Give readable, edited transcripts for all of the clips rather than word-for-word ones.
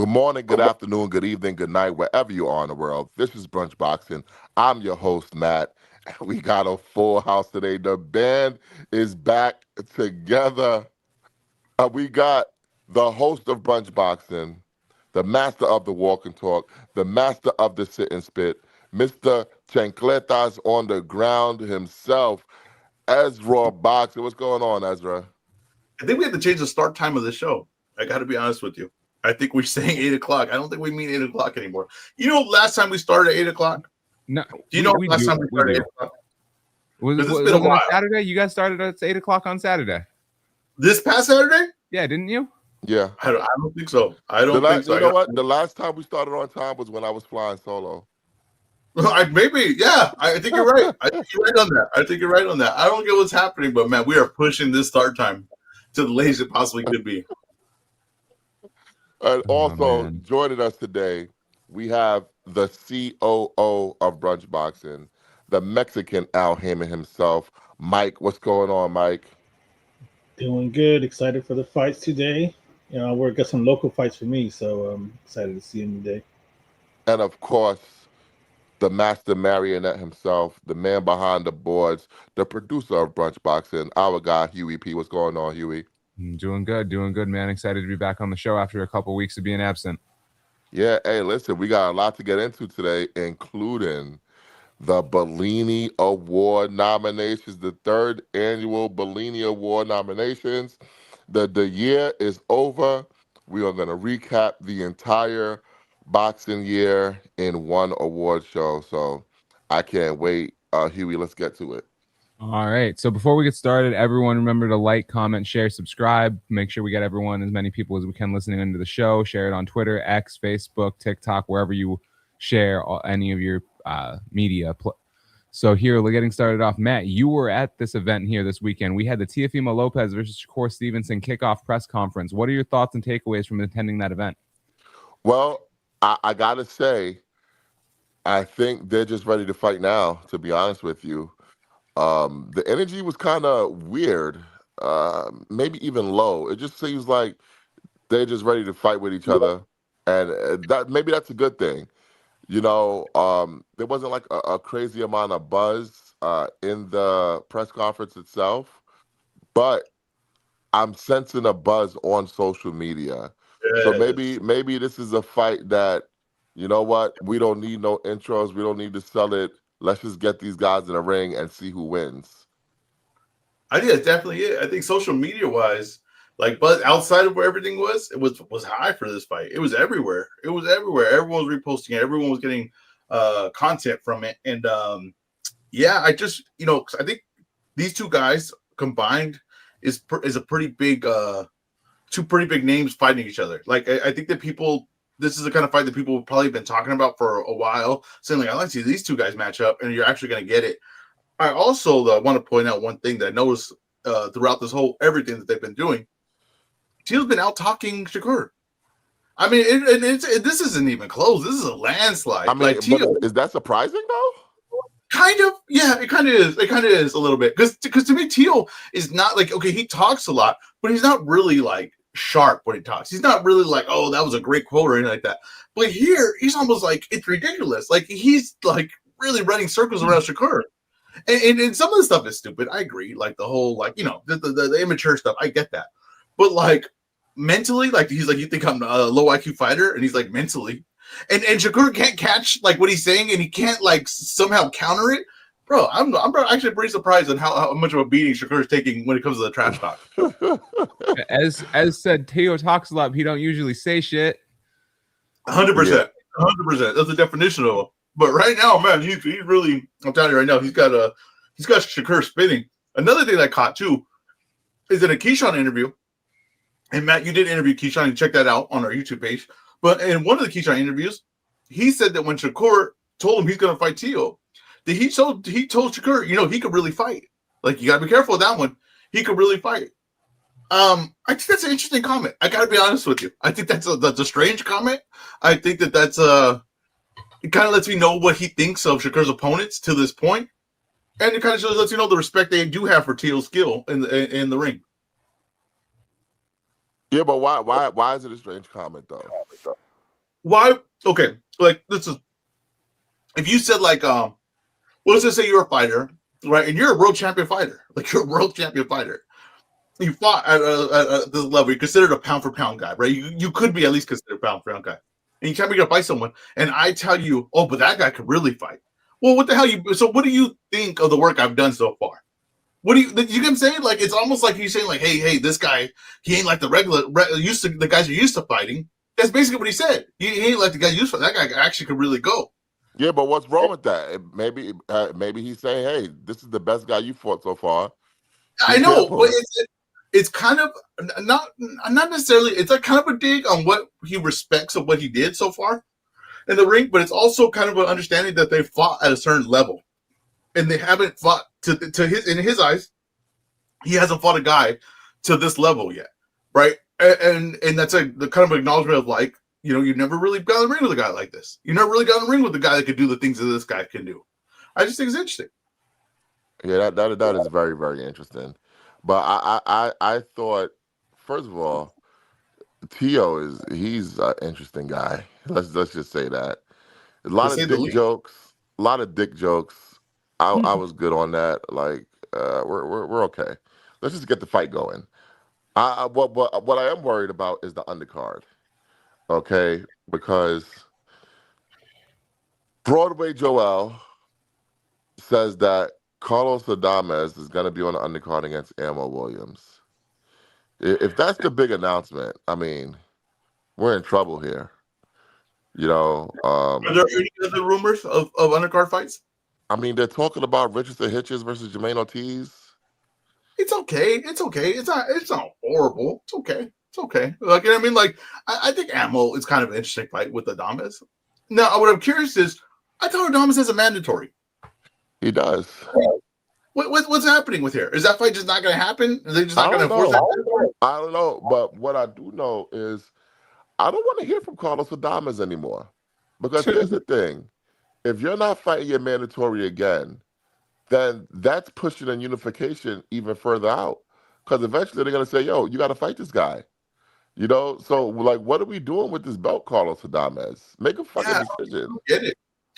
Good morning, good afternoon, good evening, good night, wherever you are in the world. This is Brunch Boxing. I'm your host, Matt. We got a full house today. The band is back together. We got the host of Brunch Boxing, the master of the walk and talk, the master of the sit and spit, Mr. Chancletas on the ground himself, EzRaw Boxing. What's going on, Ezra? I think we have to change the start time of the show. I got to be honest with you. I think we're saying 8 o'clock. I don't think we mean 8 o'clock anymore. You know, last time we started at 8 o'clock? No. Do you know last time we started at 8 o'clock? Was it's it been a while. On Saturday? You guys started at 8 o'clock on Saturday. This past Saturday? Yeah, didn't you? Yeah. I don't think so. I don't think so. You know what? The last time we started on time was when I was flying solo. Maybe, yeah. I think you're right. I think you're right on that. I don't get what's happening, but man, we are pushing this start time to the latest it possibly could be. And also joining us today, we have the COO of Brunch Boxing, the Mexican Al Heyman himself, Mike. What's going on, Mike? Doing good. Excited for the fights today. You know, we've got some local fights for me, so I'm excited to see him today. And of course, the master marionette himself, the man behind the boards, the producer of Brunch Boxing, our guy, Huey P. What's going on, Huey? Doing good, man. Excited to be back on the show after a couple weeks of being absent. Yeah, hey, listen, we got a lot to get into today, including the Bellini Award nominations, the third annual Bellini Award nominations. The year is over. We are going to recap the entire boxing year in one award show. So I can't wait. Huey, let's get to it. All right. So before we get started, everyone remember to like, comment, share, subscribe. Make sure we get everyone, as many people as we can listening into the show. Share it on Twitter, X, Facebook, TikTok, wherever you share any of your media. So here, we're getting started off. Matt, you were at this event here this weekend. We had the Teofimo Lopez versus Shakur Stevenson kickoff press conference. What are your thoughts and takeaways from attending that event? Well, I got to say, I think they're just ready to fight now, to be honest with you. The energy was kind of weird, maybe even low. It just seems like they're just ready to fight with each other, and maybe that's a good thing. You know, there wasn't like a crazy amount of buzz in the press conference itself, but I'm sensing a buzz on social media. Yes. So maybe this is a fight that, you know what, we don't need no intros, we don't need to sell it. Let's just get these guys in a ring and see who wins. I think that's definitely it. I think social media wise, like, but outside of where everything was, it was high for this fight. It was everywhere. Everyone was reposting it. Everyone was getting content from it. And yeah, I just, you know, I think these two guys combined is a pretty big, two pretty big names fighting each other. Like, I think that this is the kind of fight that people have probably been talking about for a while, saying, like, I like to see these two guys match up, and you're actually going to get it. I also want to point out one thing that I noticed throughout this whole everything that they've been doing. Teal's been out talking Shakur. I mean, this isn't even close. This is a landslide. I mean, like, Teal, is that surprising, though? Kind of. Yeah, it kind of is. It kind of is a little bit. Because to me, Teal is not like, okay, he talks a lot, but he's not really like sharp when he talks. He's not really like, oh, that was a great quote or anything like that. But here, he's almost like, it's ridiculous. Like, he's like really running circles around Shakur. And some of the stuff is stupid. I agree. Like the whole, like, you know, the immature stuff. I get that. But like mentally, like he's like, you think I'm a low IQ fighter? And he's like mentally. And Shakur can't catch like what he's saying, and he can't like somehow counter it. Bro, I'm actually pretty surprised on how much of a beating Shakur is taking when it comes to the trash talk. As said, Teo talks a lot, but he don't usually say shit. 100%. 100%. That's the definition of him. But right now, man, he's really, I'm telling you right now, he's got Shakur spinning. Another thing that I caught too is in a Keyshawn interview. And Matt, you did interview Keyshawn, and check that out on our YouTube page. But in one of the Keyshawn interviews, he said that when Shakur told him he's going to fight Teo, that he told Shakur, you know, he could really fight. Like, you got to be careful with that one. He could really fight. I think that's an interesting comment. I got to be honest with you. I think that's a strange comment. I think that's it kind of lets me know what he thinks of Shakur's opponents to this point, and it kind of lets you know the respect they do have for Teal's skill in the ring. Yeah, but why is it a strange comment though? Why? Okay, like this is if you said like let's just say you're a fighter, right, and you're a world champion fighter, like you're a world champion fighter. You fought at this level. You're considered a pound for pound guy, right? You could be at least considered a pound for pound guy. And you tell me you're gonna fight someone, and I tell you, oh, but that guy could really fight. Well, what the hell you? So what do you think of the work I've done so far? What do you get what I'm saying? Like it's almost like you're saying, like, hey, this guy, he ain't like the used to the guys you're used to fighting. That's basically what he said. He ain't like the guy used to. That guy actually could really go. Yeah, but what's wrong with that? Maybe he's saying, "Hey, this is the best guy you fought so far. Be I know, careful." but it's kind of not necessarily. It's like kind of a dig on what he respects of what he did so far in the ring, but it's also kind of an understanding that they fought at a certain level, and they haven't fought to his in his eyes. He hasn't fought a guy to this level yet, right? And that's the kind of acknowledgement of like, you never really got in the ring with a guy like this. You never really got in the ring with a guy that could do the things that this guy can do. I just think it's interesting. Yeah, that is very, very interesting. But I thought, first of all, he's an interesting guy. Let's just say that. A To lot say of the dick least. jokes. A lot of dick jokes. I was good on that. Like, we're okay. Let's just get the fight going. What I am worried about is the undercard. Okay, because Broadway Joel says that Carlos Adames is going to be on the undercard against Ammo Williams. If that's the big announcement, I mean, we're in trouble here. Are there any other rumors of undercard fights? I mean, they're talking about Richardson Hitches versus Jermaine Ortiz. It's okay. It's okay. It's not horrible. It's okay. It's okay. Like, I mean, like, I think Ammo is kind of an interesting fight with Adames. Now, what I'm curious is, I thought Adames has a mandatory. He does. What's happening with here? Is that fight just not going to happen? Are they just I not going to don't enforce that? know. I don't know. But what I do know is I don't want to hear from Carlos Adames anymore. Because here's the thing. If you're not fighting your mandatory again, then that's pushing a unification even further out. Because eventually they're going to say, yo, you got to fight this guy. So like, what are we doing with this belt, Carlos Adames? Make a fucking decision. I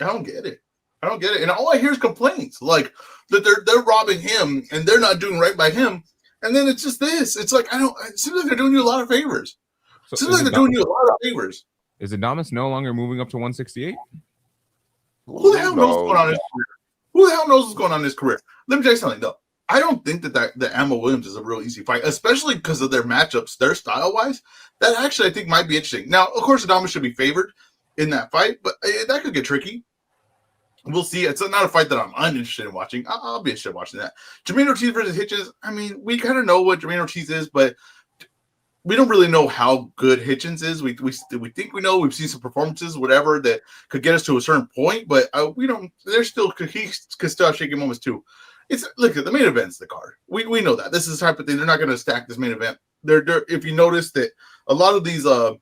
don't get it. I don't get it. And all I hear is complaints, like that they're robbing him and they're not doing right by him. And then it's just this. It's like it seems like they're doing you a lot of favors. So It seems like they're doing you a lot of favors. Is Adames no longer moving up to 168? Who the hell knows what's going on in his career? Who the hell knows what's going on in his career? Let me tell you something, though. I don't think that Ammo Williams is a real easy fight, especially because of their matchups, their style-wise. That actually, I think, might be interesting. Now, of course, Adames should be favored in that fight, but that could get tricky. We'll see. It's not a fight that I'm uninterested in watching. I'll be interested in watching that. Jermaine Ortiz versus Hitchens. I mean, we kind of know what Jermaine Ortiz is, but we don't really know how good Hitchens is. We think we know. We've seen some performances, whatever, that could get us to a certain point, but we don't. There's still he could still have shaky moments too. Look at the main event's the card. We know that this is the type of thing. They're not going to stack this main event. They're if you notice that a lot of these things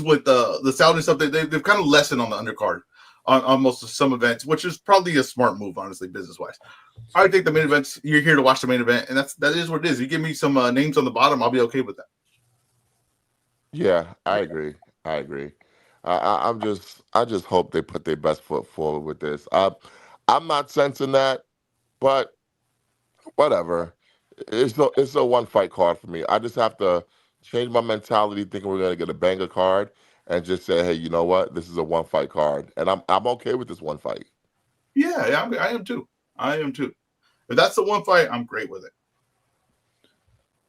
with the sound and stuff, they've kind of lessened on the undercard on most of some events, which is probably a smart move, honestly, business wise. I think the main events, you're here to watch the main event, and that is what it is. You give me some names on the bottom, I'll be okay with that. Yeah, I agree. I just hope they put their best foot forward with this. I'm not sensing that, but whatever. It's a one fight card for me. I just have to change my mentality, thinking we're gonna get a banger card, and just say, hey, you know what? This is a one fight card, and I'm okay with this one fight. Yeah, I am too. If that's the one fight, I'm great with it.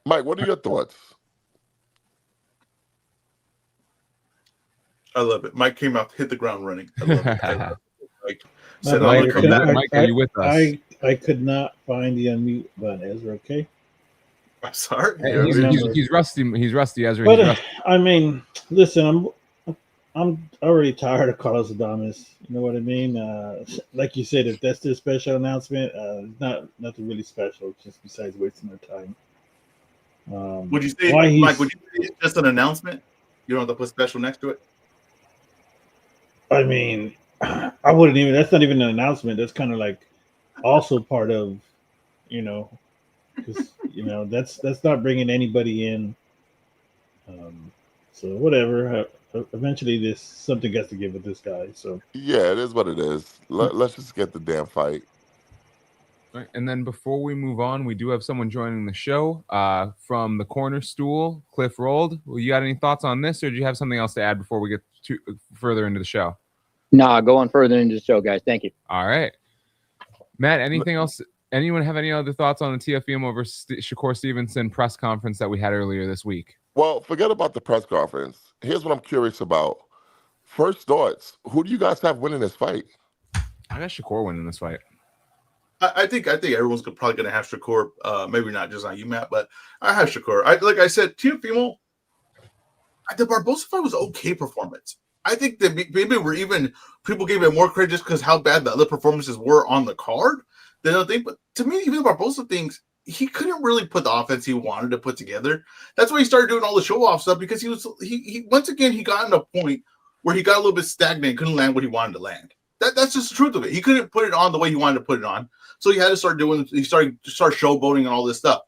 Mike, what are your thoughts? I love it. Mike came out, hit the ground running. I love it. Mike said, Mike, I'm gonna come back. Mike, are you with us? I could not find the unmute button, Ezra. Okay. I'm sorry. Hey, he's rusty. He's rusty, Ezra. But He's rusty. I mean, listen, I'm already tired of Carlos Adames. You know what I mean? Like you said, if that's their special announcement, nothing really special, just besides wasting their time. Would you say, Mike? Would you say it's just an announcement? You don't have to put special next to it. I mean, I wouldn't even. That's not even an announcement. That's kind of like also part of, because that's not bringing anybody in. So whatever. eventually this something has to give with this guy. So Yeah, it is what it is. Let's just get the damn fight. Right, and then before we move on, we do have someone joining the show from the corner stool, Cliff Rolled. Well, you got any thoughts on this, or do you have something else to add before we get further into the show? Nah, go on further into the show, guys. Thank you. All right. Matt, anything else? Anyone have any other thoughts on the TFM over Shakur Stevenson press conference that we had earlier this week? Well, forget about the press conference. Here's what I'm curious about. First thoughts, who do you guys have winning this fight? I got Shakur winning this fight. I think everyone's probably going to have Shakur. Maybe not just on you, Matt, but I have Shakur. Like I said, Teofimo, the Barbosa fight was okay performance. I think that maybe people gave it more credit just because how bad the other performances were on the card than other thing. But to me, even the Barbosa things, he couldn't really put the offense he wanted to put together. That's why he started doing all the show off stuff because he once again he got in a point where he got a little bit stagnant, couldn't land what he wanted to land. That's just the truth of it. He couldn't put it on the way he wanted to put it on. So he had to start showboating and all this stuff.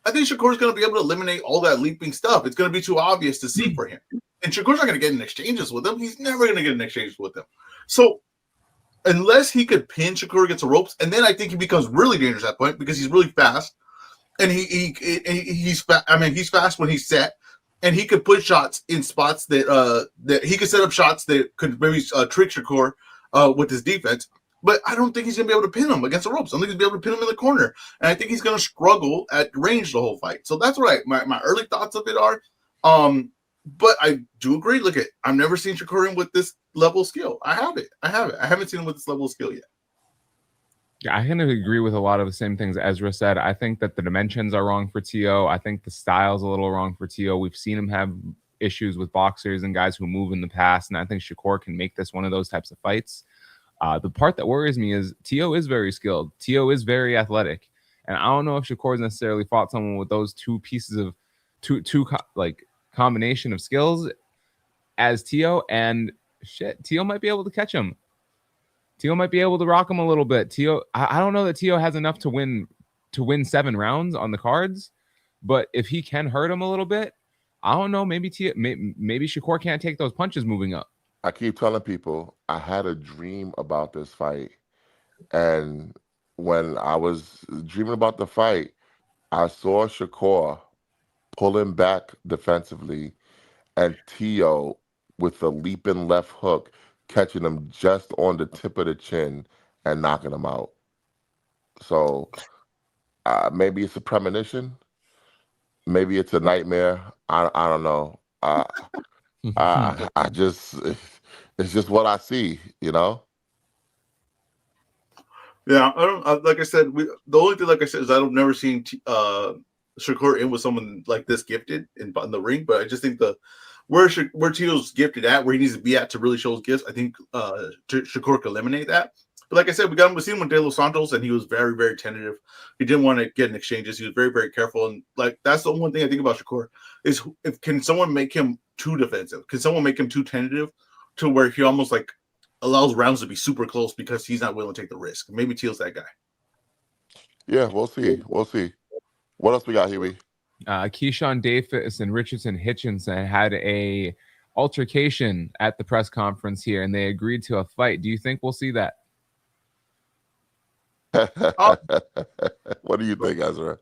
I think Shakur's going to be able to eliminate all that leaping stuff. It's going to be too obvious to see for him. And Shakur's not going to get in exchanges with him. He's never going to get in exchanges with him. So unless he could pin Shakur against the ropes, and then I think he becomes really dangerous at that point because he's really fast. And he's fast when he's set. And he could put shots in spots that he could set up shots that could maybe trick Shakur with his defense. But I don't think he's going to be able to pin him against the ropes. I don't think he's going to be able to pin him in the corner. And I think he's going to struggle at range the whole fight. So that's what my early thoughts of it are. But I do agree. Look, I've never seen Shakur with this level of skill. I have it. I haven't seen him with this level of skill yet. Yeah, I kind of agree with a lot of the same things Ezra said. I think that the dimensions are wrong for T.O. I think the style's a little wrong for T.O. We've seen him have issues with boxers and guys who move in the past. And I think Shakur can make this one of those types of fights. The part that worries me is T.O. is very skilled. T.O. is very athletic. And I don't know if Shakur's necessarily fought someone with those two pieces of combination of skills as T.O. And shit, T.O. might be able to catch him. T.O. might be able to rock him a little bit. I don't know that T.O. has enough to win 7 rounds on the cards, but if he can hurt him a little bit, I don't know. Maybe Shakur can't take those punches moving up. I keep telling people I had a dream about this fight. And when I was dreaming about the fight, I saw Shakur pulling back defensively and T.O. with a leaping left hook, catching him just on the tip of the chin and knocking him out. So maybe it's a premonition. Maybe it's a nightmare. I don't know. I just, it's just what I see, you know? Yeah, I don't, like I said, the only thing, like I said, is I've never seen Shakur in with someone like this gifted in the ring, but I just think where Tito's gifted at, where he needs to be at to really show his gifts, I think Shakur could eliminate that. But like I said, we seen him with De Los Santos, and he was very, very tentative. He didn't want to get in exchanges. He was very, very careful. And like that's the one thing I think about Shakur is can someone make him too defensive? Can someone make him too tentative to where he almost like allows rounds to be super close because he's not willing to take the risk? Maybe Teal's that guy. Yeah, we'll see. We'll see. What else we got, Huey? Keyshawn Davis and Richardson Hitchinson had a altercation at the press conference here, and they agreed to a fight. Do you think we'll see that? What do you think, Ezra?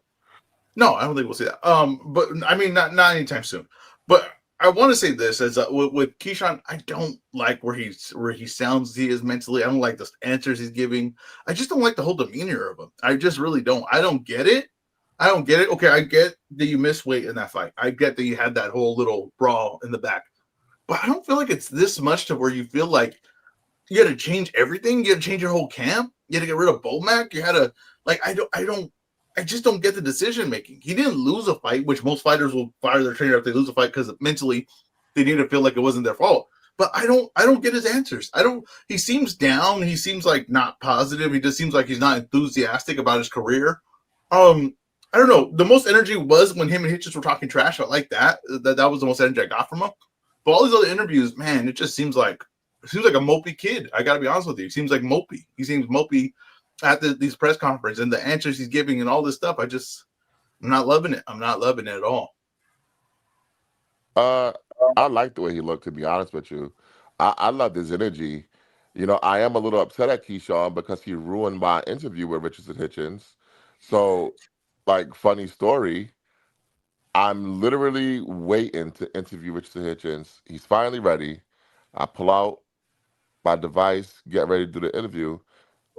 No, I don't think we'll see that. But I mean, not anytime soon. But I want to say this as with Keyshawn, I don't like where he sounds he is mentally. I don't like the answers he's giving. I just don't like the whole demeanor of him. I just really don't. I don't get it. Okay, I get that you missed weight in that fight. I get that you had that whole little brawl in the back. But I don't feel like it's this much to where you feel like you had to change everything. You had to change your whole camp. You had to get rid of Bomac. You had to I just don't get the decision making. He didn't lose a fight, which most fighters will fire their trainer if they lose a fight because mentally they need to feel like it wasn't their fault. But I don't get his answers. He seems down. He seems like not positive. He just seems like he's not enthusiastic about his career. I don't know. The most energy was when him and Hitchens were talking trash. I like that. That was the most energy I got from him. But all these other interviews, man, it just seems like a mopey kid. I got to be honest with you. He seems like mopey. He seems mopey at these press conferences and the answers he's giving and all this stuff. I'm not loving it. I'm not loving it at all. I like the way he looked, to be honest with you. I love his energy. I am a little upset at Keyshawn because he ruined my interview with Richardson Hitchens. So, like, funny story, I'm literally waiting to interview Richardson Hitchens. He's finally ready. I pull out my device, get ready to do the interview.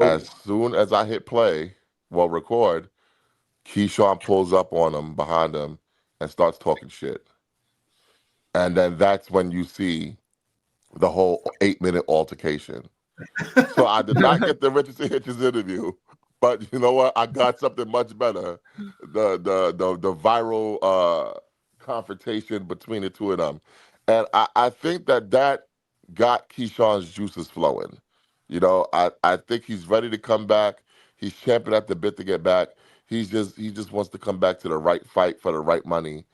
Oh, As soon as I hit play, record, Keyshawn pulls up on him behind him and starts talking shit. And then that's when you see the whole 8-minute altercation. So I did not get the Richardson Hitchens interview, but you know what? I got something much better. The viral confrontation between the two of them. And I think that got Keyshawn's juices flowing. I think he's ready to come back. He's champing at the bit to get back. He just wants to come back to the right fight for the right money.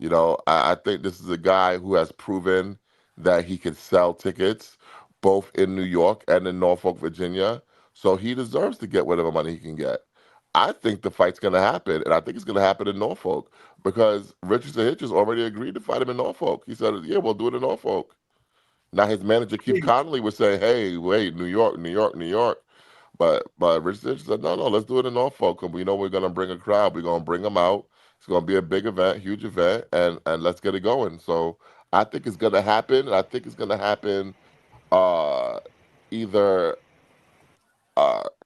I think this is a guy who has proven that he can sell tickets both in New York and in Norfolk, Virginia. So he deserves to get whatever money he can get. I think the fight's going to happen, and I think it's going to happen in Norfolk because Richardson Hitchens already agreed to fight him in Norfolk. He said, yeah, we'll do it in Norfolk. Now his manager, Keith Connolly, was saying, hey, wait, New York, New York, New York. But Richardson Hitchens said, no, let's do it in Norfolk. And we know we're going to bring a crowd. We're going to bring them out. It's going to be a big event, huge event, and let's get it going. So I think it's going to happen, and I think it's going to happen uh, either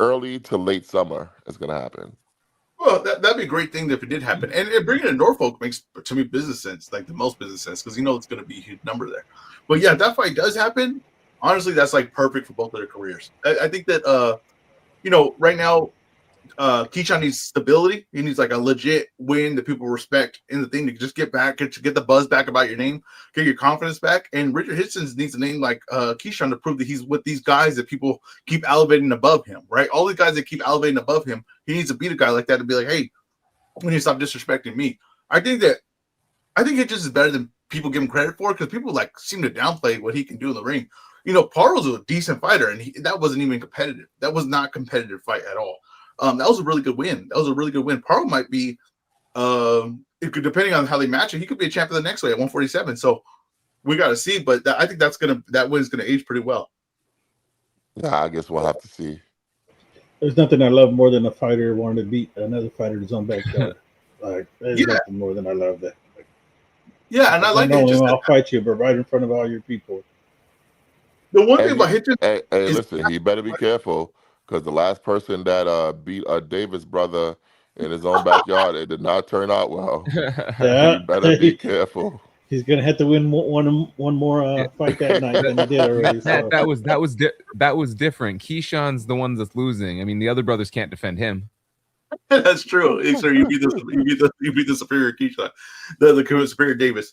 early to late summer is going to happen. well, that'd be a great thing if it did happen. And bringing it to Norfolk makes, to me, business sense, like the most business sense, because it's going to be a huge number there. But yeah, if that fight does happen, honestly, that's like perfect for both of their careers. I think that, right now, Keyshawn needs stability. He needs like a legit win that people respect in the thing to just get the buzz back about your name, get your confidence back. And Richard Hitchens needs a name like Keyshawn to prove that he's with these guys that people keep elevating above him, right? All these guys that keep elevating above him, he needs to beat a guy like that to be like, hey, we need to stop disrespecting me. I think Hitchens is better than people give him credit for because people like seem to downplay what he can do in the ring. Parles was a decent fighter, and that wasn't even competitive. That was not a competitive fight at all. That was a really good win. Parle might be, depending on how they match it, he could be a champ of the next way at 147. So we got to see, but I think that win's gonna age pretty well. Yeah, I guess we'll have to see. There's nothing I love more than a fighter wanting to beat another fighter in his own backyard. There's nothing more than I love that. Yeah, and I like it. I'll fight you, but right in front of all your people. The one thing about Hitchens, hey, listen, he better be careful because the last person that beat a Davis brother in his own backyard, it did not turn out well. Yeah, he better be careful. He's gonna have to win one more fight that night than he did already. That was different. Keyshawn's the one that's losing. I mean, the other brothers can't defend him. That's true. Sir, you beat the superior Keyshawn, the superior Davis.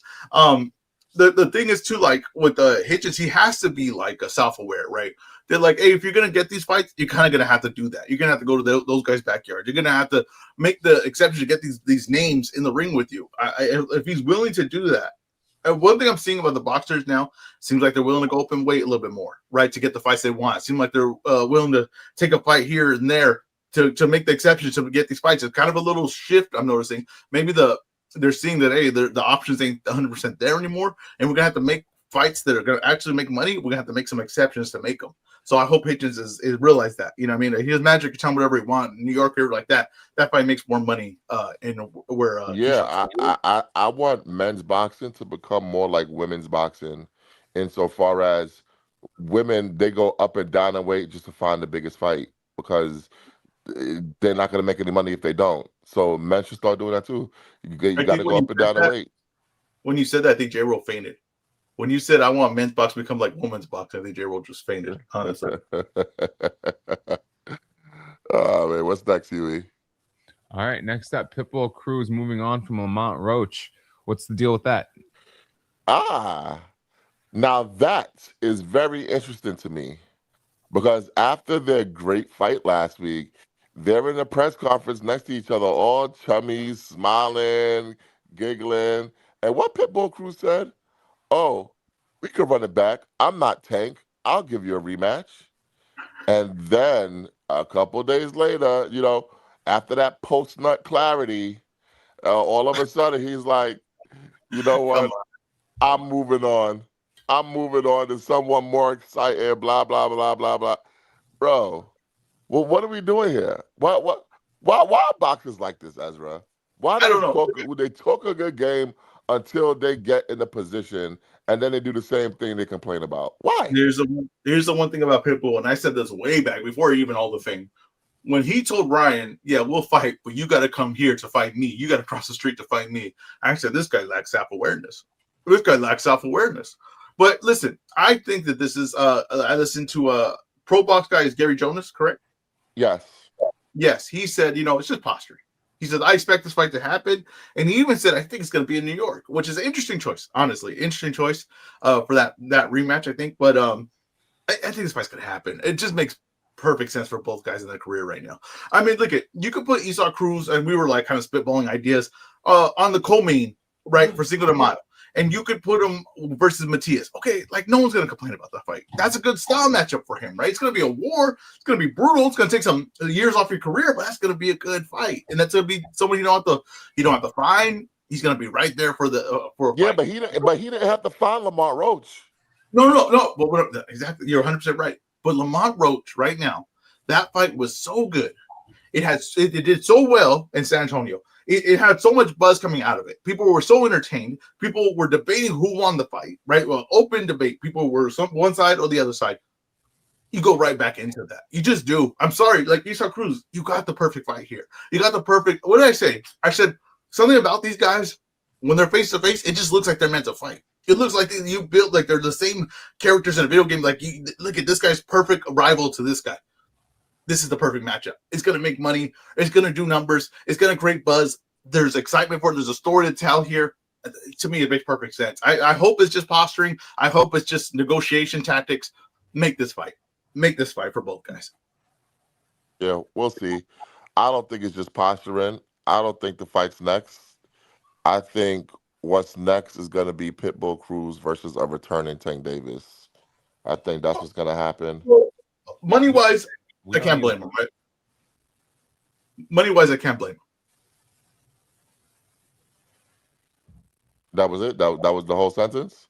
The thing is too, like with Hitchens, he has to be like a self-aware, right? They're like, hey, if you're gonna get these fights, you're kind of gonna have to do that. You're gonna have to go to those guys' backyard. You're gonna have to make the exception to get these names in the ring with you. If he's willing to do that. One thing I'm seeing about the boxers now seems like they're willing to go up and weight a little bit more, right, to get the fights they want. It seems like they're willing to take a fight here and there to make the exceptions to get these fights. It's kind of a little shift I'm noticing. Maybe they're seeing that, hey, the options ain't 100% there anymore, and we're gonna have to make fights that are gonna actually make money. We're gonna have to make some exceptions to make them. So I hope Hitchens is realized that. You know what I mean? He has magic, can tell him whatever he wants. New Yorker like that fight makes more money in where I want men's boxing to become more like women's boxing insofar as women, they go up and down in weight just to find the biggest fight because they're not going to make any money if they don't. So men should start doing that too. You got to go up and down in weight. When you said that, I think J-Roll fainted. When you said I want men's boxing to become like women's boxing, I think J-Roll just fainted, honestly. Oh, man, what's next, Huey? All right, next up, Pitbull Cruz moving on from Lamont Roach. What's the deal with that? Now that is very interesting to me because after their great fight last week, they're in a press conference next to each other, all chummies, smiling, giggling. And what Pitbull Cruz said? Oh, we could run it back. I'm not Tank. I'll give you a rematch. And then a couple days later, after that post-nut clarity, all of a sudden he's like, you know what? I'm moving on. I'm moving on to someone more exciting. Blah blah blah blah blah. Bro, well, what are we doing here? Why are boxers like this, Ezra? Why I don't know. they talk a good game until they get in the position, and then they do the same thing they complain about? Why? Here's the one thing about Pitbull, and I said this way back before even all the thing. When he told Ryan, "Yeah, we'll fight, but you got to come here to fight me. You got to cross the street to fight me." I said, "This guy lacks self-awareness. This guy lacks self-awareness." But listen, I think that this is. I listened to Pro Box guy is Gary Jonas, correct? Yes. Yes, he said, it's just posturing. He said, I expect this fight to happen. And he even said, I think it's going to be in New York, which is an interesting choice, honestly. Interesting choice for that rematch, I think. But I think this fight's going to happen. It just makes perfect sense for both guys in their career right now. I mean, look at, you could put EzRaw Cruz, and we were like kind of spitballing ideas on the co-main, right, for Cinco de Mayo. And you could put him versus Matias. Okay, like no one's going to complain about that fight. That's a good style matchup for him, right? It's going to be a war. It's going to be brutal. It's going to take some years off your career, but that's going to be a good fight. And that's going to be someone you don't have to find. He's going to be right there for the for a fight. But he didn't have to find Lamont Roach. No. But exactly, you're 100% right. But Lamont Roach right now, that fight was so good. It did so well in San Antonio. It had so much buzz coming out of it. People were so entertained. People were debating who won the fight, right? Well, open debate. People were one side or the other side. You go right back into that. You just do. I'm sorry. Like EzRaw Cruz, you got the perfect fight here. You got the perfect. What did I say? I said something about these guys. When they're face to face, it just looks like they're meant to fight. It looks like you built like they're the same characters in a video game. Like, look at this guy's perfect rival to this guy. This is the perfect matchup. It's going to make money. It's going to do numbers. It's going to create buzz. There's excitement for it. There's a story to tell here. To me, it makes perfect sense. I hope it's just posturing. I hope it's just negotiation tactics. Make this fight. Make this fight for both guys. Yeah, we'll see. I don't think it's just posturing. I don't think the fight's next. I think what's next is going to be Pitbull Cruz versus a returning Tank Davis. I think that's what's going to happen. Money-wise, I can't blame him, right? Money-wise, I can't blame him. That was it? That was the whole sentence?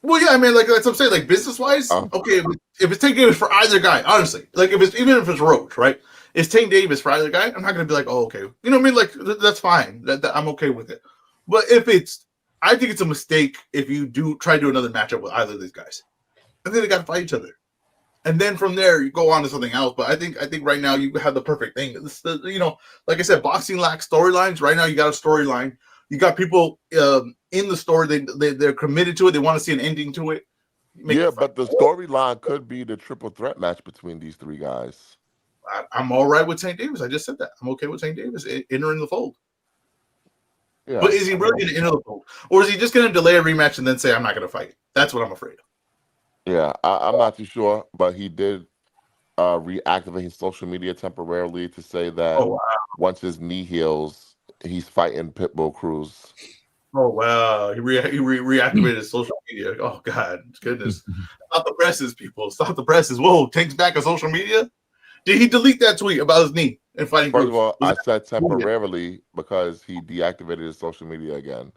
Well, yeah, I mean, like that's what I'm saying. Like business-wise, okay, if it's Tank Davis for either guy, honestly, like even if it's Roach, right? It's Tank Davis for either guy. I'm not gonna be like, oh, okay, you know what I mean? Like that's fine. That I'm okay with it. But I think it's a mistake if you do try to do another matchup with either of these guys. I think they got to fight each other. And then from there, you go on to something else. But I think right now you have the perfect thing. Like I said, boxing lacks storylines. Right now, you got a storyline. You got people in the story. They're committed to it. They want to see an ending to it. But the storyline could be the triple threat match between these three guys. I'm all right with St. Davis. I just said that. I'm okay with St. Davis entering the fold. Yeah, but is he really going to enter the fold? Or is he just going to delay a rematch and then say, I'm not going to fight? That's what I'm afraid of. Yeah, I'm not too sure, but he did reactivate his social media temporarily to say that once his knee heals, he's fighting Pitbull Cruz. Oh, wow. He reactivated his social media. Oh, God. Goodness. Stop the presses, people. Stop the presses. Whoa, Tank's back on social media? Did he delete that tweet about his knee and fighting Cruz? First of all, I said temporarily because he deactivated his social media again.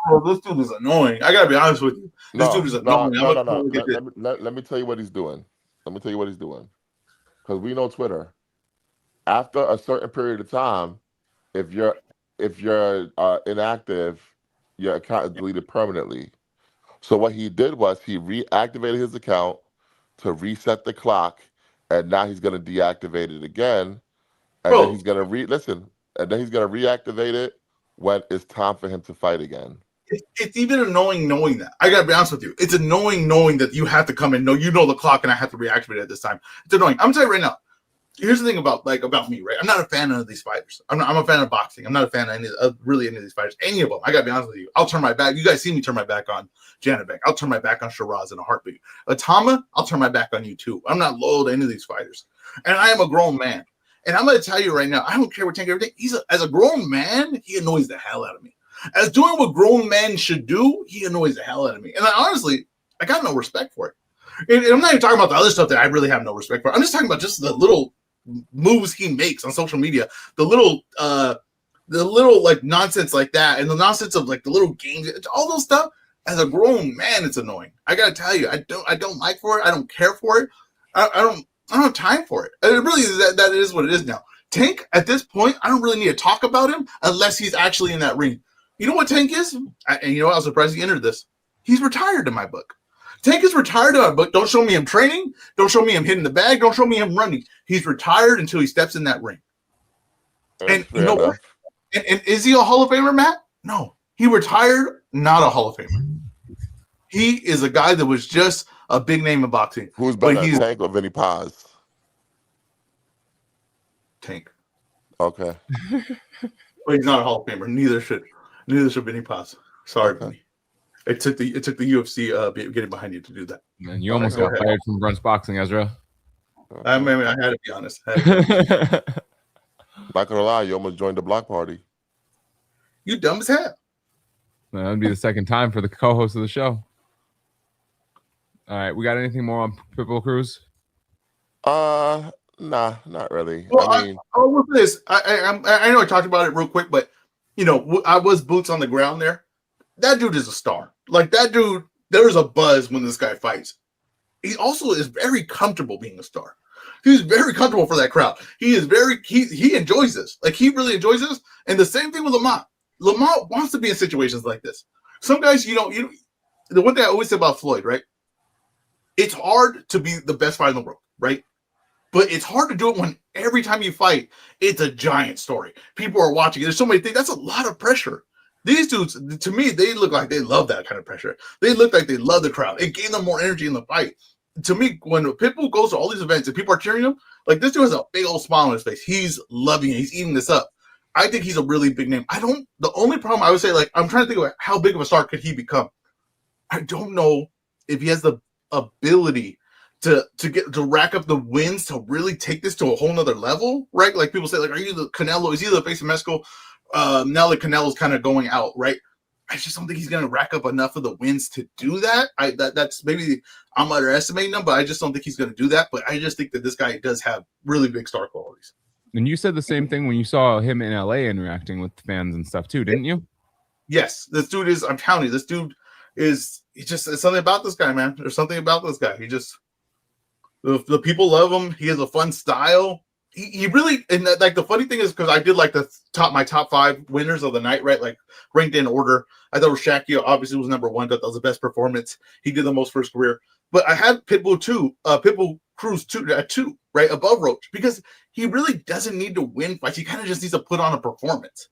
Oh, this dude is annoying. I gotta be honest with you. This dude is annoying. No. Let me tell you what he's doing. Because we know Twitter. After a certain period of time, if you're inactive, your account is deleted permanently. So what he did was he reactivated his account to reset the clock, and now he's gonna deactivate it again, and then he's gonna reactivate it when it's time for him to fight again. It's even annoying knowing that. I gotta be honest with you. It's annoying knowing that you have to come in, the clock, and I have to reactivate it at this time. It's annoying. I'm telling you right now. Here's the thing about me, right? I'm not a fan of these fighters. I'm a fan of boxing. I'm not a fan of any of these fighters. Any of them. I gotta be honest with you. I'll turn my back. You guys see me turn my back on Janibek. I'll turn my back on Shiraz in a heartbeat. Atama, I'll turn my back on you too. I'm not loyal to any of these fighters, and I am a grown man. And I'm gonna tell you right now, I don't care what Tank everything. As a grown man, he annoys the hell out of me. As doing what grown men should do, he annoys the hell out of me. And I got no respect for it. And I'm not even talking about the other stuff that I really have no respect for. I'm just talking about just the little moves he makes on social media, the little like nonsense like that, and the nonsense of like the little games, all those stuff. as a grown man, it's annoying. I gotta tell you, I don't like for it. I don't care for it. I don't have time for it. It really is that it is what it is now. Tank, at this point, I don't really need to talk about him unless he's actually in that ring. You know what Tank is? And you know what? I was surprised he entered this. He's retired in my book. Tank is retired in my book. Don't show me him training. Don't show me him hitting the bag. Don't show me him running. He's retired until he steps in that ring. And you know what? And is he a Hall of Famer, Matt? No. He retired, not a Hall of Famer. He is a guy that was just a big name in boxing. Who's better, Tank or Vinny Paz? Tank. Okay. But he's not a Hall of Famer. Neither should Vinny Paz. Sorry, Vinny. It took the UFC getting behind you to do that. Man, you almost got fired from Brunch Boxing, EzRaw. I mean, I had to be honest. Not gonna lie, you almost joined the block party. You dumb as hell. That would be the second time for the co-host of the show. All right, we got anything more on Pitbull Cruz? Nah, not really. Well, I mean, with this, I know I talked about it real quick, but you know, I was boots on the ground there. That dude is a star. Like that dude, there's a buzz when this guy fights. He also is very comfortable being a star. He's very comfortable for that crowd. He enjoys this. Like he really enjoys this. And the same thing with Lamont. Lamont wants to be in situations like this. Some guys, the one thing I always say about Floyd, right? It's hard to be the best fighter in the world, right? But it's hard to do it when every time you fight, it's a giant story. People are watching. There's so many things. That's a lot of pressure. These dudes, to me, they look like they love that kind of pressure. They look like they love the crowd. It gave them more energy in the fight. To me, when Pitbull goes to all these events and people are cheering him, like this dude has a big old smile on his face. He's loving it. He's eating this up. I think he's a really big name. The only problem I would say, like, I'm trying to think about how big of a star could he become. I don't know if he has the ability to rack up the wins to really take this to a whole nother level, right? Like people say, like, are you the Canelo? Is he the face of Mexico? Now that Canelo's kind of going out, right? I just don't think he's going to rack up enough of the wins to do that. That's maybe I'm underestimating him, but I just don't think he's going to do that. But I just think that this guy does have really big star qualities. And you said the same thing when you saw him in LA interacting with fans and stuff too, didn't you? Yes, this dude is. I'm telling you, this dude is. It's something about this guy, man. There's something about this guy. He just the people love him. He has a fun style. He really, and like the funny thing is, because I did like my top 5 winners of the night, right? Like ranked in order. I thought Shakur obviously was number 1. That was the best performance. He did the most for his career. But I had Pitbull Cruz 2, right above Roach, because he really doesn't need to win fights. He kind of just needs to put on a performance.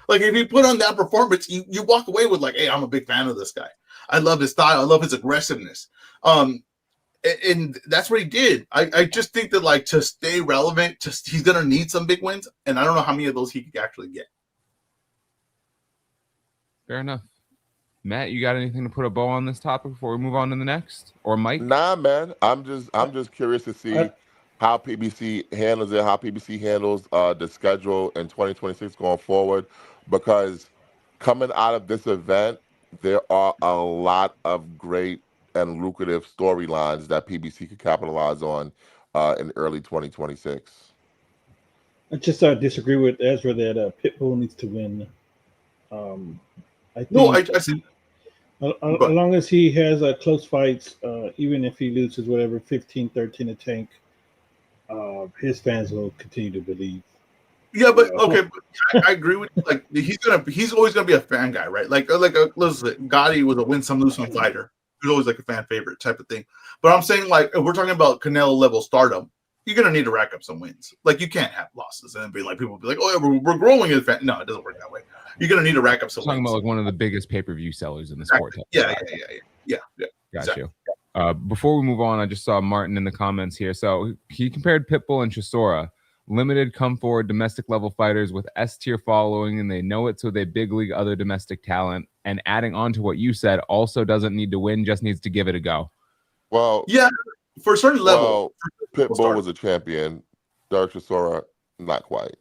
Like if he put on that performance, you walk away with like, hey, I'm a big fan of this guy. I love his style. I love his aggressiveness. And that's what he did. I just think that like to stay relevant, he's gonna need some big wins, and I don't know how many of those he could actually get. Fair enough. Matt, you got anything to put a bow on this topic before we move on to the next? Or Mike? Nah, man. I'm just curious to see how PBC handles it, how PBC handles the schedule in 2026 going forward, because coming out of this event, there are a lot of great and lucrative storylines that PBC could capitalize on in early 2026. I just disagree with EzRaw that Pitbull needs to win. I think I see. as long as he has close fights, even if he loses whatever 15-13 to Tank, his fans will continue to believe. Yeah, but okay, but I agree with you. Like he's always gonna be a fan guy, right? Listen, Gotti was a win some lose some fighter. He was always like a fan favorite type of thing. But I'm saying, like, if we're talking about Canelo level stardom, you're gonna need to rack up some wins. Like you can't have losses and be like people be like, oh, yeah, we're growing as fan. No, it doesn't work that way. You're gonna need to rack up some. Talking wins. about like one of the biggest pay-per-view sellers in the sport. Yeah. Got Exactly. you. Before we move on, I just saw Martin in the comments here. So he compared Pitbull and Chisora, limited come forward domestic level fighters with S-tier following, and they know it, so they big league other domestic talent. And adding on to what you said, also doesn't need to win, just needs to give it a go. Well, yeah, for a certain level. Pitbull was a champion. Derek Chisora, not quite.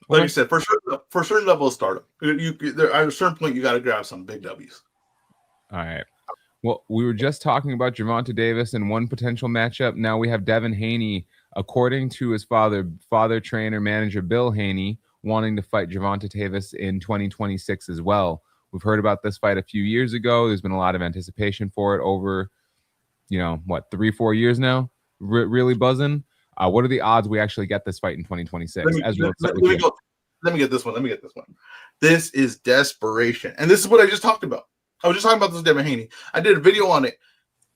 Like you said, for a certain level of stardom, at a certain point, you got to grab some big W's. All right. Well, we were just talking about Gervonta Davis and one potential matchup. Now we have Devin Haney, according to his father trainer, manager Bill Haney, wanting to fight Gervonta Davis in 2026 as well. We've heard about this fight a few years ago. There's been a lot of anticipation for it over, 3-4 years now. Really buzzing. What are the odds we actually get this fight in 2026? Let me get this one. This is desperation. And this is what I just talked about. I was just talking about this with Devin Haney. I did a video on it.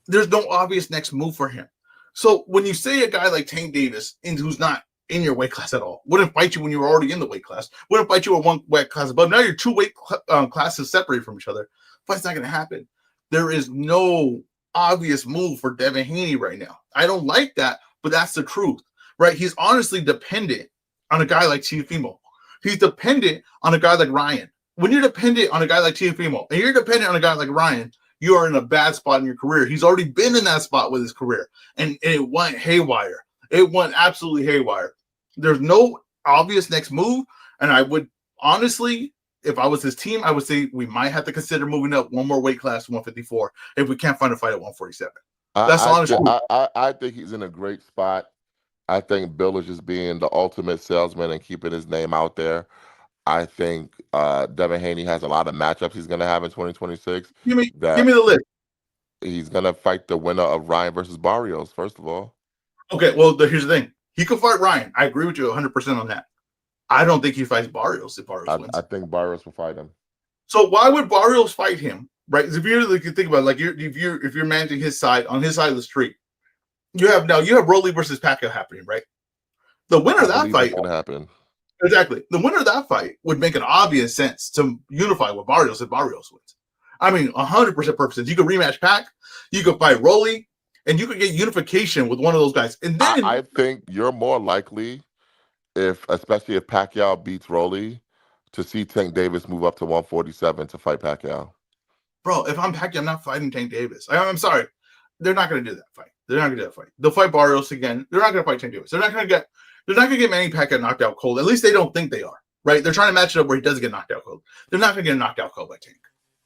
There's no obvious next move for him. So when you say a guy like Tank Davis, who's not in your weight class at all, wouldn't fight you when you were already in the weight class, wouldn't fight you at one weight class above. Now you're two weight classes separated from each other. Fight's not going to happen. There is no obvious move for Devin Haney right now. I don't like that, but that's the truth, right? He's honestly dependent on a guy like Teofimo. He's dependent on a guy like Ryan. When you're dependent on a guy like Teofimo and you're dependent on a guy like Ryan, you are in a bad spot in your career. He's already been in that spot with his career, and it went haywire. It went absolutely haywire. There's no obvious next move, and I would honestly, if I was his team, I would say we might have to consider moving up one more weight class to 154 if we can't find a fight at 147. That's honestly. I think he's in a great spot. I think Bill is just being the ultimate salesman and keeping his name out there. I think Devin Haney has a lot of matchups he's going to have in 2026. Give me the list. He's going to fight the winner of Ryan versus Barrios, first of all. Okay, well, here's the thing. He could fight Ryan. I agree with you 100% on that. I don't think he fights Barrios if Barrios wins. I think Barrios will fight him. So why would Barrios fight him? Right? If you think about it, if you're managing his side on his side of the street, you have Rolly versus Pacquiao happening, right? The winner of that fight going to happen. Exactly. The winner of that fight would make an obvious sense to unify with Barrios if Barrios wins. I mean, 100% purposes. You could rematch Pac, you could fight Rolly, and you could get unification with one of those guys. And then I think you're more likely, especially if Pacquiao beats Rolly, to see Tank Davis move up to 147 to fight Pacquiao. Bro, if I'm Pacquiao, I'm not fighting Tank Davis. I'm sorry. They're not going to do that fight. They'll fight Barrios again. They're not going to fight Tank Davis. They're not going to get Manny Pacquiao knocked out cold. At least they don't think they are, right? They're trying to match it up where he does get knocked out cold. They're not going to get knocked out cold by Tank.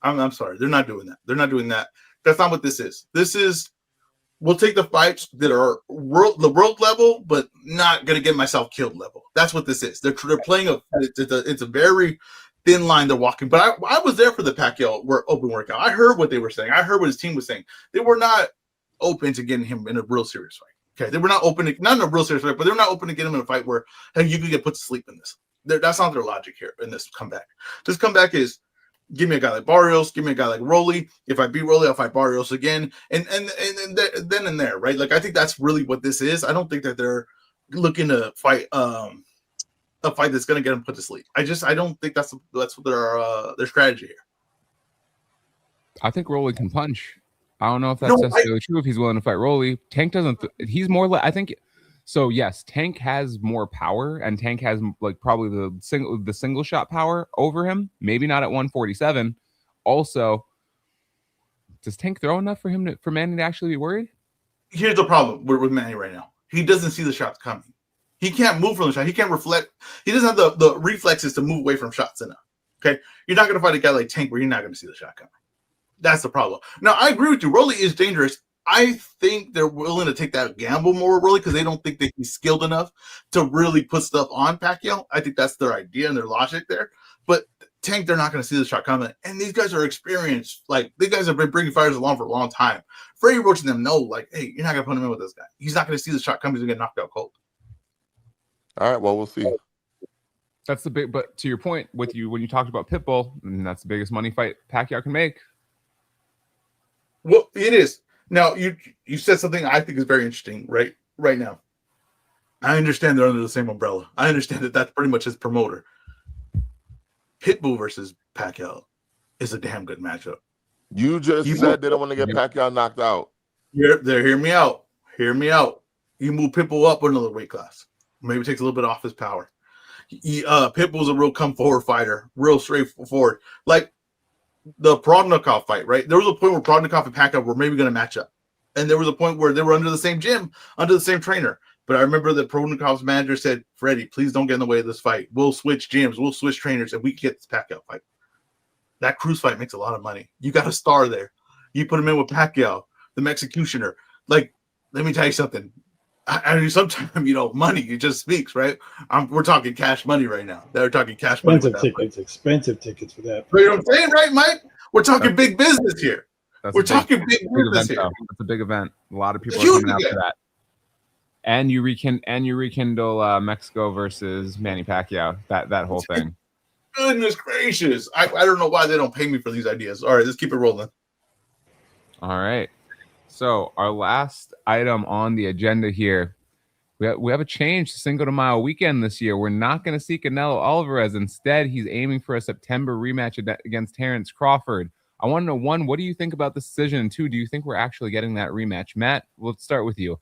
I'm sorry. They're not doing that. That's not what this is. This is, we'll take the fights that are the world level, but not going to get myself killed level. That's what this is. They're playing it's a very thin line they're walking. But I was there for the Pacquiao open workout. I heard what they were saying. I heard what his team was saying. They were not open to getting him in a real serious fight. Okay, they were not open to, not in a real serious fight, but they're not open to get him in a fight where, hey, you could get put to sleep in this. That's not their logic here in this comeback. This comeback is, give me a guy like Barrios, give me a guy like Rolly. If I beat Rolly, I'll fight Barrios again, and then and there, right? Like, I think that's really what this is. I don't think that they're looking to fight a fight that's going to get them put to sleep. I don't think that's their strategy here. I think Rolly can punch. I don't know if that's necessarily true if he's willing to fight Rolly. Tank doesn't. He's more like, I think. So yes, Tank has more power, and Tank has like probably the single shot power over him. Maybe not at 147. Also, does Tank throw enough for Manny to actually be worried? Here's the problem with Manny right now. He doesn't see the shots coming. He can't move from the shot. He can't reflect. He doesn't have the reflexes to move away from shots enough. Okay, you're not going to fight a guy like Tank where you're not going to see the shot coming. That's the problem. Now, I agree with you. Rolly is dangerous. I think they're willing to take that gamble more, Rolly, because they don't think that he's skilled enough to really put stuff on Pacquiao. I think that's their idea and their logic there. But Tank, they're not going to see the shot coming. And these guys are experienced. Like, these guys have been bringing fighters along for a long time. Freddie Roach and them know, like, hey, you're not going to put him in with this guy. He's not going to see the shot coming. He's going to get knocked out cold. All right, well, we'll see. That's the big, but to your point with you, when you talked about Pitbull, and that's the biggest money fight Pacquiao can make. Well, it is. Now, you said something I think is very interesting right now. I understand they're under the same umbrella. I understand that that's pretty much his promoter. Pitbull versus Pacquiao is a damn good matchup. You just said they don't want to get Pacquiao knocked out. Hear me out. Hear me out. You move Pitbull up another weight class. Maybe takes a little bit off his power. Pitbull's a real come-forward fighter, real straightforward. Like, the Prodnikov fight, right? There was a point where Prodnikov and Pacquiao were maybe going to match up. And there was a point where they were under the same gym, under the same trainer. But I remember that Prodnikov's manager said, Freddie, please don't get in the way of this fight. We'll switch gyms, we'll switch trainers, and we can get this Pacquiao fight. That Cruz fight makes a lot of money. You got a star there. You put him in with Pacquiao, the Mexicutioner. Like, let me tell you something. I mean, sometimes money it just speaks, right? We're talking cash money right now. They're talking cash money with that fight. Expensive tickets for that. You know what I'm saying, right, Mike? We're talking big business here. We're talking big business here. That's a big event. A lot of people It's are huge coming out event. for that. And you rekindle Mexico versus Manny Pacquiao. That whole thing. Goodness gracious! I don't know why they don't pay me for these ideas. All right, let's keep it rolling. All right. So our last item on the agenda here, we have a change to Cinco de Mayo weekend this year. We're not going to see Canelo Alvarez. Instead, he's aiming for a September rematch against Terrence Crawford. I want to know, one, what do you think about this decision? And two, do you think we're actually getting that rematch? Matt, let's start with you.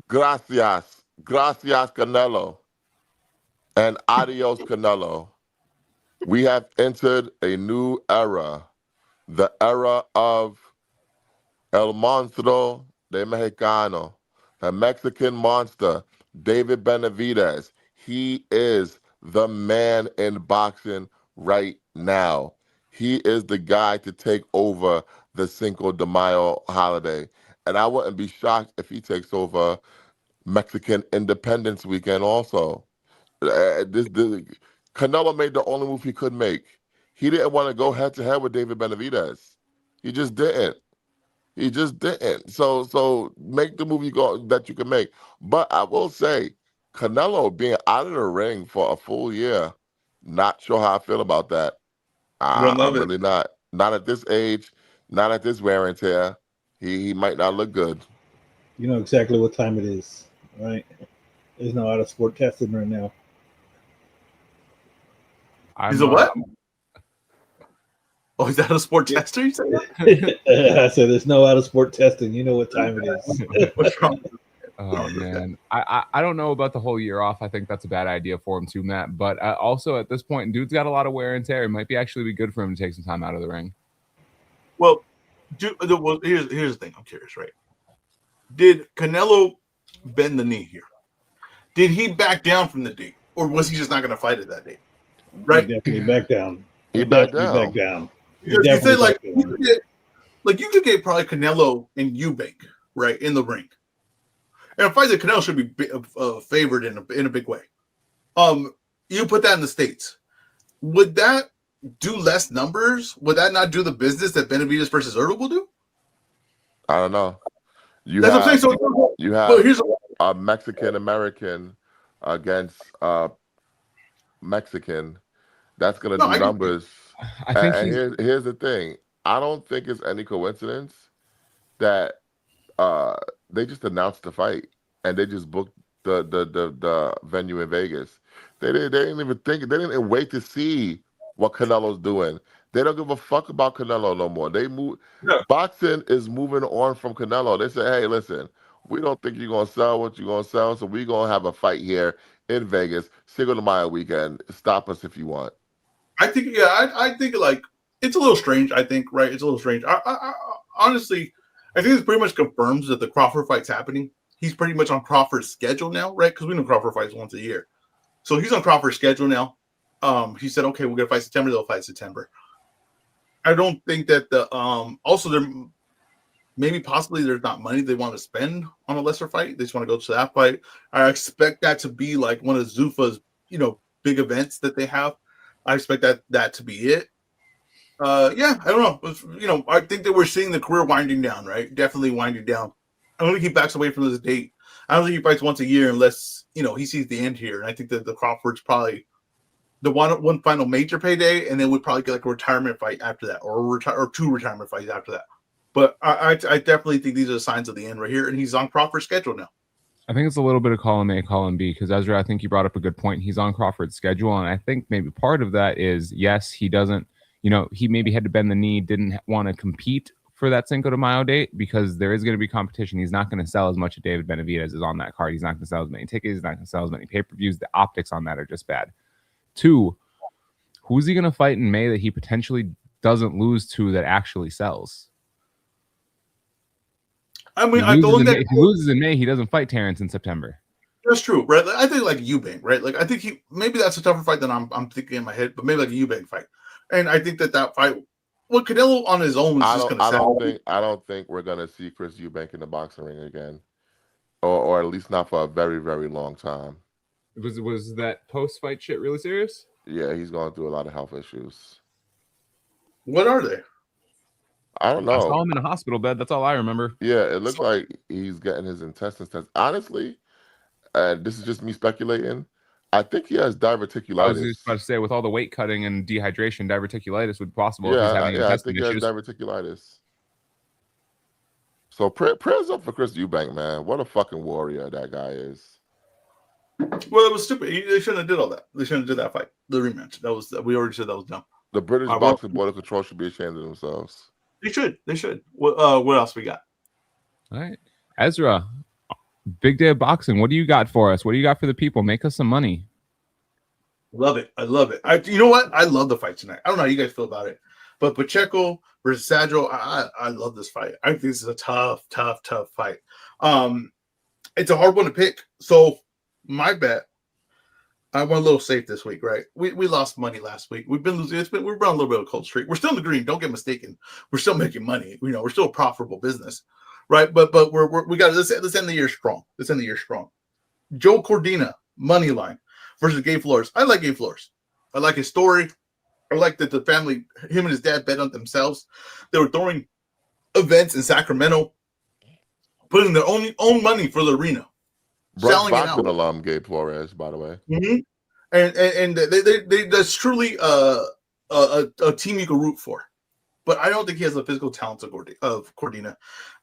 Gracias. Gracias, Canelo. And adios, Canelo. We have entered a new era, the era of El Monstruo de Mexicano, the Mexican monster, David Benavidez. He is the man in boxing right now. He is the guy to take over the Cinco de Mayo holiday. And I wouldn't be shocked if he takes over Mexican Independence Weekend also. Canelo made the only move he could make. He didn't want to go head-to-head with David Benavidez. He just didn't. He just didn't. So make the move that you can make. But I will say, Canelo being out of the ring for a full year, not sure how I feel about that. I'm really not. Not at this age, not at this wear and tear. He might not look good. You know exactly what time it is, right? There's no out of sport testing right now. He's a what? Oh, is that a sport tester? You said I said there's no out of sport testing. You know what time it is. What's wrong? Oh man, I don't know about the whole year off. I think that's a bad idea for him too, Matt. But also at this point, dude's got a lot of wear and tear. It might actually be good for him to take some time out of the ring. Well, here's the thing. I'm curious, right? Did Canelo bend the knee here? Did he back down from the date, or was he just not going to fight it that day? Right? He definitely back down. He backed down. Back down. Because you said you could get probably Canelo and Eubank right in the ring, and a fight that Canelo should be favored in a big way. You put that in the States, would that do less numbers? Would that not do the business that Benavidez versus Errol will do? I don't know. You have a Mexican American against Mexican. That's gonna do numbers. I think here's the thing. I don't think it's any coincidence that they just announced the fight and they just booked the venue in Vegas. They didn't even think. They didn't even wait to see what Canelo's doing. They don't give a fuck about Canelo no more. Boxing is moving on from Canelo. They say, hey, listen, we don't think you're gonna sell what you're gonna sell, so we're gonna have a fight here in Vegas, Cinco de Mayo weekend. Stop us if you want. I think, I think like it's a little strange. I think, right? It's a little strange. I honestly, I think this pretty much confirms that the Crawford fight's happening. He's pretty much on Crawford's schedule now, right? Because we know Crawford fights once a year, so he's on Crawford's schedule now. He said, okay, we're gonna fight September. They'll fight September. I don't think that also there possibly there's not money they want to spend on a lesser fight. They just want to go to that fight. I expect that to be like one of Zuffa's big events that they have. I expect that to be it. I don't know. I think that we're seeing the career winding down, right? Definitely winding down. I don't think he backs away from this date. I don't think he fights once a year unless he sees the end here. And I think that the Crawford's probably the one final major payday, and then we'd probably get like a retirement fight after that, or two retirement fights after that. But I definitely think these are the signs of the end right here, and he's on Crawford's schedule now. I think it's a little bit of column A, column B, because EzRaw, I think you brought up a good point. He's on Crawford's schedule, and I think maybe part of that is, yes, he doesn't, he maybe had to bend the knee, didn't want to compete for that Cinco de Mayo date because there is going to be competition. He's not going to sell as much of David Benavidez as on that card. He's not going to sell as many tickets. He's not going to sell as many pay-per-views. The optics on that are just bad. Two, who's he going to fight in May that he potentially doesn't lose to that actually sells? I mean, if he loses in May, he doesn't fight Terrence in September. That's true, right? I think like Eubank, right? Like I think maybe that's a tougher fight than I'm thinking in my head, but maybe like a Eubank fight. And I think that fight, Canelo on his own is just going to sell. I don't think we're going to see Chris Eubank in the boxing ring again. or at least not for a very, very long time. Was that post-fight shit really serious? Yeah, he's going through a lot of health issues. What are they? I don't I saw know. him in a hospital bed. That's all I remember. Yeah, it looks like he's getting his intestines tested. Honestly, and this is just me speculating, I think he has I was diverticulitis. just about to say, with all the weight cutting and dehydration, diverticulitis would be possible if he's Yeah, having I intestine think he has issues. diverticulitis. So prayers up for Chris Eubank, man. What a fucking warrior that guy is. Well, it was stupid. They shouldn't have did all that. They shouldn't have did that fight. The rematch. We already said that was dumb. The British Boxing Board of Control should be ashamed of themselves. They should. They should. What else we got? All right, EzRaw, big day of boxing. What do you got for us? What do you got for the people? Make us some money. Love it. I love it. You know what? I love the fight tonight. I don't know how you guys feel about it, but Pacheco versus Sadjo, I love this fight. I think this is a tough fight. It's a hard one to pick. So my bet, I went a little safe this week, right? We lost money last week. We've been losing. We're on a little bit of a cold streak. We're still in the green. Don't get mistaken. We're still making money. We're still a profitable business, right? But we got let's end the year strong. Let's end the year strong. Joe Cordina money line versus Gabe Flores. I like Gabe Flores. I like his story. I like that the family, him and his dad, bet on themselves. They were throwing events in Sacramento, putting their own money for the arena. Brunch Boxing alum Gabe Flores, by the way. Mm-hmm. And they that's truly a team you can root for. But I don't think he has the physical talents of Cordina.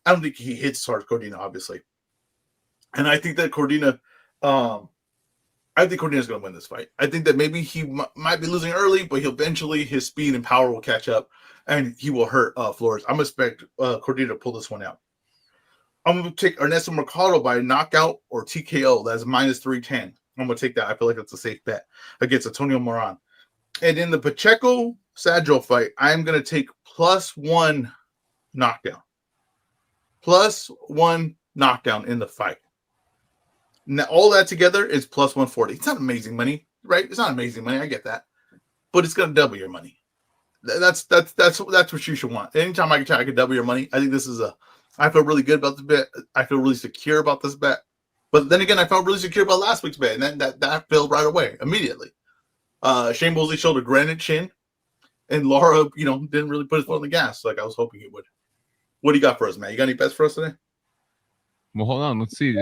I don't think he hits as hard as Cordina, obviously. And I think that Cordina's going to win this fight. I think that maybe he might be losing early, but eventually his speed and power will catch up, and he will hurt Flores. I'm going to expect Cordina to pull this one out. I'm going to take Ernesto Mercado by knockout or TKO. That's minus 310. I'm going to take that. I feel like that's a safe bet against Antonio Moran. And in the Pacheco-Sadjo fight, I'm going to take +1 knockdown. +1 knockdown in the fight. Now, all that together is +140. It's not amazing money, right? It's not amazing money. I get that. But it's going to double your money. That's what you should want. Anytime I can double your money, I think this is I feel really good about the bet. I feel really secure about this bet. But then again, I felt really secure about last week's bet, and then that failed right away, immediately. Shane Mosley showed a granite chin, and Laura, didn't really put his foot on the gas like I was hoping he would. What do you got for us, Matt? You got any bets for us today? Well, hold on. Let's see.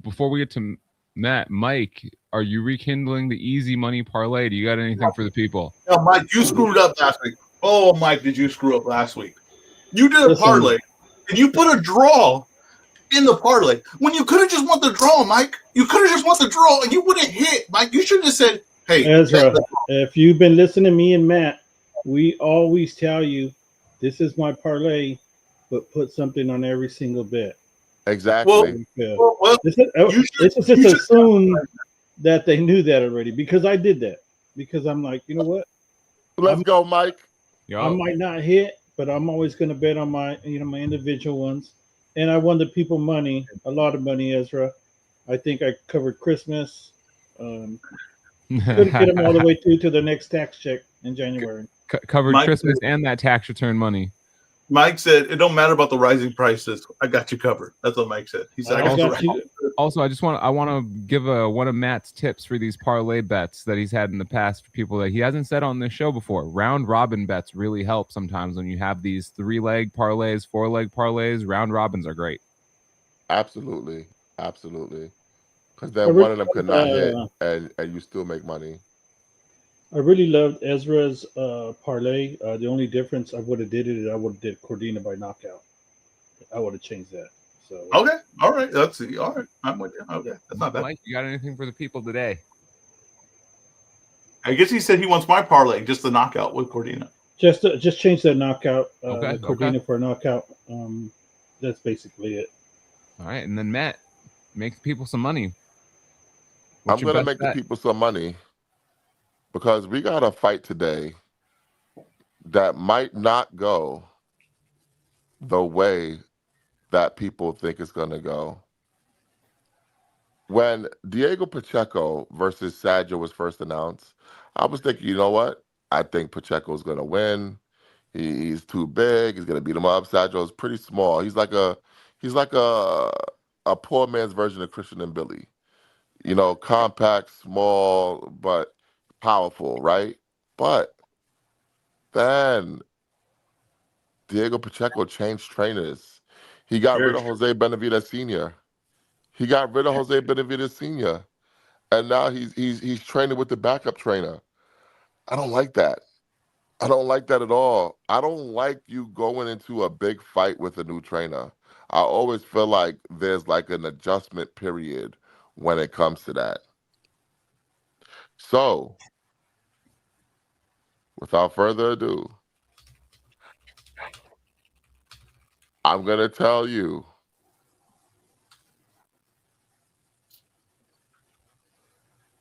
Before we get to Matt, Mike, are you rekindling the easy money parlay? Do you got anything for the people? No, Mike, you screwed up last week. Oh, Mike, did you screw up last week? You did a parlay, and you put a draw in the parlay when you could have just won the draw, Mike. You could have just won the draw, and you wouldn't hit, Mike. You should have just said, "Hey, EzRaw, if you've been listening to me and Matt, we always tell you this is my parlay, but put something on every single bet." Exactly. Well, This is just assume that they knew that already, because I did that. Because I'm like, you know what? Let's go, Mike. I might not hit, but I'm always going to bet on my individual ones. And I won the people money, a lot of money, EzRaw. I think I covered Christmas. Couldn't get them all the way through to the next tax check in January. Covered Mike Christmas and that tax return money. Mike said, "It don't matter about the rising prices. I got you covered." That's what Mike said. He said, "I got you." Also, I want to give one of Matt's tips for these parlay bets that he's had in the past for people that he hasn't said on this show before. Round robin bets really help sometimes when you have these 3-leg parlays, 4-leg parlays. Round robins are great. Absolutely, because then one of them could not hit, and you still make money. I really loved EzRa's parlay. The only difference I would have did it is I would have did Cordina by knockout. I would have changed that. So okay, all right, all right. I'm with you. Okay, that's not bad. Mike, you got anything for the people today? I guess he said he wants my parlay, just the knockout with Cordina. Just change that knockout. Cordina for a knockout. That's basically it. All right, and then Matt, make the people some money. I'm gonna make the people some money. Because we got a fight today that might not go the way that people think it's going to go. When Diego Pacheco versus Sadjo was first announced, I was thinking, you know what? I think Pacheco's going to win. He's too big. He's going to beat him up. Sadjo's pretty small. He's like a a poor man's version of Christian and Billy. Compact, small, but powerful, right? But then Diego Pacheco changed trainers. He got rid of Jose Benavidez Sr. And now he's training with the backup trainer. I don't like that. I don't like that at all. I don't like you going into a big fight with a new trainer. I always feel like there's like an adjustment period when it comes to that. So, without further ado, I'm going to tell you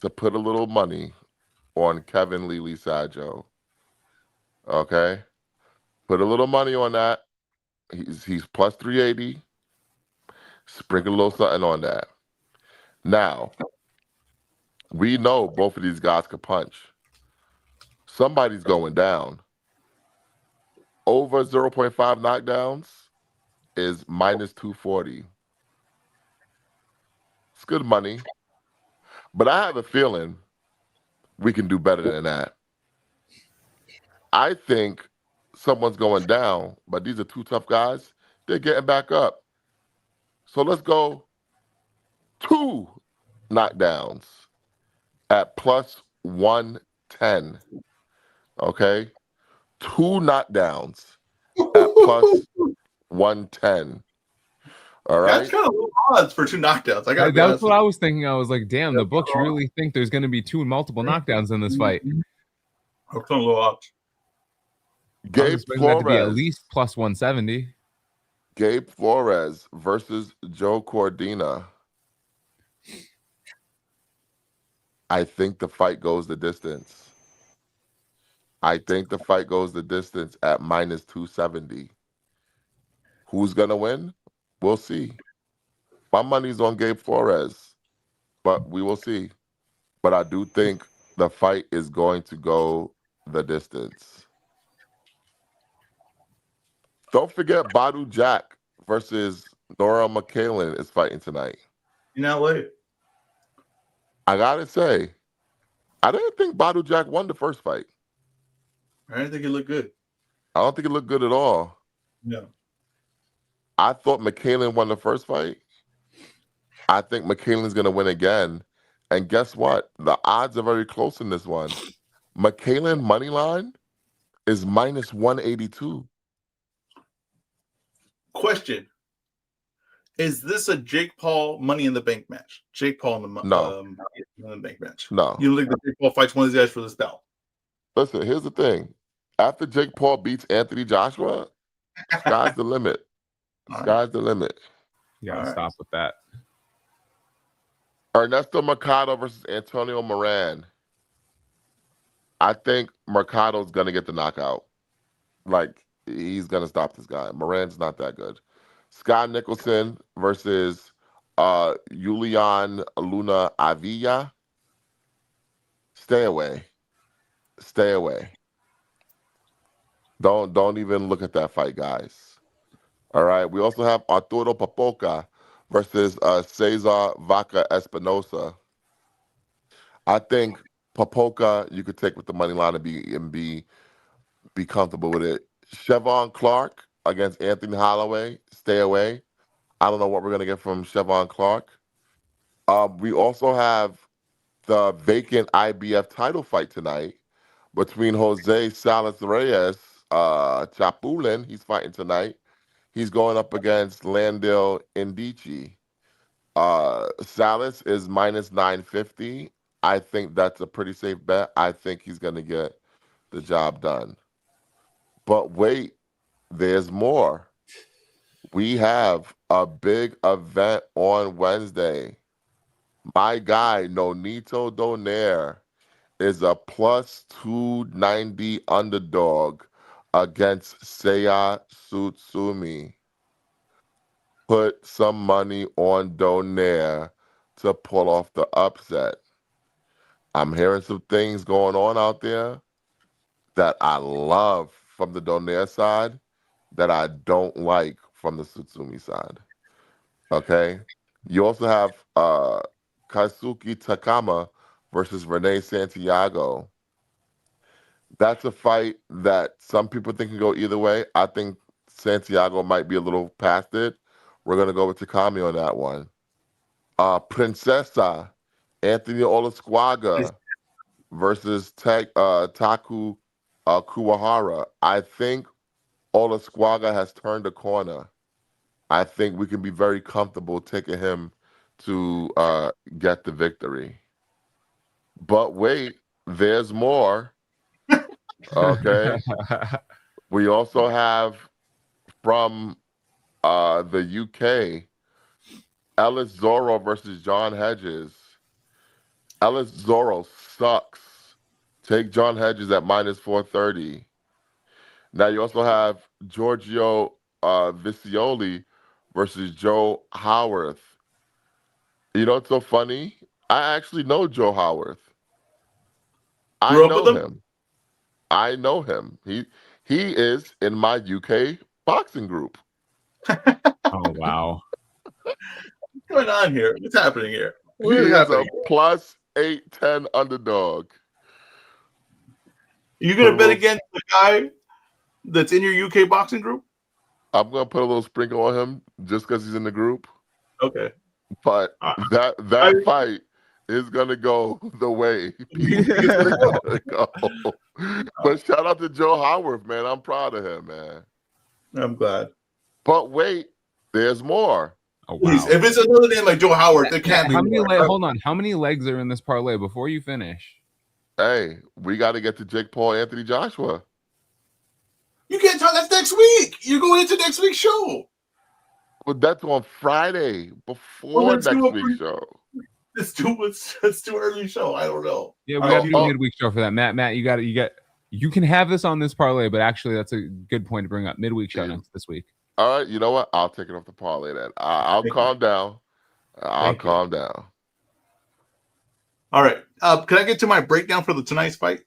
to put a little money on Kevin Lely Sajo. Okay? Put a little money on that. He's plus 380. Sprinkle a little something on that. Now, we know both of these guys could punch. Somebody's going down. Over 0.5 knockdowns is minus 240. It's good money. But I have a feeling we can do better than that. I think someone's going down, but these are two tough guys. They're getting back up. So let's go 2 knockdowns at plus 110. Okay? 2 knockdowns at plus 110. All right? That's kind of low odds for 2 knockdowns. That's what I was thinking. I was like, damn, the books really think there's going to be 2 multiple knockdowns in this fight. I'm kind of low odds. Gabe Flores to be at Flores. least plus 170. Gabe Flores versus Joe Cordina. I think the fight goes the distance. at minus 270. Who's going to win? We'll see. My money's on Gabe Flores, but we will see. But I do think the fight is going to go the distance. Don't forget Badu Jack versus Nora McKaylen is fighting tonight. In LA. I gotta say, I didn't think Badu Jack won the first fight. I didn't think it looked good. I don't think it looked good at all. No. I thought McKaylen won the first fight. I think McKaylen's gonna win again. And guess what? The odds are very close in this one. McKaylen money line is minus 182. Question. Is this a Jake Paul Money in the Bank match? Jake Paul in the Money in the Bank match. No. You don't think that Jake Paul fights one of these guys for this belt? Listen, here's the thing. After Jake Paul beats Anthony Joshua, sky's the limit. Sky's the limit. You gotta stop with that. Ernesto Mercado versus Antonio Moran. I think Mercado's gonna get the knockout. Like, he's gonna stop this guy. Moran's not that good. Scott Nicholson versus Julian Luna Avila. Stay away. Stay away. Don't even look at that fight, guys. All right. We also have Arturo Papoca versus Cesar Vaca Espinosa. I think Papoca you could take with the money line and be comfortable with it. Chevon Clark against Anthony Holloway. Stay away. I don't know what we're gonna get from Chevon Clark. We also have the vacant IBF title fight tonight between Jose Salas Reyes, Chapulin. He's fighting tonight. He's going up against Landil Indici. Salas is minus 950. I think that's a pretty safe bet. I think he's going to get the job done. But wait, there's more. We have a big event on Wednesday. My guy, Nonito Donaire, is a plus 290 underdog against Seiya Tsutsumi. Put some money on Donaire to pull off the upset. I'm hearing some things going on out there that I love from the Donaire side that I don't like from the Tsutsumi side. Okay? You also have Kaisuke Takama versus Renee Santiago. That's a fight that some people think can go either way. I think Santiago might be a little past it. We're gonna go with Takami on that one. Princesa Anthony Olasquaga versus Taku Kuwahara. I think Olasquaga has turned a corner. I think we can be very comfortable taking him to get the victory. But wait, there's more. Okay. We also have from the UK, Ellis Zorro versus John Hedges. Ellis Zorro sucks. Take John Hedges at minus 430. Now you also have Giorgio Vicioli versus Joe Howarth. You know what's so funny? I actually know Joe Howarth. I Grew up know with him? him. I know him. He is in my UK boxing group. Oh wow. What's going on here? What's happening here? He What is is a happening? plus 810 underdog. You gonna Put a bet little- against the guy that's in your UK boxing group? I'm gonna put a little sprinkle on him just because he's in the group. Okay. But that fight is gonna go the way You think it's gonna go? go. But shout out to Joe Howarth, man. I'm proud of him, man. I'm glad. But wait, there's more. Oh wow. Please, if it's another name like Joe Howard, there can't be How many more. hold on. How many legs are in this parlay before you finish? Hey, we got to get to Jake Paul, Anthony Joshua. You can't tell that's next week. You're going into next week's show. But that's on Friday before Well, let's next do a week's show. It's too early show. I don't know. Yeah, we Oh, got to do oh. a midweek show for that. Matt, you can have this on this parlay, but actually that's a good point to bring up. Midweek show this week. All right, you know what? I'll take it off the parlay then. I'll calm down. I'll Thank you. calm down. All right. Can I get to my breakdown for the tonight's fight?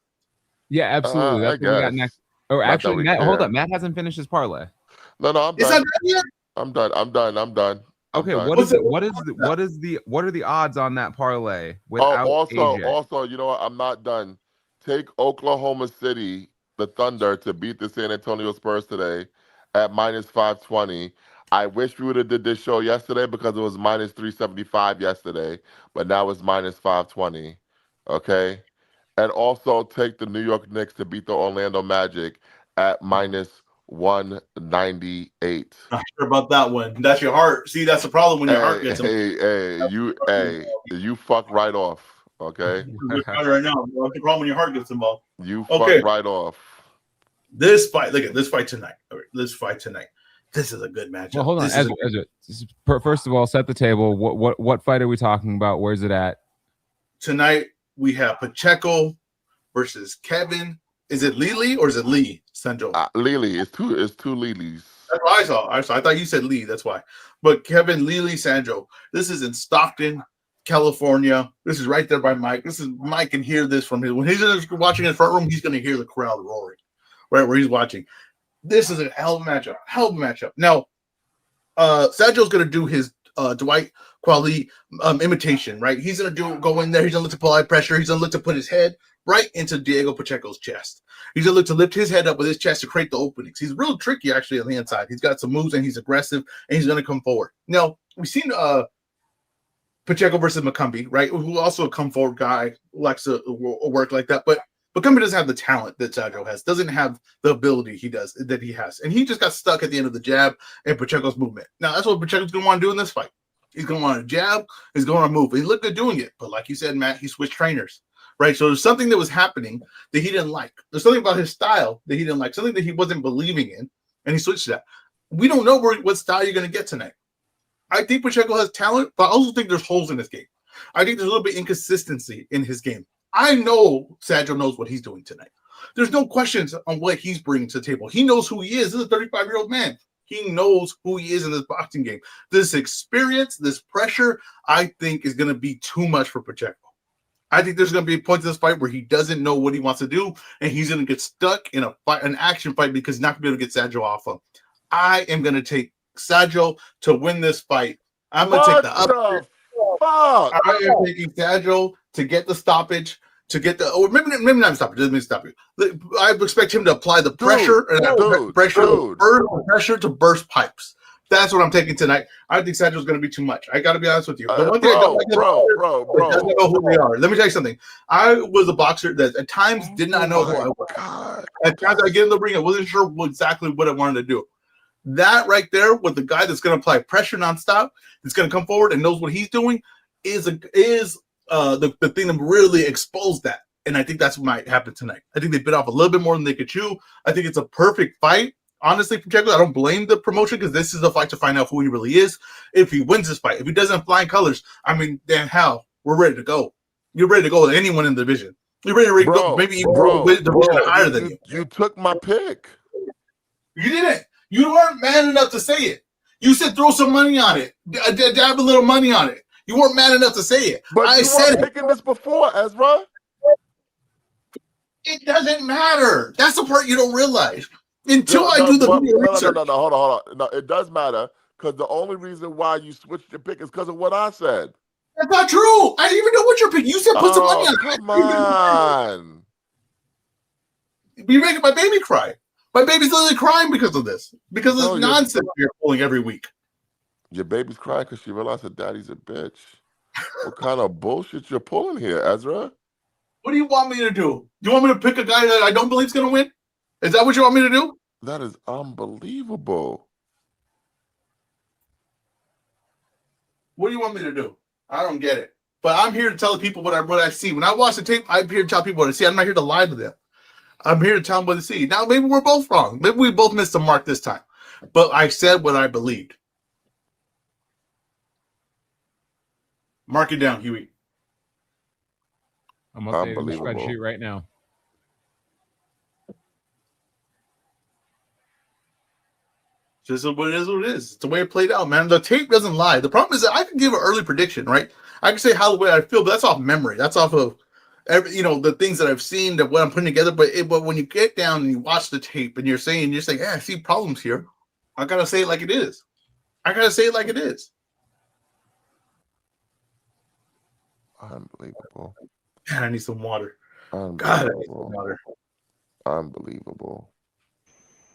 Yeah, absolutely. I That's what we got guess. next. Oh, Not that actually, we Matt, hold care. up. Matt hasn't finished his parlay. No, I'm It's done. not done yet? I'm done. Okay, done. what are the odds on that parlay without AJ? Also, you know what? I'm not done. Take Oklahoma City, the Thunder, to beat the San Antonio Spurs today at minus 520. I wish we would have did this show yesterday because it was minus 375 yesterday, but now it's minus 520. Okay? And also take the New York Knicks to beat the Orlando Magic at minus 198. Not sure about that one. That's your heart. See, that's the problem when your heart gets them. You fuck right off. Okay? Right now, that's the problem when your heart gets involved. You Okay. fuck right off. This fight, look at this fight tonight. All right, this fight tonight. This is a good matchup. Well, hold on, This is Ezra. First of all, set the table. What fight are we talking about? Where's it at? tonight we have Pacheco versus Kevin. Is it Lily or is it Lee? Sanjo. Lily. It's two Lilies. That's what I saw. I thought you said Lee. That's why. But Kevin Lily Sanjo. This is in Stockton, California. This is right there by Mike. Mike can hear this from his. When he's watching in the front room, he's going to hear the crowd roaring right where he's watching. This is a hell of a matchup. Hell of a matchup. Now, Sanjo's going to do his Dwight Quali imitation, right? He's going to go in there. He's going to look to apply pressure. He's going to look to put his head right into Diego Pacheco's chest. He's going to look to lift his head up with his chest to create the openings. He's real tricky, actually, on the inside. He's got some moves, and he's aggressive, and he's going to come forward. Now, we've seen Pacheco versus McCumbee, right? Who also a come forward guy, likes to work like that. But McCumbee doesn't have the talent that Sanjo has, doesn't have the ability he has. And he just got stuck at the end of the jab and Pacheco's movement. Now, that's what Pacheco's going to want to do in this fight. He's going to want to jab. He's going to move. He looked good doing it. But like you said, Matt, he switched trainers, right? So there's something that was happening that he didn't like. There's something about his style that he didn't like, something that he wasn't believing in, and he switched that. We don't know what style you're going to get tonight. I think Pacheco has talent, but I also think there's holes in his game. I think there's a little bit inconsistency in his game. I know Sanjo knows what he's doing tonight. There's no questions on what he's bringing to the table. He knows who he is. This is a 35-year-old man. He knows who he is in this boxing game. This experience, this pressure, I think is going to be too much for Pacheco. I think there's going to be points in this fight where he doesn't know what he wants to do, and he's going to get stuck in an action fight because he's not going to be able to get Sanjo off him. I am going to take Sanjo to win this fight I'm going to take What the upset. the fuck? I am taking Sagil to get the stoppage, to get the, or maybe not stoppage, let me stop you. I expect him to apply the pressure, pressure to burst pipes. That's what I'm taking tonight. I think Sagil's going to be too much. I got to be honest with you. The one thing I don't like doesn't know who we are. Let me tell you something. I was a boxer that at times did not know who I was. God. At times I get in the ring, I wasn't sure exactly what I wanted to do. That right there with the guy that's going to apply pressure nonstop, that's going to come forward and knows what he's doing, is the thing that really exposed that. And I think that's what might happen tonight. I think they bit off a little bit more than they could chew. I think it's a perfect fight. Honestly, for Checo, I don't blame the promotion because this is a fight to find out who he really is. If he wins this fight, if he doesn't fly in colors, I mean, then hell, we're ready to go. You're ready to go with anyone in the division. You're ready to go. Maybe even division higher than you. You took my pick. You didn't. You weren't man enough to say it. You said throw some money on it. Dab a little money on it. You weren't man enough to say it. But I you said weren't picking this before, EzRaw. It doesn't matter. That's the part you don't realize. Until I do the research. No, hold on. No, it does matter because the only reason why you switched your pick is because of what I said. That's not true. I didn't even know what your pick. You said put some money on it. Come on. You're making my baby cry. My baby's literally crying because of this. Because of this nonsense you're pulling every week. Your baby's crying because she realized her daddy's a bitch. What kind of bullshit you're pulling here, EzRaw? What do you want me to do? You want me to pick a guy that I don't believe is going to win? Is that what you want me to do? That is unbelievable. What do you want me to do? I don't get it. But I'm here to tell people what I see. When I watch the tape, I'm here to tell people what I see. I'm not here to lie to them. I'm here to tell them what to see. Now, maybe we're both wrong. Maybe we both missed the mark this time. But I said what I believed. Mark it down, Huey. I'm updating the spreadsheet right now. Just what it is, what it is. It's the way it played out, man. The tape doesn't lie. The problem is that I can give an early prediction, right? I can say how the way I feel, but that's off memory. That's off of the things that I've seen, that what I'm putting together. But when you get down and you watch the tape and you're saying, yeah, I see problems here. I gotta say it like it is. Unbelievable. Man, I need some water. God, I need some water. Unbelievable.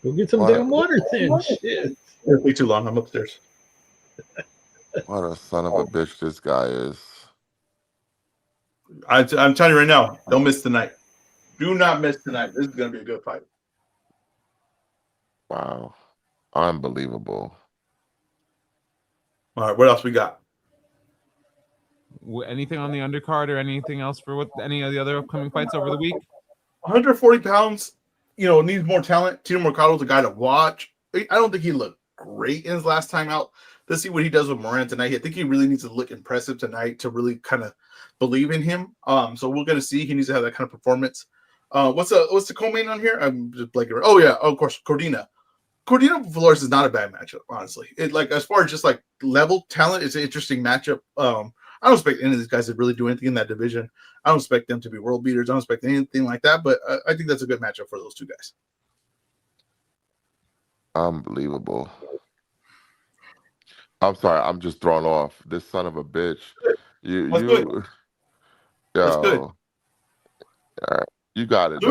Go get some damn water then. Shit. It'll be too long. I'm upstairs. What a son of a bitch this guy is. I'm telling you right now, don't miss tonight. Do not miss tonight. This is going to be a good fight. Wow. Unbelievable. All right, what else we got? Anything on the undercard or anything else for any of the other upcoming fights over the week? 140 pounds, needs more talent. Tito Mercado's a guy to watch. I don't think he looked great in his last time out. Let's see what he does with Moran tonight. I think he really needs to look impressive tonight to really kind of believe in him. So we're going to see. He needs to have that kind of performance. What's the co-main on here? I'm just blanking. Oh, yeah. Oh, of course, Cordina Flores is not a bad matchup, honestly. As far as just like level talent, it's an interesting matchup. I don't expect any of these guys to really do anything in that division. I don't expect them to be world beaters. I don't expect anything like that, but I think that's a good matchup for those two guys. Unbelievable. I'm sorry, I'm just thrown off. This son of a bitch. That's good. That's good. You got it,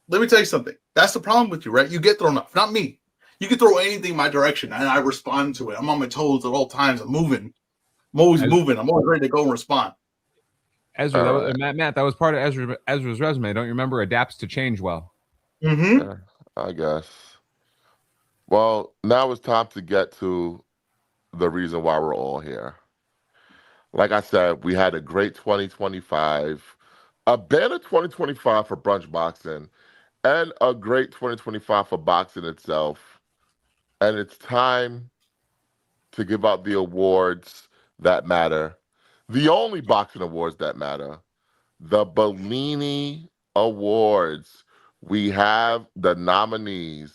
Let me tell you something. That's the problem with you, right? You get thrown off, not me. You can throw anything my direction, and I respond to it. I'm on my toes at all times. I'm moving. I'm always moving. I'm always ready to go and respond. EzRaw, Matt, that was part of EzRa's resume. Don't you remember? Adapts to change well. Mm-hmm. Yeah, I guess. Well, now it's time to get to the reason why we're all here. Like I said, we had a great 2025, a better 2025 for Brunch Boxing, and a great 2025 for boxing itself. And it's time to give out the awards that matter. The only boxing awards that matter. The Bellini Awards. We have the nominees.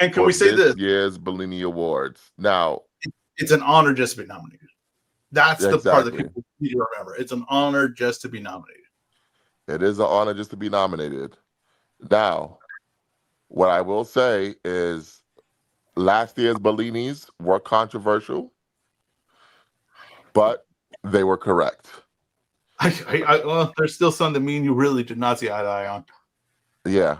And can we say this? Year's Bellini Awards. Now, it's an honor just to be nominated. That's the part that people need to remember. It's an honor just to be nominated. It is an honor just to be nominated. Now, what I will say is last year's Bellinis were controversial. but they were correct. Well, there's still some that me and you really did not see eye to eye on. Yeah.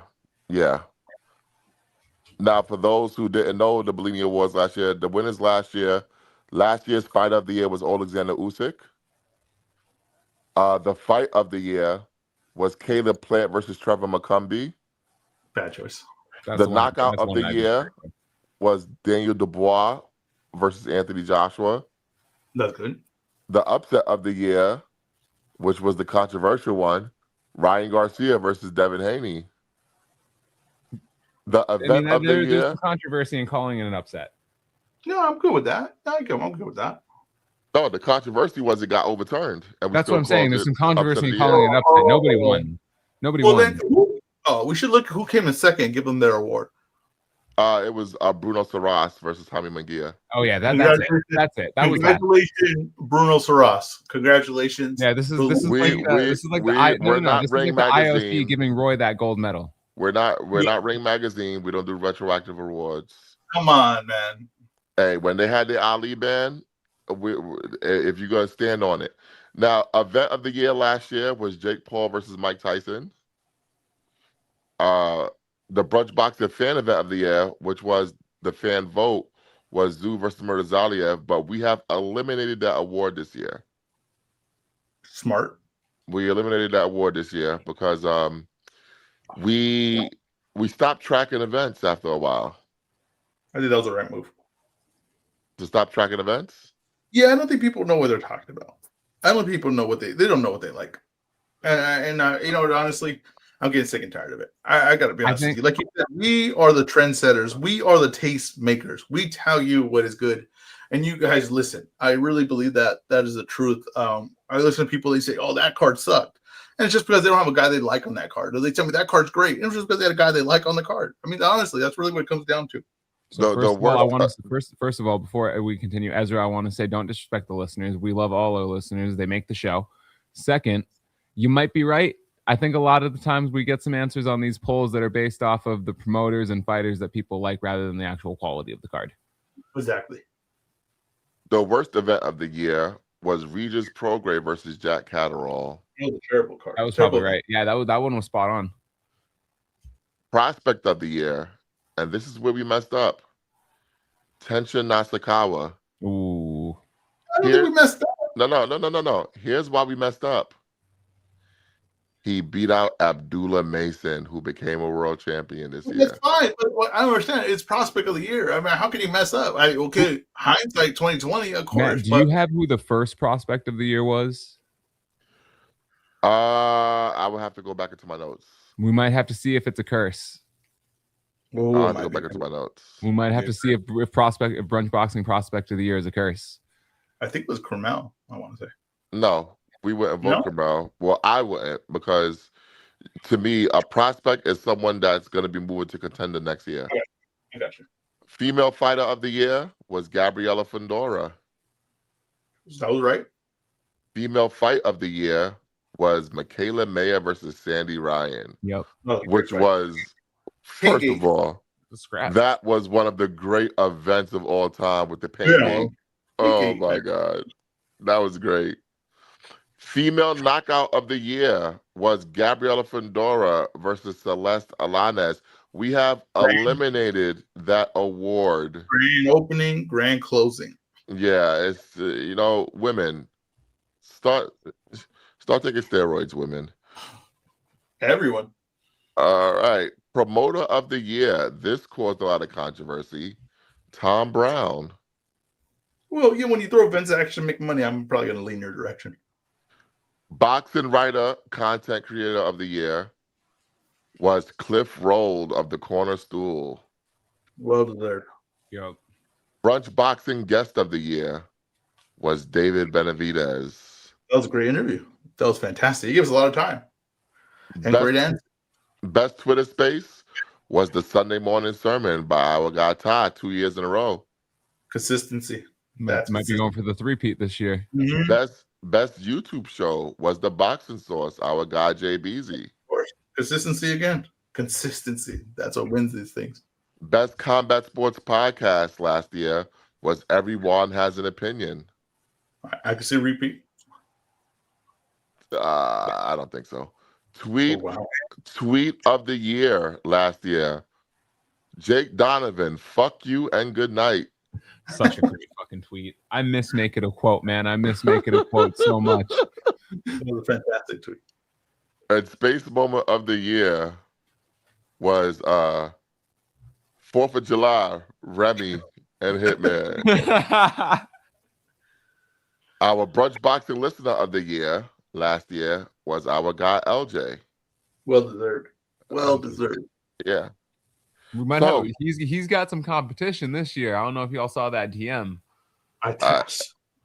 Now, for those who didn't know the Bellini Awards last year, the winners last year's fight of the year was Alexander Usyk. The fight of the year was Caleb Plant versus Trevor McCumbee. Bad choice. The knockout of the year was Daniel Dubois versus Anthony Joshua. That's good. The upset of the year, which was the controversial one, Ryan Garcia versus Devin Haney. The event of the year. There's some controversy in calling it an upset. No, I'm good with that. I'm good with that. No, the controversy was it got overturned. And that's what I'm saying. There's some controversy in calling it an upset. Nobody won. Nobody won. Then, we should look who came in second and give them their award. It was Bruno Saras versus Jaime Munguia. Oh yeah, that's it. Congratulations, Bruno Saras. Congratulations. Yeah, this is like the IOC giving Roy that gold medal. We're not Ring Magazine. We don't do retroactive awards. Come on, man. Hey, when they had the Ali ban, if you're gonna stand on it. Now, event of the year last year was Jake Paul versus Mike Tyson. The Brunch Boxing fan event of the year, which was the fan vote, was Zoo versus Murtazaliev, but we have eliminated that award this year. Smart. We eliminated that award this year because we stopped tracking events after a while. I think that was the right move. To stop tracking events? Yeah, I don't think people know what they're talking about. I don't think people know what they don't know what they like. And you know, honestly, I'm getting sick and tired of it. I got to be honest with you. Like you said, we are the trendsetters. We are the taste makers. We tell you what is good, and you guys listen. I really believe that is the truth. I listen to people. They say, "Oh, that card sucked," and it's just because they don't have a guy they like on that card. Or they tell me that card's great, and it's just because they had a guy they like on the card. I mean, honestly, that's really what it comes down to. So first of all, before we continue, EzRaw, I want to say don't disrespect the listeners. We love all our listeners. They make the show. Second, you might be right. I think a lot of the times we get some answers on these polls that are based off of the promoters and fighters that people like rather than the actual quality of the card. Exactly. The worst event of the year was Regis Prograis versus Jack Catterall. That was a terrible card. That was probably right. Yeah, that one was spot on. Prospect of the year, and this is where we messed up. Tenshin Nasukawa. Ooh. I don't think we messed up. No. Here's why we messed up. He beat out Abdullah Mason, who became a world champion this year. That's fine, but I don't understand. It's prospect of the year. I mean, how can you mess up? Hindsight 2020, of course. Matt, do you have who the first prospect of the year was? I will have to go back into my notes. We might have to see if it's a curse. I'll have to go back into my notes. We might have to see if Brunch Boxing prospect of the year is a curse. I think it was Carmel, I want to say. No. We wouldn't vote Cabral. Well, I wouldn't, because to me, a prospect is someone that's going to be moving to contender next year. Okay. I got you. Female fighter of the year was Gabriela Fundora. That was right. Female fight of the year was Michaela Mayer versus Sandy Ryan. Yep. Which was, first of all, that was one of the great events of all time with the painting. Oh my God. That was great. Female knockout of the year was Gabriela Fundora versus Celeste Alanes. We have eliminated that award. Grand opening, grand closing. Yeah, it's women start taking steroids, women. Everyone. All right, promoter of the year. This caused a lot of controversy. Tom Brown. Well, when you throw events that actually make money, I'm probably going to lean your direction. Boxing writer, content creator of the year was Cliff Rold of the Corner Stool. Well deserved. Yep. Brunch Boxing guest of the year was David Benavidez. That was a great interview. That was fantastic. He gives a lot of time. And great answer. Best Twitter space was the Sunday morning sermon by our guy Todd 2 years in a row. Consistency. That might be going for the three-peat this year. Mm-hmm. Best YouTube show was The Boxing Source, our guy Jay Beasy. Of course. Consistency again. Consistency. That's what wins these things. Best combat sports podcast last year was Everyone Has an Opinion. I can see repeat. I don't think so. Oh, wow. Tweet of the year last year. Jake Donovan, fuck you and good night. Such a great fucking tweet. I miss Make It a Quote, man. I miss Make It a Quote so much. It was a fantastic tweet. And space moment of the year was 4th of July, Remy and Hitman. Our Brunch Boxing listener of the year last year was our guy LJ. Well deserved. Well deserved. Yeah. We might have. He's got some competition this year. I don't know if y'all saw that DM.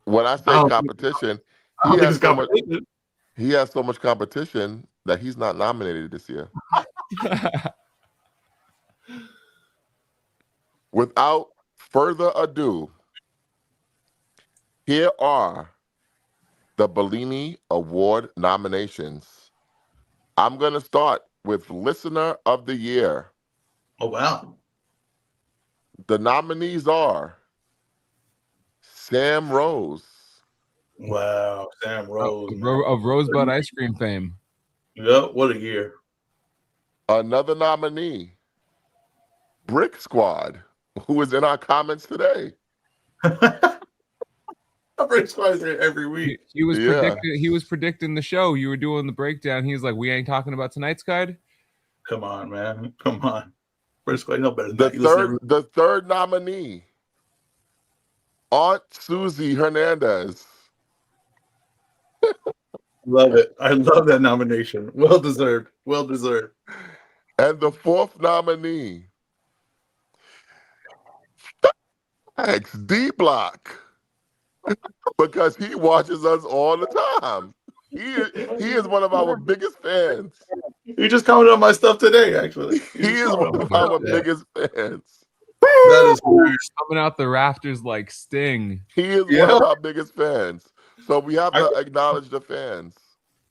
When I say competition, he has so much competition that he's not nominated this year. Without further ado, here are the Bellini Award nominations. I'm going to start with Listener of the Year. Oh, wow. The nominees are Sam Rose. Wow, Sam Rose. Of Rosebud ice cream fame. Yep, what a year. Another nominee, Brick Squad, who is in our comments today. Brick Squad is here every week. He was predicting the show. You were doing the breakdown. He was like, we ain't talking about tonight's card. Come on, man. Come on. Brick Squad, no better than the third nominee, Aunt Susie Hernandez. Love it. I love that nomination. Well deserved. Well deserved. And the fourth nominee, X D Block, because he watches us all the time. He is one of our biggest fans. He just commented on my stuff today, actually. He is one of our biggest fans. That is weird. Coming out the rafters like Sting. He is one of our biggest fans. So we have to acknowledge the fans.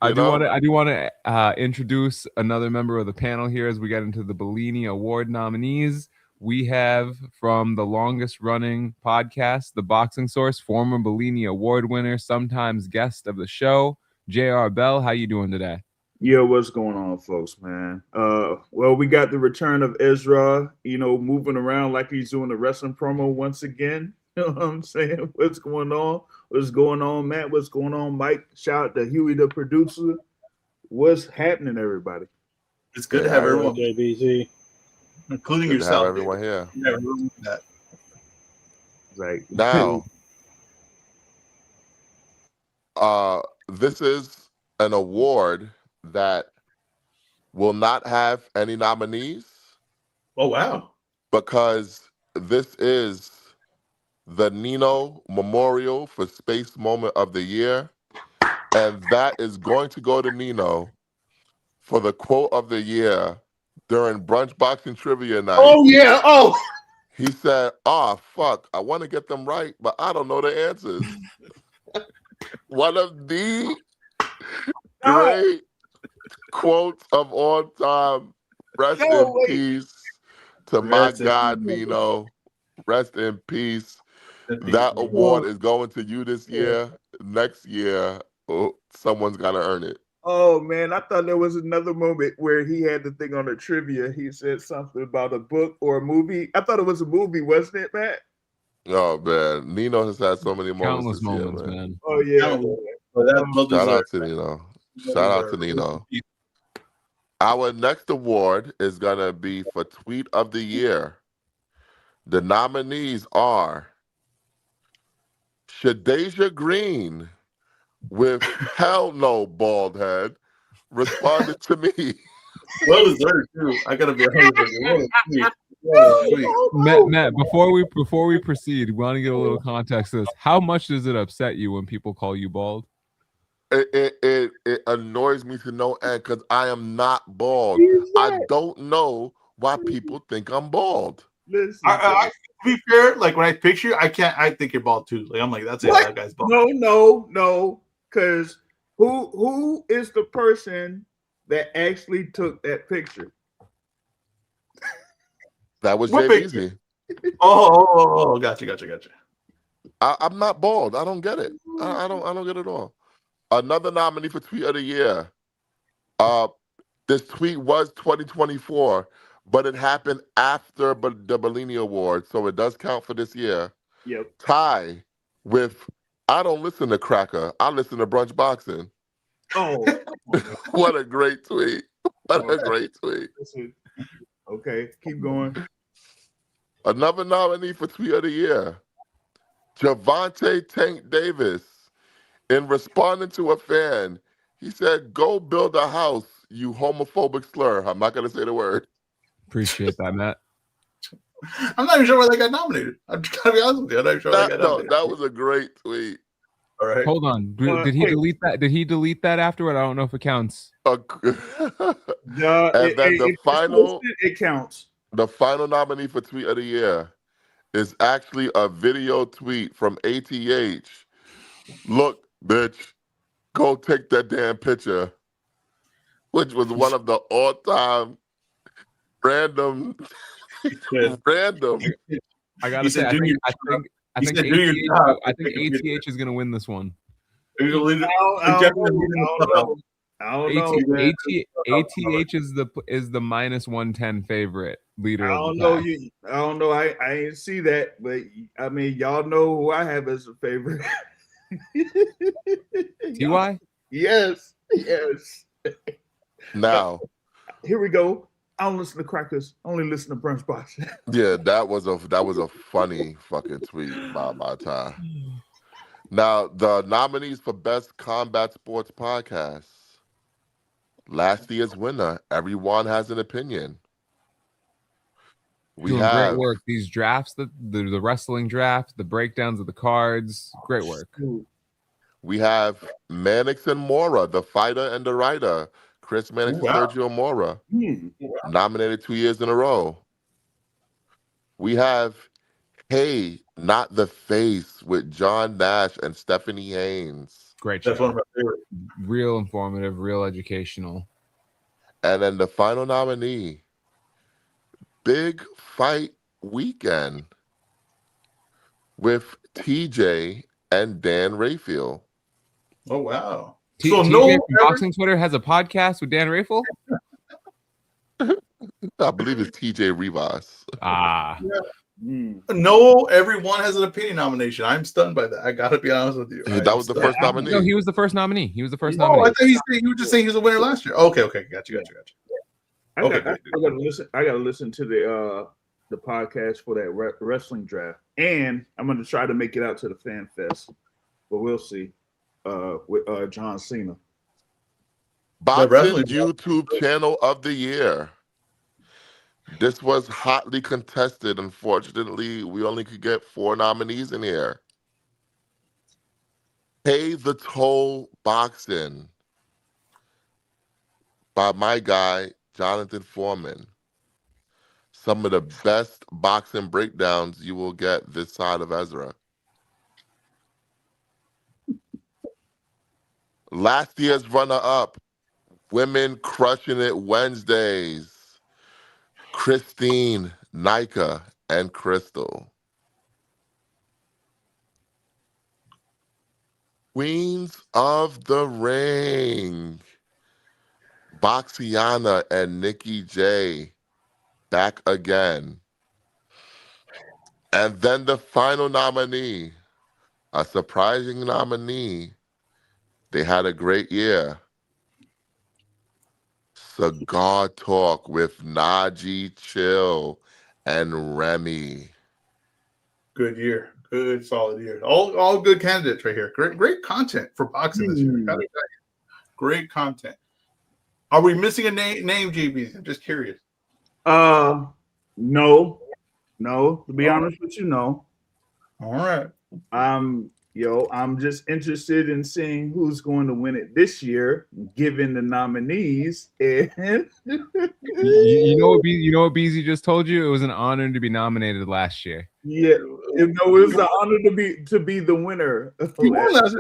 I do want to introduce another member of the panel here as we get into the Bellini Award nominees. We have from the longest running podcast, The Boxing Source, former Bellini Award winner, sometimes guest of the show, J.R. Bell. How you doing today? Yeah, what's going on, folks, man? Well, we got the return of EzRaw, moving around like he's doing the wrestling promo once again. You know what I'm saying? What's going on? What's going on, Matt? What's going on, Mike? Shout out to Huey, the producer. What's happening, everybody? It's good to have everyone, JBZ, including Good yourself. to have everyone here. Yeah, Like Now, this is an award that will not have any nominees. Oh, wow. Because this is the Nino Memorial for Space Moment of the Year. And that is going to go to Nino for the quote of the year during Brunch Boxing Trivia Night. Oh, yeah. Oh. He said, fuck, I want to get them right, but I don't know the answers. One of the great quotes of all time. Rest in peace to my God, Nino. Rest in peace. That award is going to you this year. Next year, someone's got to earn it. Oh, man, I thought there was another moment where he had the thing on the trivia. He said something about a book or a movie. I thought it was a movie, wasn't it, Matt? Oh, man. Nino has had so many Countless moments moments, man. Oh, yeah. Shout out to Nino. Shout out to Nino. Our next award is going to be for Tweet of the Year. The nominees are Shadeja Green with Hell No Bald Head responded to me. Well deserved, too. I got to be 100%. Matt, before we proceed, we want to get a little context to this. How much does it upset you when people call you bald? It annoys me to no end because I am not bald. I don't know why people think I'm bald. Listen, to be fair, like when I picture you, I think you're bald too. Like I'm like, that's it. What? That guy's bald. No. Because who is the person that actually took that picture? That was What JBZ. Oh, gotcha. I'm not bald. I don't get it. I don't get it at all. Another nominee for tweet of the year. This tweet was 2024, but it happened after the Bellini Award, so it does count for this year. Yep. Tie with I don't listen to Cracker. I listen to Brunch Boxing. Oh, What a great tweet. What a great tweet. okay, keep going. Another nominee for tweet of the year. Javante Tank Davis. In responding to a fan, he said, "Go build a house, you homophobic slur." I'm not going to say the word. Appreciate that, Matt. I'm not even sure why they got nominated. I'm just gotta be honest with you. I'm not even sure why they got nominated. That was a great tweet. All right. Hold on. Did he delete that? Did he delete that afterward? I don't know if it counts. And then it counts. The final nominee for tweet of the year is actually a video tweet from ATH. Look, bitch, go take that damn picture, which was one of the all-time random. I gotta say, I think ATH is gonna win this one. I don't know. ATH is the -110 favorite leader. I don't know. I ain't see that, but I mean, y'all know who I have as a favorite. TY? Yes. Now, here we go. I don't listen to Crackers. I only listen to Brunch Boxing. Yeah, that was a funny fucking tweet by Ty. Now, the nominees for Best Combat Sports Podcast. Last year's winner, Everyone Has an Opinion. We Doing have great work. These drafts, the wrestling draft, the breakdowns of the cards, great work. We have Mannix and Mora, the fighter and the writer. Chris Mannix and Sergio Mora, nominated 2 years in a row. We have Hey, Not the Face with John Nash and Stephanie Haynes. Great That's show. one of my favorites. Real informative, real educational. And then the final nominee, Big Fight Weekend with TJ and Dan Rayfield. Oh, wow. So TJ from Boxing Twitter has a podcast with Dan Rayfield? I believe it's TJ Rivas. Ah. Yeah. No, Everyone Has an Opinion nomination. I'm stunned by that. I gotta be honest with you. That was the first nominee. No, he was the first nominee. I thought he was just saying he was a winner last year. Okay, got you. I gotta listen to the podcast for that wrestling draft, and I'm gonna try to make it out to the fan fest, but we'll see. With John Cena. Boxing YouTube channel of the year. This was hotly contested. Unfortunately, we only could get 4 nominees in here. Pay the Toll Boxing by my guy, Jonathan Foreman. Some of the best boxing breakdowns you will get this side of EzRaw. Last year's runner-up, Women Crushing It Wednesdays, Christine, Nika, and Crystal. Queens of the Ring, Boxiana and Nikki J, back again. And then the final nominee, a surprising nominee. They had a great year. Cigar Talk with Najee, Chill, and Remy. Good year. Good, solid year. All good candidates right here. Great content for boxing this year. Gotta tell you. Great content. Are we missing a name, JB? I'm just curious. No. To be honest with you, no. All right. I'm just interested in seeing who's going to win it this year, given the nominees. And you know what BZ just told you? It was an honor to be nominated last year. Yeah, it was an honor to be the winner. He won last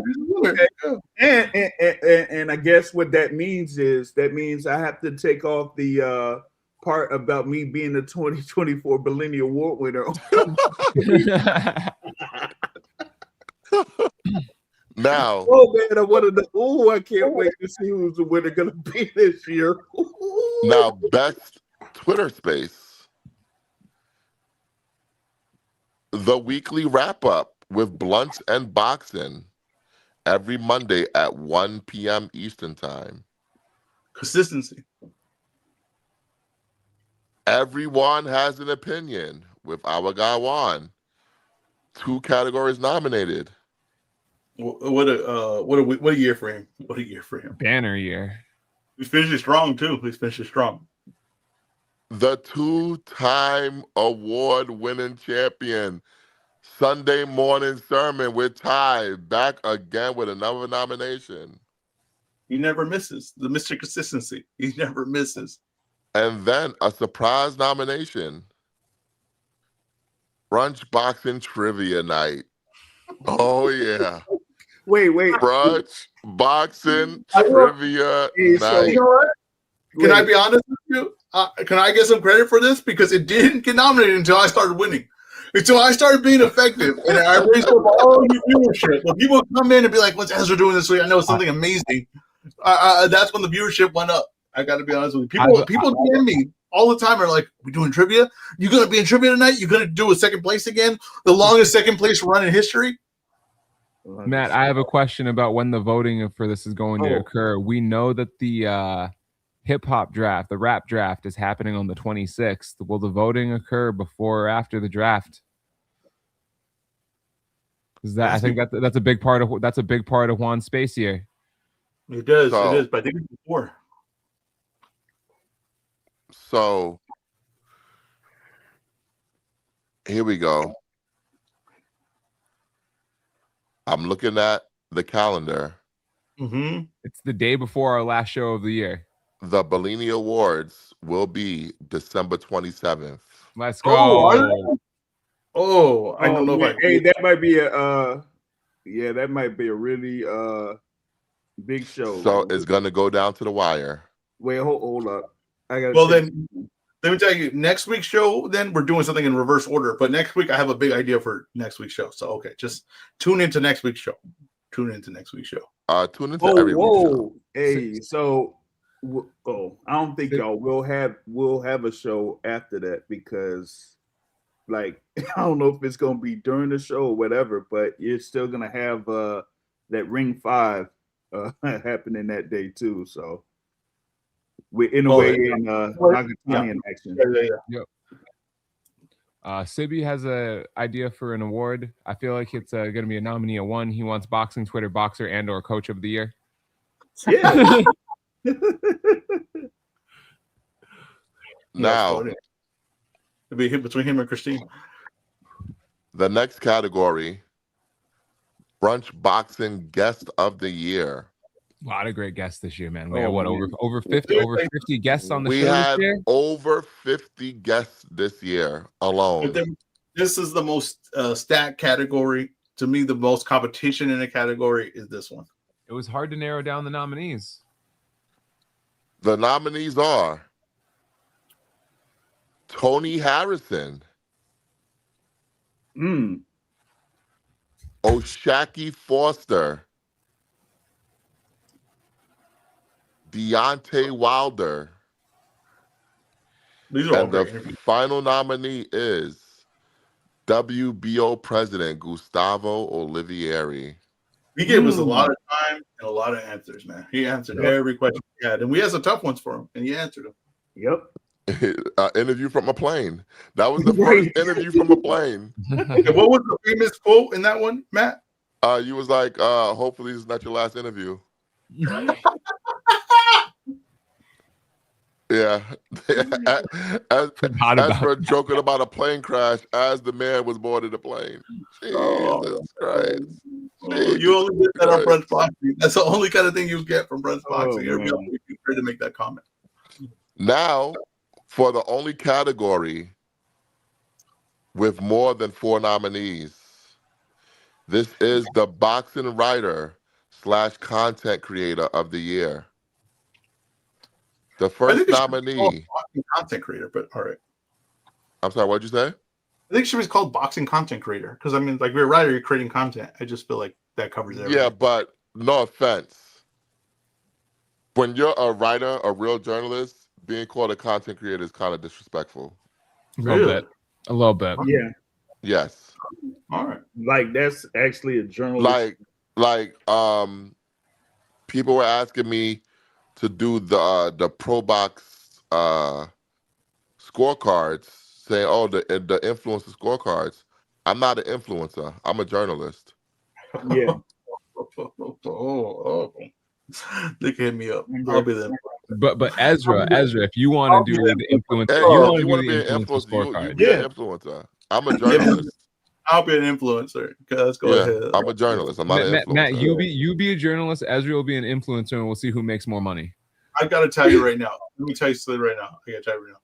year. And I guess what that means I have to take off the part about me being the 2024 Bellini Award winner. Now, Oh man, I wanted to. Oh, I can't wait to see who's the winner gonna be this year. now, best Twitter space. The weekly wrap up with Blunts and Boxing every Monday at 1 p.m. Eastern Time. Consistency. Everyone has an opinion with our guy Juan. 2 categories nominated. What a year for him. What a year for him. Banner year. He's finishing strong too. He's finishing strong. The 2-time award-winning champion, Sunday Morning Sermon with Ty, back again with another nomination. He never misses. The Mr. Consistency. He never misses. And then a surprise nomination, Brunch Boxing Trivia Night. Oh, yeah. Wait. Brunch Boxing Trivia Night. You know what? Can I be honest with you? Can I get some credit for this? Because it didn't get nominated until I started winning. Until I started being effective. And I raised up all your viewership. When people come in and be like, what's Ezra doing this week? I know it's something amazing. That's when the viewership went up. I got to be honest with you. People DM me all the time are like, we doing trivia? You going to be in trivia tonight? You going to do a second place again? The longest second place run in history? Matt, I have a question about when the voting for this is going to occur. We know that the hip-hop draft, the rap draft, is happening on the 26th. Will the voting occur before or after the draft? I think that's a big part of Juan's space here. It does. It is, but I think it's before. So here we go. I'm looking at the calendar. Mm-hmm. It's the day before our last show of the year. The Bellini Awards will be December 27th. Let's go. I don't know. Hey, that might be that might be a really big show. So it's gonna go down to the wire. Wait, hold up. Then let me tell you, next week's show, then we're doing something in reverse order. But next week, I have a big idea for next week's show. So, okay, just tune into next week's show. Tune into every week's show. Hey, so, I don't think y'all will have a show after that because, like, I don't know if it's going to be during the show or whatever, but you're still going to have that Ring 5 happening that day, too. So, we're in a way in Pakistani action. Yep. Sibi has an idea for an award. I feel like it's going to be a nominee of one. He wants Boxing Twitter Boxer and or Coach of the Year. Yeah. Now, it'll be between him and Christine. The next category, Brunch Boxing Guest of the Year. A lot of great guests this year, man. We had over 50 guests on the show this year? Over 50 guests this year alone. This is the most stacked category. To me, the most competition in a category is this one. It was hard to narrow down the nominees. The nominees are Tony Harrison, Oshaki Foster, Deontay Wilder, and the final nominee is WBO President Gustavo Olivieri. He gave us a lot of time and a lot of answers, man. He answered every question we had, and we had some tough ones for him, and he answered them. Yep. Interview from a plane. That was the first interview from a plane. Okay, what was the famous quote in that one, Matt? You was like, hopefully this is not your last interview. Yeah. as for joking about a plane crash as the man was boarding the plane. Jesus Christ. You only get that on Brunch Boxing. That's the only kind of thing you get from Brunch Boxing. You're afraid to make that comment. Now, for the only category with more than 4 nominees, this is the Boxing Writer / Content Creator of the Year. The first nominee. Content creator, but all right. I'm sorry, what'd you say? I think she was called boxing content creator because I mean, like you're a writer, you're creating content. I just feel like that covers everything. Yeah, but no offense. When you're a writer, a real journalist, being called a content creator is kind of disrespectful. A little bit. A little bit. Yeah. Yes. All right. Like that's actually a journalist. Like people were asking me to do the Pro Box scorecards, saying, "Oh, the influencer scorecards." I'm not an influencer. I'm a journalist. Yeah. oh. They can hit me up. I'll be there. But EzRaw, if you want to do the influence, Hey, you want if to you want do to the be an influencer influencer, you scorecard. be an influencer. I'm a journalist. I'll be an influencer. Let's go ahead. I'm a journalist. I'm not an influencer. Matt, you be a journalist. EzRaw will be an influencer, and we'll see who makes more money. I gotta tell you right now. Let me tell you something right now. I gotta tell you right now.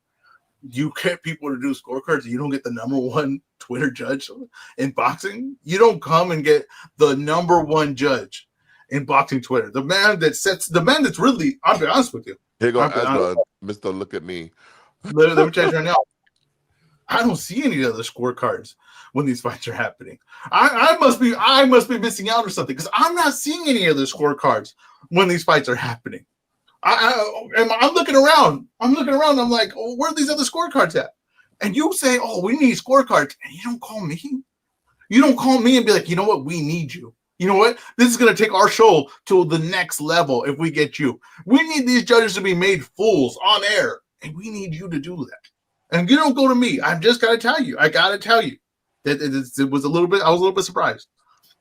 You get people to do scorecards. You don't get the #1 Twitter judge in boxing. You don't come and get the #1 judge in boxing Twitter. The man that's really. I'll be honest with you. Here go Ezra, Mr. Look at Me. Let me tell you right now. I don't see any other scorecards when these fights are happening. I must be missing out or something because I'm not seeing any other scorecards when these fights are happening. I'm looking around. I'm like, oh, where are these other scorecards at? And you say, oh, we need scorecards, and you don't call me. You don't call me and be like, you know what? We need you. You know what? This is going to take our show to the next level if we get you. We need these judges to be made fools on air, and we need you to do that. And you don't go to me. I've just got to tell you. I got to tell you that it was a little bit. I was a little bit surprised.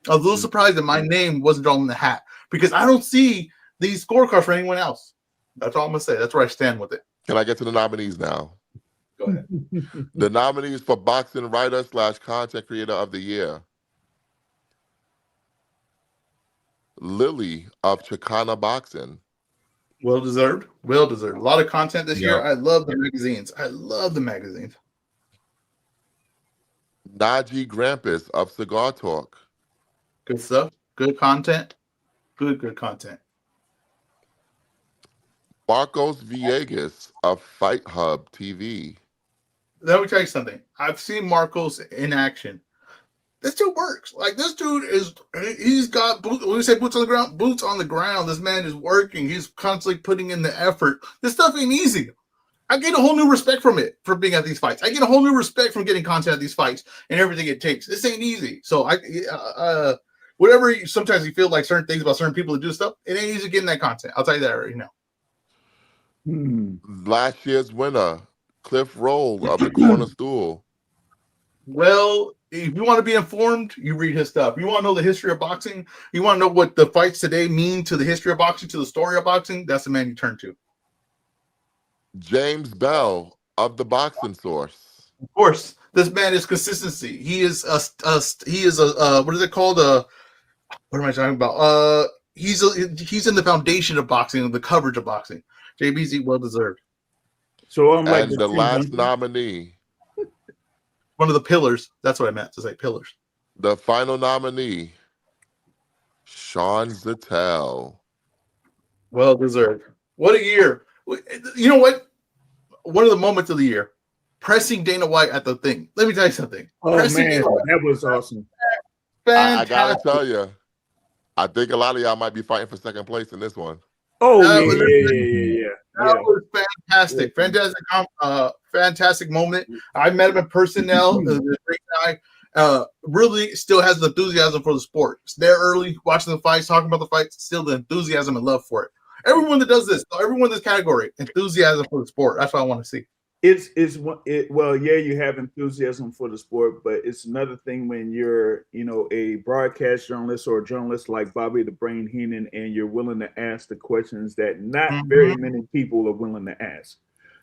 I was a little surprised that my name wasn't drawn in the hat because I don't see these scorecards for anyone else. That's all I'm gonna say. That's where I stand with it. Can I get to the nominees now? Go ahead. The nominees for Boxing Writer / Content Creator of the Year. Lily of Chicana Boxing. Well deserved. Well deserved. A lot of content this year. I love the magazines. Najee Grampus of Cigar Talk. Good stuff. Good content. Good content. Marcos Villegas of Fight Hub TV. Let me tell you something. I've seen Marcos in action. This dude works. Like this dude he's got boots. When we say boots on the ground, boots on the ground. This man is working. He's constantly putting in the effort. This stuff ain't easy. I get a whole new respect from being at these fights. I get a whole new respect from getting content at these fights and everything it takes. This ain't easy. So sometimes you feel like certain things about certain people that do stuff, it ain't easy getting that content. I'll tell you that right now. Last year's winner, Cliff Roll of the Corner Stool. Well, if you want to be informed, you read his stuff. You want to know the history of boxing? You want to know what the fights today mean to the history of boxing, to the story of boxing? That's the man you turn to. James Bell of the Boxing Source. Of course, this man is consistency. He is a what is it called? What am I talking about? He's in the foundation of boxing and the coverage of boxing. JBZ, well deserved. So I'm like the last nominee. One of the pillars. That's what I meant to say. Pillars. The final nominee, Sean Zettel. Well deserved. What a year. You know what? One of the moments of the year, pressing Dana White at the thing. Let me tell you something. Oh, pressing man, that was awesome. I gotta tell you, I think a lot of y'all might be fighting for second place in this one. Oh, yeah. That was fantastic. Fantastic moment. I met him in person now. The great guy. Really still has the enthusiasm for the sport. It's there early, watching the fights, talking about the fights, still the enthusiasm and love for it. Everyone that does this, everyone in this category, enthusiasm for the sport. That's what I want to see. You have enthusiasm for the sport, but it's another thing when you're, a broadcast journalist or a journalist like Bobby the Brain Heenan, and you're willing to ask the questions that not very many people are willing to ask.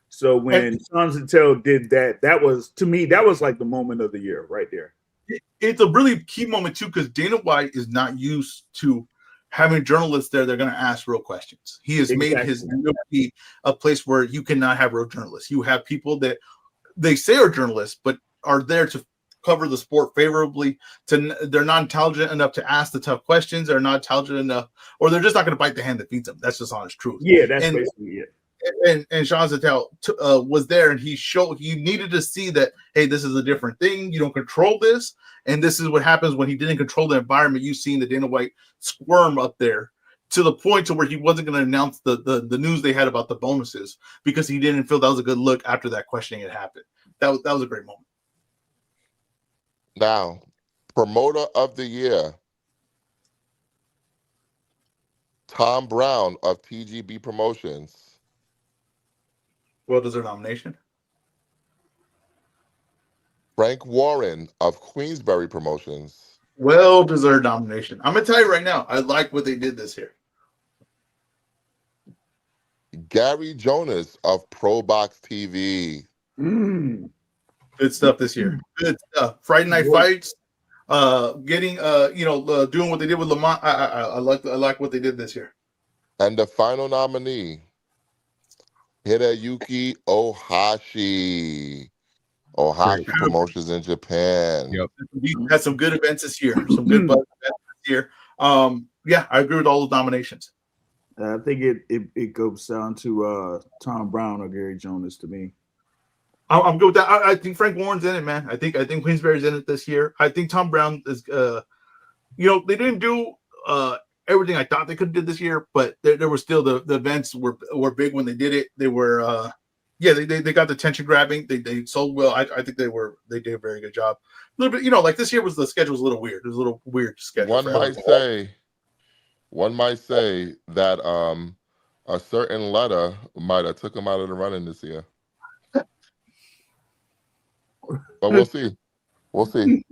So when Sean Zettel did that, that was like the moment of the year right there. It's a really key moment too, because Dana White is not used to having journalists there, they're going to ask real questions. He has made his UFC a place where you cannot have real journalists. You have people that they say are journalists, but are there to cover the sport favorably. They're not intelligent enough to ask the tough questions. They're not intelligent enough, or they're just not going to bite the hand that feeds them. That's just honest truth. Yeah, that's basically it. and Sean Zettel was there, and he needed to see that, hey, this is a different thing. You don't control this, and this is what happens when he didn't control the environment. You seen the Dana White squirm up there to the point to where he wasn't going to announce the news they had about the bonuses because he didn't feel that was a good look after that questioning had happened. That was a great moment. Now, promoter of the year, Tom Brown of TGB Promotions. Well deserved nomination. Frank Warren of Queensberry Promotions. Well deserved nomination. I'm gonna tell you right now, I like what they did this year. Gary Jonas of Pro Box TV. Good stuff this year. Good stuff. Friday Night Fights. Getting doing what they did with Lamont. I like what they did this year. And the final nominee, Hideyuki Ohashi. Ohashi Promotions in Japan. Yep. We had some good events this year. Some good buzz events this year. Yeah, I agree with all those nominations. I think it goes down to Tom Brown or Gary Jonas to me. I'm good with that. I think Frank Warren's in it, man. I think Queensberry's in it this year. I think Tom Brown is. They didn't do everything I thought they could do this year, but there were still the events were big when they did it. They were, they got the attention grabbing. They sold well. I think they did a very good job. A little bit, like this year the schedule was a little weird. It was a little weird schedule. One might say that a certain letter might have took him out of the running this year. But we'll see. We'll see.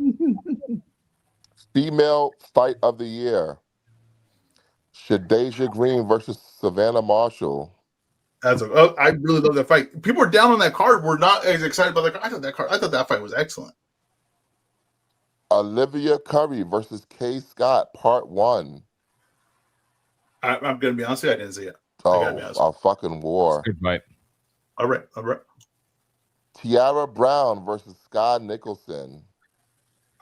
Female fight of the year. Shadeja Green versus Savannah Marshall. I really love that fight. People were down on that card. We're not as excited about that. I thought that fight was excellent. Olivia Curry versus Kay Scott, Part 1. I'm going to be honest with you, I didn't see it. A fucking war. Good fight. All right. Tiara Brown versus Scott Nicholson.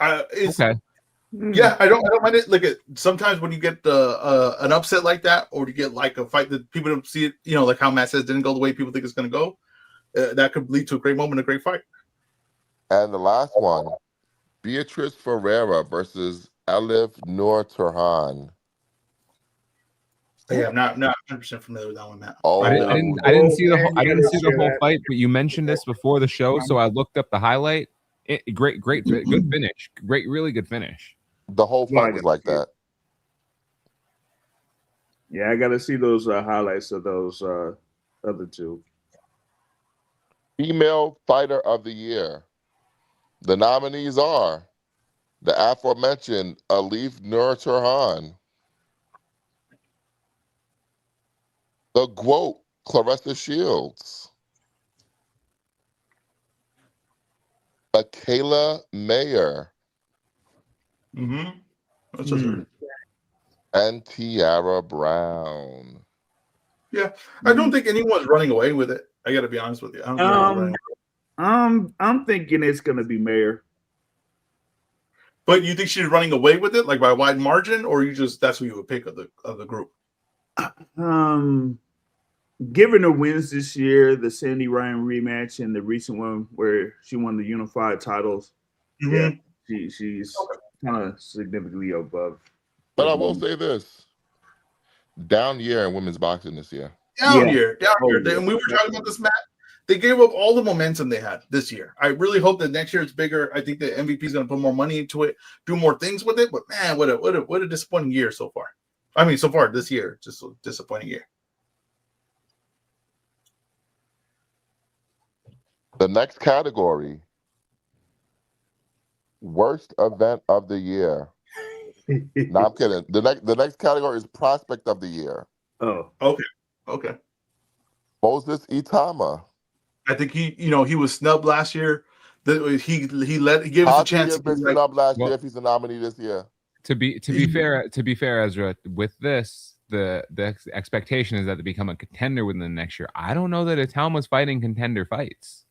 Okay. Yeah, I don't mind it. Look at sometimes when you get an upset like that, or you get like a fight that people don't see it, like how Matt says didn't go the way people think it's going to go, that could lead to a great moment, a great fight. And the last one, Beatrice Ferreira versus Elif Noor Turhan. Yeah, I'm not 100% familiar with that one, Matt. Oh, I didn't see the whole fight, but you mentioned this before the show, so I looked up the highlight. Good finish. Really good finish. The whole fight was like that. Yeah, I got to see those highlights of those other two. Female Fighter of the Year. The nominees are the aforementioned Elif Noor Turhan, the GWOAT Clarissa Shields, Michaela Mayer, and Tiara Brown. Yeah, I don't think anyone's running away with it. I got to be honest with you. I'm thinking it's gonna be Mayer. But you think she's running away with it, like by a wide margin, or that's who you would pick of the group? Given her wins this year, the Sandy Ryan rematch and the recent one where she won the unified titles, yeah, she's kind of significantly above. But I will say this: down year in women's boxing this year. Down year. And we were talking about this, Matt. They gave up all the momentum they had this year. I really hope that next year it's bigger. I think the MVP is going to put more money into it, do more things with it. But man, what a disappointing year so far. I mean, so far this year, just a disappointing year. The next category, worst event of the year. No, I'm kidding. The next category is prospect of the year. Oh, okay. Moses Itama. I think he was snubbed last year. He gave us a chance. How been snubbed last year if he's a nominee this year? To be fair, Ezra, with this, the expectation is that to become a contender within the next year. I don't know that Itama's fighting contender fights.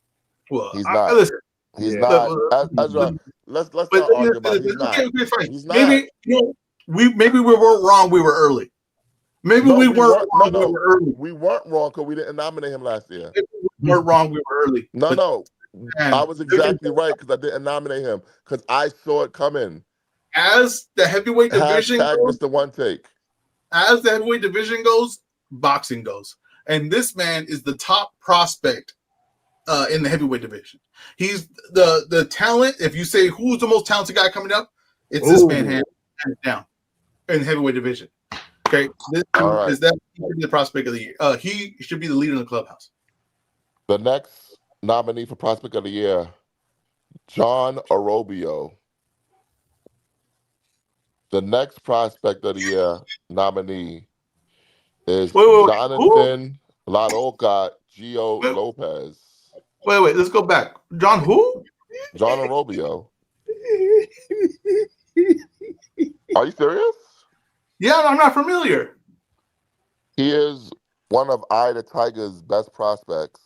Well, he's not. He's not. Ezra, let's not argue about it. He's not. Okay, fine. He's not. Maybe we were wrong. We were early. Maybe No, we we weren't weren't. No, wrong. We no, were early. we weren't wrong because we didn't nominate him last year. Maybe we weren't wrong. We were early. No, But, no, man, I was exactly right because I didn't nominate him because I saw it coming. as the heavyweight division Hashtag goes, Mr. One Take. as the heavyweight division goes, boxing goes. And this man is the top prospect in the heavyweight division. He's the talent. If you say who's the most talented guy coming up, it's this man hands down in the heavyweight division. Okay, this All right. is that the prospect of the year. He should be the leader in the clubhouse. The next nominee for Prospect of the Year, John Orobio. The next Prospect of the Year nominee is Jonathan Laroca Gio Lopez. Wait, let's go back. John who? John Orobio. Are you serious? Yeah, I'm not familiar. He is one of Eye the Tiger's best prospects.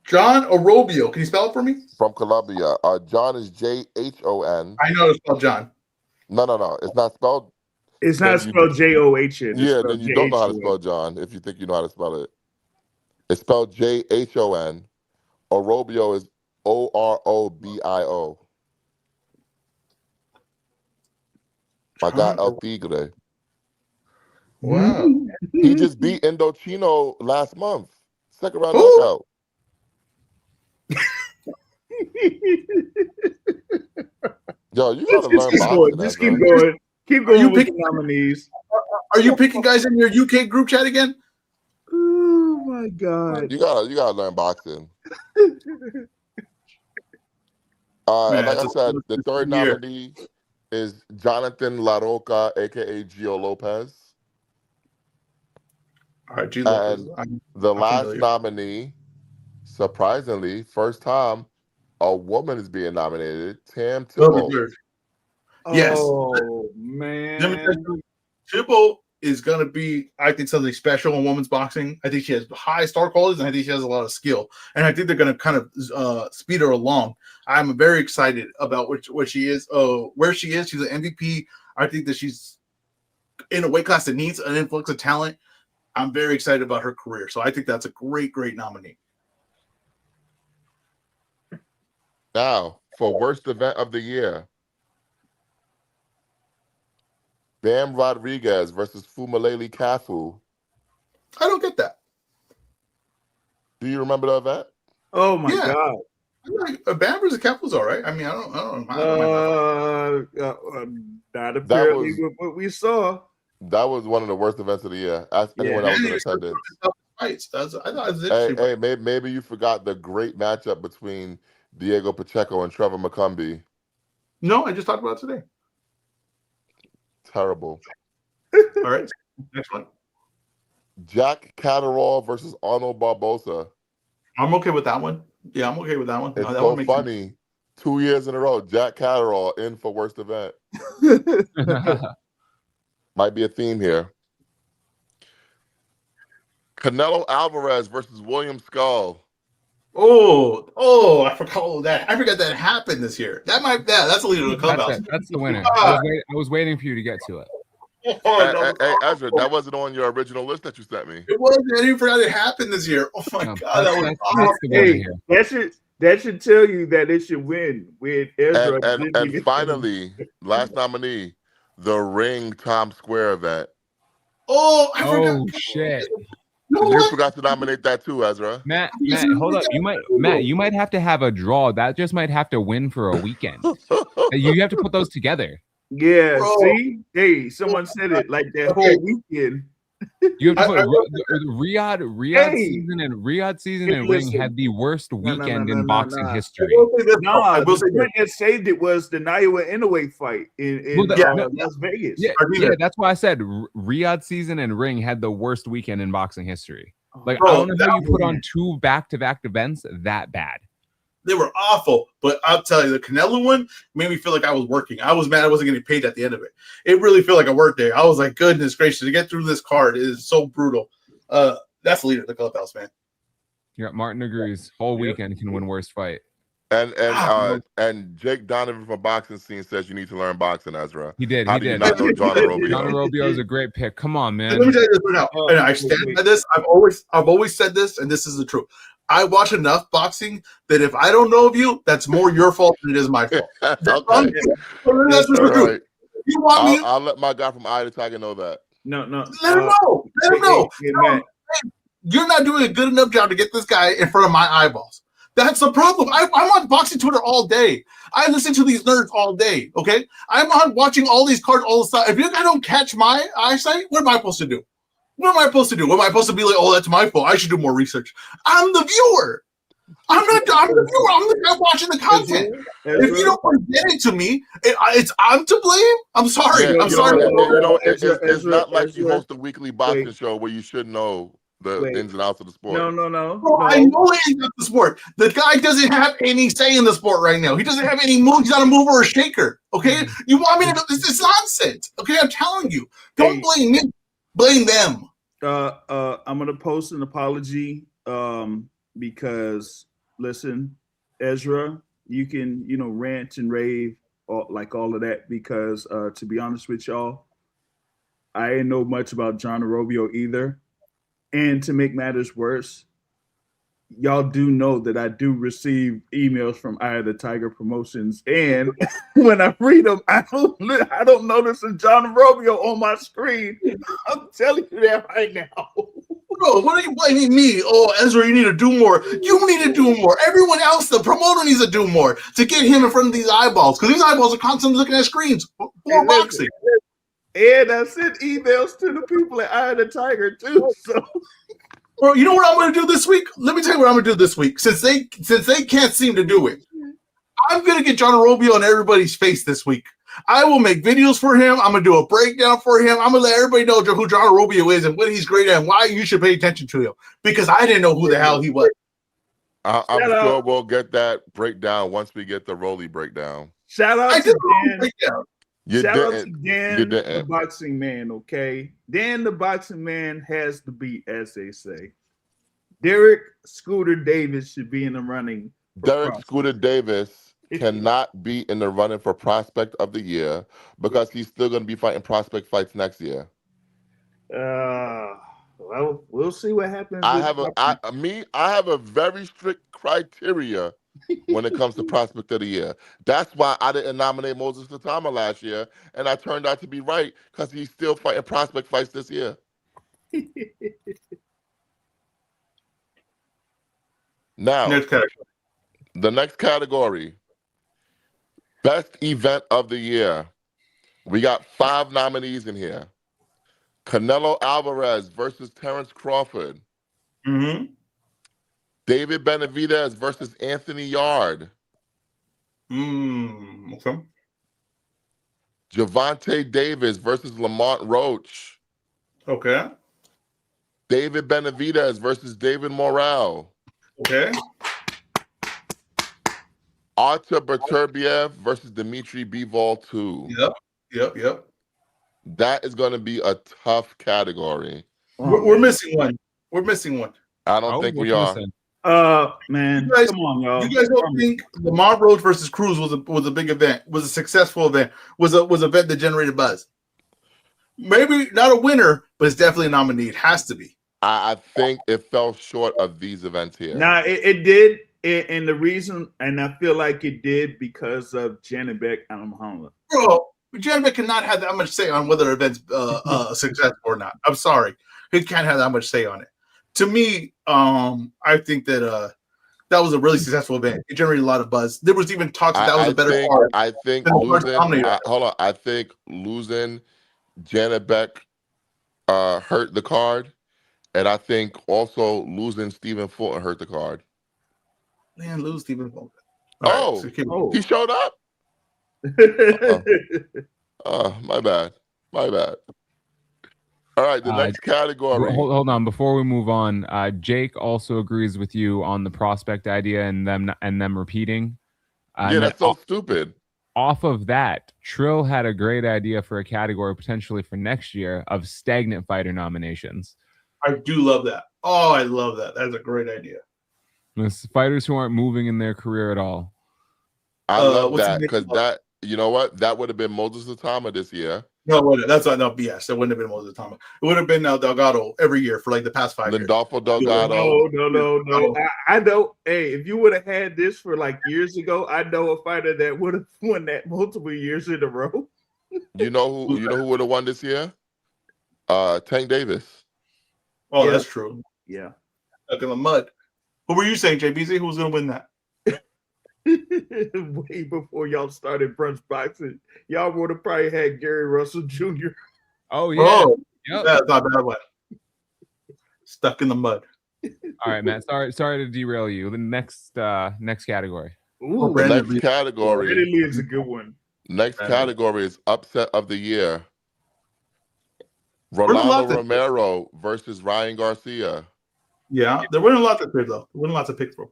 John Orobio. Can you spell it for me? From Colombia. John is J-H-O-N. I know it's spelled John. No. It's not spelled. It's not spelled J-O-H-N. Yeah, then you don't know how to spell John if you think you know how to spell it. It's spelled J-H-O-N. Orobio is O-R-O-B-I-O. My guy El Tigre. Wow. He just beat Indochino last month. Second round knockout. Yo, you gotta learn boxing. Just keep going. Keep going. You with picking the nominees? Are you picking guys in your UK group chat again? Oh my god! You gotta learn boxing. Man, like I said, the third nominee is Jonathan Laroca, aka Gio Lopez. All right, G Lopez. And the last nominee, surprisingly, first time a woman is being nominated, Tam Tibble. Yes. Oh man. Tibble is going to be, I think, something special in women's boxing. I think she has high star qualities, and I think she has a lot of skill. And I think they're going to kind of speed her along. I'm very excited about what she is, where she is. She's an MVP. I think that she's in a weight class that needs an influx of talent. I'm very excited about her career. So I think that's a great nominee. Now, for worst event of the year, Bam Rodriguez versus Fumalele Kafu. I don't get that. Do you remember the event? Oh my god! Bam versus Kafu's all right. I mean, I don't not apparently what we saw. That was one of the worst events of the year. Ask anyone else in attendance. Hey, maybe you forgot the great matchup between Diego Pacheco and Trevor McCumbee. No, I just talked about it today. Terrible. All right, next one. Jack Catterall versus Arnold Barbosa. I'm okay with that one. Yeah, I'm okay with that one. It's that so one funny. Sense. 2 years in a row, Jack Catterall in for worst event. Might be a theme here. Canelo Alvarez versus William Skull. Oh! I forgot that. I forgot that happened this year. That's the leader of the clubhouse. That's the winner. I was waiting for you to get to it. Hey, Ezra, that wasn't on your original list that you sent me. It wasn't. I even forgot it happened this year. Oh my god, that was awesome. Hey, that should tell you that it should win with Ezra. And finally, last nominee, the Ring Times Square event. Oh, I forgot. Oh shit. You forgot to nominate that too, Ezra. Matt, hold up. You might have to have a draw. That just might have to win for a weekend. You have to put those together. Yeah, bro. See? Hey, someone said it like that whole weekend. You have to put Riyadh season and Ring had the worst weekend in boxing history. No, the thing that saved it was the Naoya Inoue fight in Las Vegas. Yeah, that's why I said Riyadh season and Ring had the worst weekend in boxing history. Like, I don't know how you put on 2 back-to-back events that bad. They were awful, but I'll tell you, the Canelo one made me feel like I was working. I was mad I wasn't getting paid at the end of it. It really felt like I worked there. I was like, goodness gracious, to get through this card is so brutal. That's the leader of the clubhouse, man. Yeah, Martin agrees. Whole weekend can win worst fight. And Jake Donovan from Boxing Scene says you need to learn boxing, Ezra. He did. How He do you did. not know John John Robio? Robio is a great pick. Come on, man. Let me tell you this right now, and I stand by this. I've always said this, and this is the truth. I watch enough boxing that if I don't know of you, that's more your fault than it is my fault. Okay. That's just the truth. You want me? I'll let my guy from Eye of the Tiger know that. No. Let him know. Let him know. Matt. You're not doing a good enough job to get this guy in front of my eyeballs. That's the problem. I'm on boxing Twitter all day. I listen to these nerds all day. Okay, I'm on watching all these cards all the time. If you guys don't catch my eyesight, what am I supposed to do? What am I supposed to do? Am I supposed to be like, oh, that's my fault? I should do more research. I'm the viewer. I'm the viewer. I'm the guy watching the content. If you don't present it to me, I'm to blame. I'm sorry. Yeah, I'm sorry. It's not like you host a weekly boxing show where you should know the ins and outs of the sport. No. Bro, I know the ins and outs of the sport. The guy doesn't have any say in the sport right now. He doesn't have any move. He's not a mover or a shaker. Okay, you want me to? This is nonsense. Okay, I'm telling you. Don't blame me. Blame them. I'm gonna post an apology. Because listen, Ezra, you can rant and rave all of that because to be honest with y'all, I didn't know much about John Robio either. And to make matters worse, y'all do know that I do receive emails from Eye of the Tiger Promotions, and when I read them, I don't notice a John Robio on my screen. I'm telling you that right now. Bro, what are you blaming me? Oh, Ezra, you need to do more. You need to do more. Everyone else, the promoter needs to do more to get him in front of these eyeballs because these eyeballs are constantly looking at screens for boxing. And I sent emails to the people at Eye of the Tiger too. So, bro, you know what I'm going to do this week? Let me tell you what I'm going to do this week. Since they can't seem to do it, I'm going to get John Robio in everybody's face this week. I will make videos for him. I'm going to do a breakdown for him. I'm going to let everybody know who John Robio is and what he's great at and why you should pay attention to him because I didn't know who the hell he was. I'm sure we'll get that breakdown once we get the Rolly breakdown. Shout out to Dan. Shout out to Dan, the boxing man, okay? Dan, the boxing man, has the beat, as they say. Derek Scooter Davis should be in the running. Derek Scooter Davis cannot be in the running for Prospect of the Year because he's still going to be fighting prospect fights next year. Well, we'll see what happens. I have a very strict criteria when it comes to Prospect of the Year. That's why I didn't nominate Moses Satama last year, and I turned out to be right because he's still fighting prospect fights this year. Now, the next category, Best Event of the Year. We got 5 nominees in here. Canelo Alvarez versus Terrence Crawford. Mm-hmm. David Benavidez versus Anthony Yard. Okay. Gervonta Davis versus Lamont Roach. Okay. David Benavidez versus David Morrell. Okay. Artur Beterbiev versus Dmitry Bivol 2. Yep. That is going to be a tough category. We're missing one. I don't think we are. Man, come on, y'all. You guys don't think Lamont Roach versus Cruz was a big event? Was a successful event? Was an event that generated buzz? Maybe not a winner, but it's definitely a nominee. It has to be. I think it fell short of these events here. Nah, it did. And the reason, and I feel like it did because of Janet Beck and Muhammad. Bro, Janet Beck cannot have that much say on whether an event's successful or not. I'm sorry. He can't have that much say on it. To me, I think that that was a really successful event. It generated a lot of buzz. There was even talk that was a better card. I think losing. I think losing Janet Beck hurt the card, and I think also losing Stephen Fulton hurt the card. Man, lose Stephen Fulton. He showed up. My bad. All right, the next category. Hold on, before we move on, Jake also agrees with you on the prospect idea and them repeating. That's so stupid. Off of that, Trill had a great idea for a category potentially for next year of stagnant fighter nominations. I do love that. Oh, I love that. That's a great idea. It's fighters who aren't moving in their career at all. I love what's his that name? because that, you know what? That would have been Moses Atama this year. No, that's not no BS. That wouldn't have been Moses Thomas. It would have been Delgado every year for like the past 5 years. Lindolfo Delgado. No. I know. Hey, if you would have had this for like years ago, I know a fighter that would have won that multiple years in a row. You know who would have won this year? Tank Davis. Oh, Yeah. that's true. Yeah. Stuck in the mud. What were you saying, JBZ? Who was going to win that? Way before y'all started Brunch Boxing, y'all would have probably had Gary Russell Jr. Oh yeah. Oh, Yep. that's not a bad one. Stuck in the mud. All right, Matt. Sorry to derail you. The next category. Ooh, The Brandon next category. Brandon Lee is a good one. Next category is upset of the year. a lot Rolando to- Romero versus Ryan Garcia. Yeah, there weren't a lot to pick, though. There weren't a lot to pick from.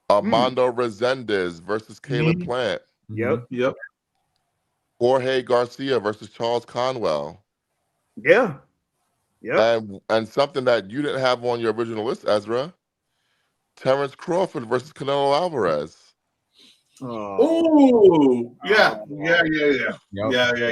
Armando Resendez versus Caleb Mhm. Plant. Yep. Yep. Jorge Garcia versus Charles Conwell. Yeah. Yep. And something that you didn't have on your original list, Ezra. Terrence Crawford versus Canelo Alvarez. Oh, yeah. Yep. Yeah.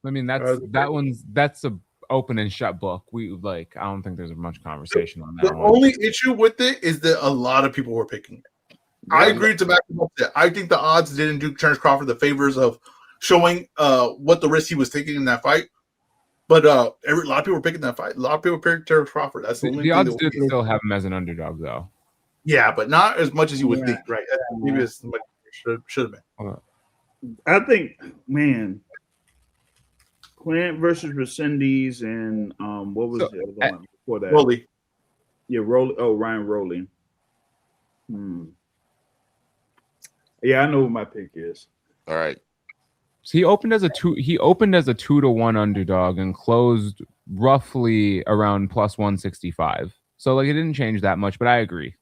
I mean, that's a open and shut book. I don't think there's much conversation on that The one. only issue with it is that a lot of people were picking it. I agree to back him up there. I think the odds didn't do Terrence Crawford the favors of showing what the risk he was taking in that fight. But a lot of people were picking that fight. A lot of people picked Terrence Crawford. That's the only The thing odds that did still have him as an underdog, though. Yeah, but not as much as you would Yeah. think, right? Maybe as much as should have been. I think, man, Plant versus Resendez and what was the other one before that? Rolly. Yeah, Ryan Rowley. Yeah, I know what my pick is. All right. So he opened as a 2-1 underdog and closed roughly around plus 165. So it didn't change that much, but I agree.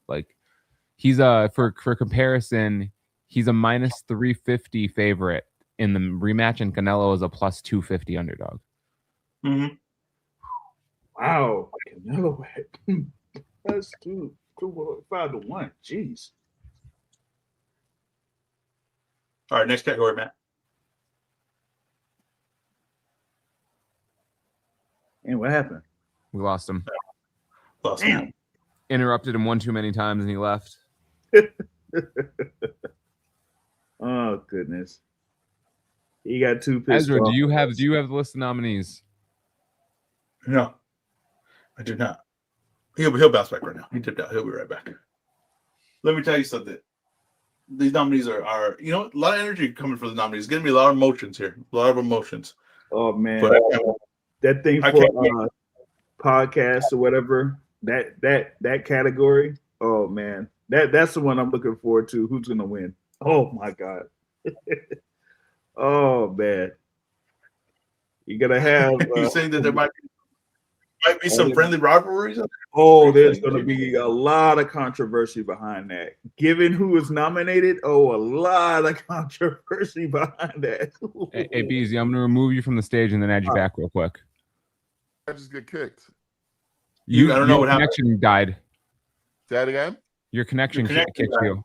He's for comparison, he's a minus 350 favorite in the rematch, and Canelo is a plus 250 underdog. Mm-hmm. Wow, Canelo that's 5-1. Jeez. All right, next category, Matt. And what happened? We lost him. Damn. Interrupted him one too many times, and he left. Oh goodness. He got two pissed Ezra, off. do you have the list of nominees? No, I do not. He'll bounce back right now. He dipped out. He'll be right back. Let me tell you something. These nominees are a lot of energy coming for the nominees. It's gonna be a lot of emotions here. A lot of emotions. Oh man, But that thing I for can't podcast or whatever, that category. Oh man, that's the one I'm looking forward to. Who's gonna win? Oh my god. Oh man, you're gonna have. you saying that there might be some friendly rivalries? Oh, there's going to be a lot of controversy behind that. Given who is nominated, a lot of controversy behind that. Hey, BZ, I'm going to remove you from the stage and then add you back real quick. I just get kicked. I don't know what your happened. connection died. Say that again? Your connection kicked you.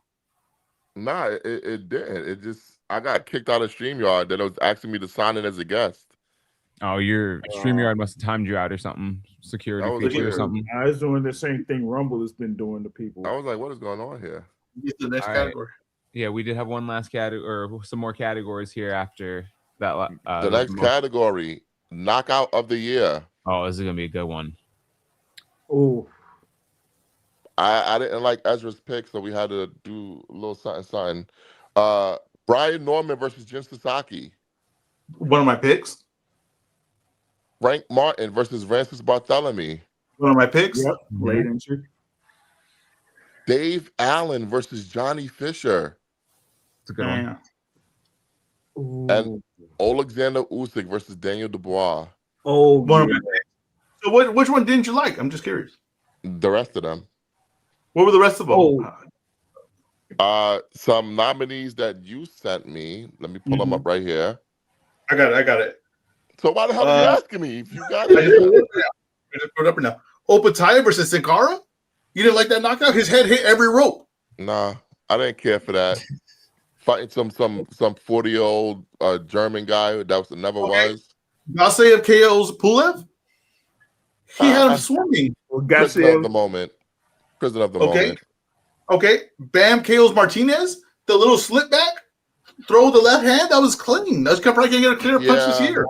Nah, it didn't. It just, I got kicked out of StreamYard that was asking me to sign in as a guest. Oh, your StreamYard must have timed you out or something. Security That was feature or weird. something. I was doing the same thing Rumble has been doing to people. I was like, what is going on here? It's the next All right. category. Yeah, we did have one last category, or some more categories here after that. The next category, knockout of the year. Oh, this is going to be a good one. Oh, I didn't like Ezra's pick, so we had to do a little something. Brian Norman versus Jin Sasaki. One of my picks. Frank Martin versus Francis Barthélemy. One of my picks. yep. Late entry. Dave Allen versus Johnny Fisher. It's a good one. Yeah. And Alexander Usyk versus Daniel Dubois. Oh, One of yeah. my picks. So which one didn't you like? I'm just curious. The rest of them. What were the rest of them? Oh. Some nominees that you sent me. Let me pull them up right here. I got it. So why the hell are you asking me if you got I just it? put it up now. Opataya versus Sin Cara? You didn't like that knockout? His head hit every rope. Nah, I didn't care for that. Fighting some 40-year-old German guy that never was. Gasayev KO's Pulev. He had him swimming. Well, Prisoner of Gasayev, the moment. Prisoner of the Okay. moment. Okay. Bam KO's Martinez. The little slip back. Throw the left hand. That was clean. That's probably going to get a clear punch this year.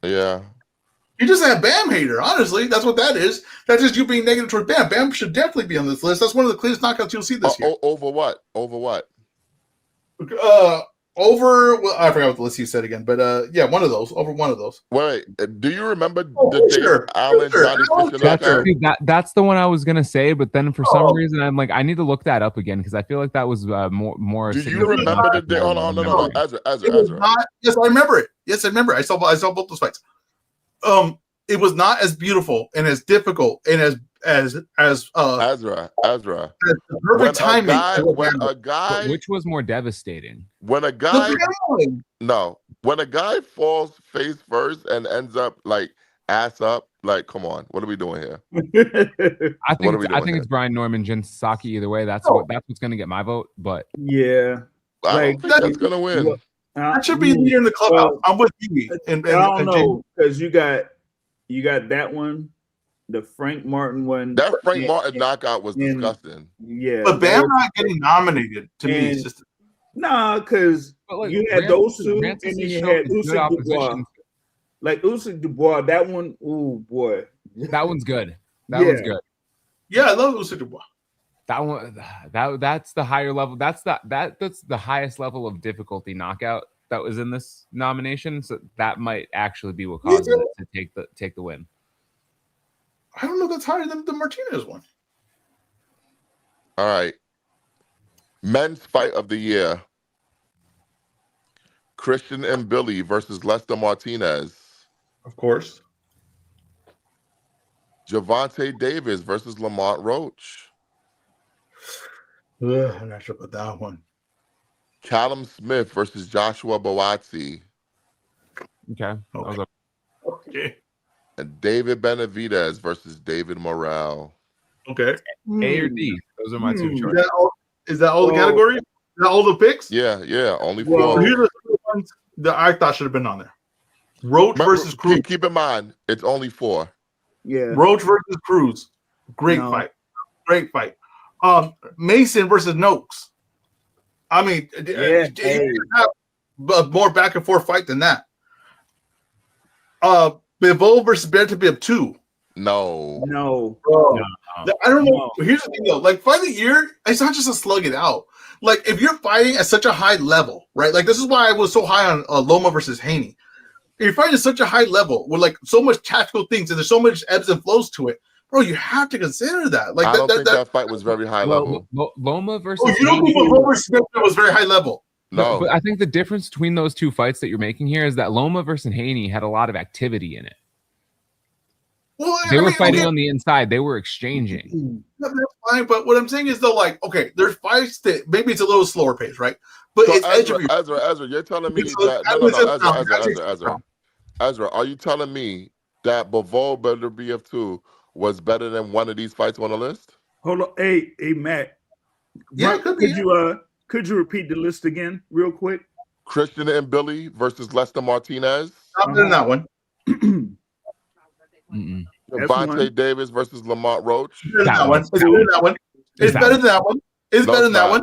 Yeah. You just had Bam hater. Honestly, that's what that is. That's just you being negative towards Bam. Bam should definitely be on this list. That's one of the clearest knockouts you'll see this year. Over what? Over what? Well, I forgot what the list you said again, but yeah, one of those. Over one of those. Wait, do you remember Oh, the sure. Allen Sure. Johnny Fisher That's, knockout? see, that's the one I was gonna say, but then for some reason I'm like, I need to look that up again because I feel like that was more. Do you significant remember the than day? I Hold on, remember. no. Ezra. It was not. Yes, I remember it. Yes, I remember. I saw both those fights. It was not as beautiful and as difficult and as Ezra. perfect timing. When a guy, Which was more devastating? when a guy, when a guy falls face first and ends up like ass up, like, come on, what are we doing here? I What are we think doing it's Brian Norman, Jin Sasaki. Either way, that's what's gonna get my vote. But yeah. I Like, don't think that's gonna win. That should be leader in the clubhouse. I'm with you. I don't know because you got that one, the Frank Martin one. That Frank Martin knockout was and- disgusting. Yeah, But Bam not getting nominated to me is just nah, because you had those two, and then you had Usyk Dubois. Like Usyk Dubois, that one, oh boy, that one's good. That Yeah. one's good. yeah. I love Usyk Dubois. That one, that's the higher level. That's the highest level of difficulty knockout that was in this nomination. So that might actually be what caused it to take the win. I don't know if that's higher than the Martinez one. All right. Men's fight of the year. Christian and Billy versus Lester Martinez. Of course. Javante Davis versus Lamont Roach. I'm not sure about that one. Callum Smith versus Joshua Boazzi. Okay. Okay. And David Benavidez versus David Morrell. Okay. A or D. Those are my two Is choices. that all the categories? Is that all the picks? Yeah, only Well, four. Here's the three ones that I thought should have been on there. Roach versus Cruz. Keep in mind, it's only four. yeah. Roach versus Cruz. Great No. fight. Great fight. Mason versus Noakes. I mean, Yeah. you can have a more back and forth fight than that. Bivol versus Bertabib 2. No. Bro. I don't know. No. Here's the thing though. Like, fight of the year, it's not just to slug it out. Like, if you're fighting at such a high level, right? Like, this is why I was so high on Loma versus Haney. If you're fighting at such a high level with like so much tactical things and there's so much ebbs and flows to it, bro, you have to consider that. Like, I don't think that fight was very high level. Loma versus. Oh, you don't think Bivol versus Bertabib was very high level? No. But I think the difference between those two fights that you're making here is that Loma versus Haney had a lot of activity in it. Well, They were fighting okay, on the inside. They were exchanging. that's fine. But what I'm saying is though, like, okay, there's fights that maybe it's a little slower pace, right? But So it's edge of Ezra, you're telling me It's- that Ezra, are you telling me that Bivol Beterbiev 2 was better than one of these fights on the list? Hold on, hey, Matt. Yeah, it could be, Could you repeat the list again, real quick? Christian and Billy versus Lester Martinez. not better than that one. Mm-mm. That's Javante one. Davis versus Lamont Roach. Better than that one. It's better than that one. It's better than that one. It's No, better than it's that not. one.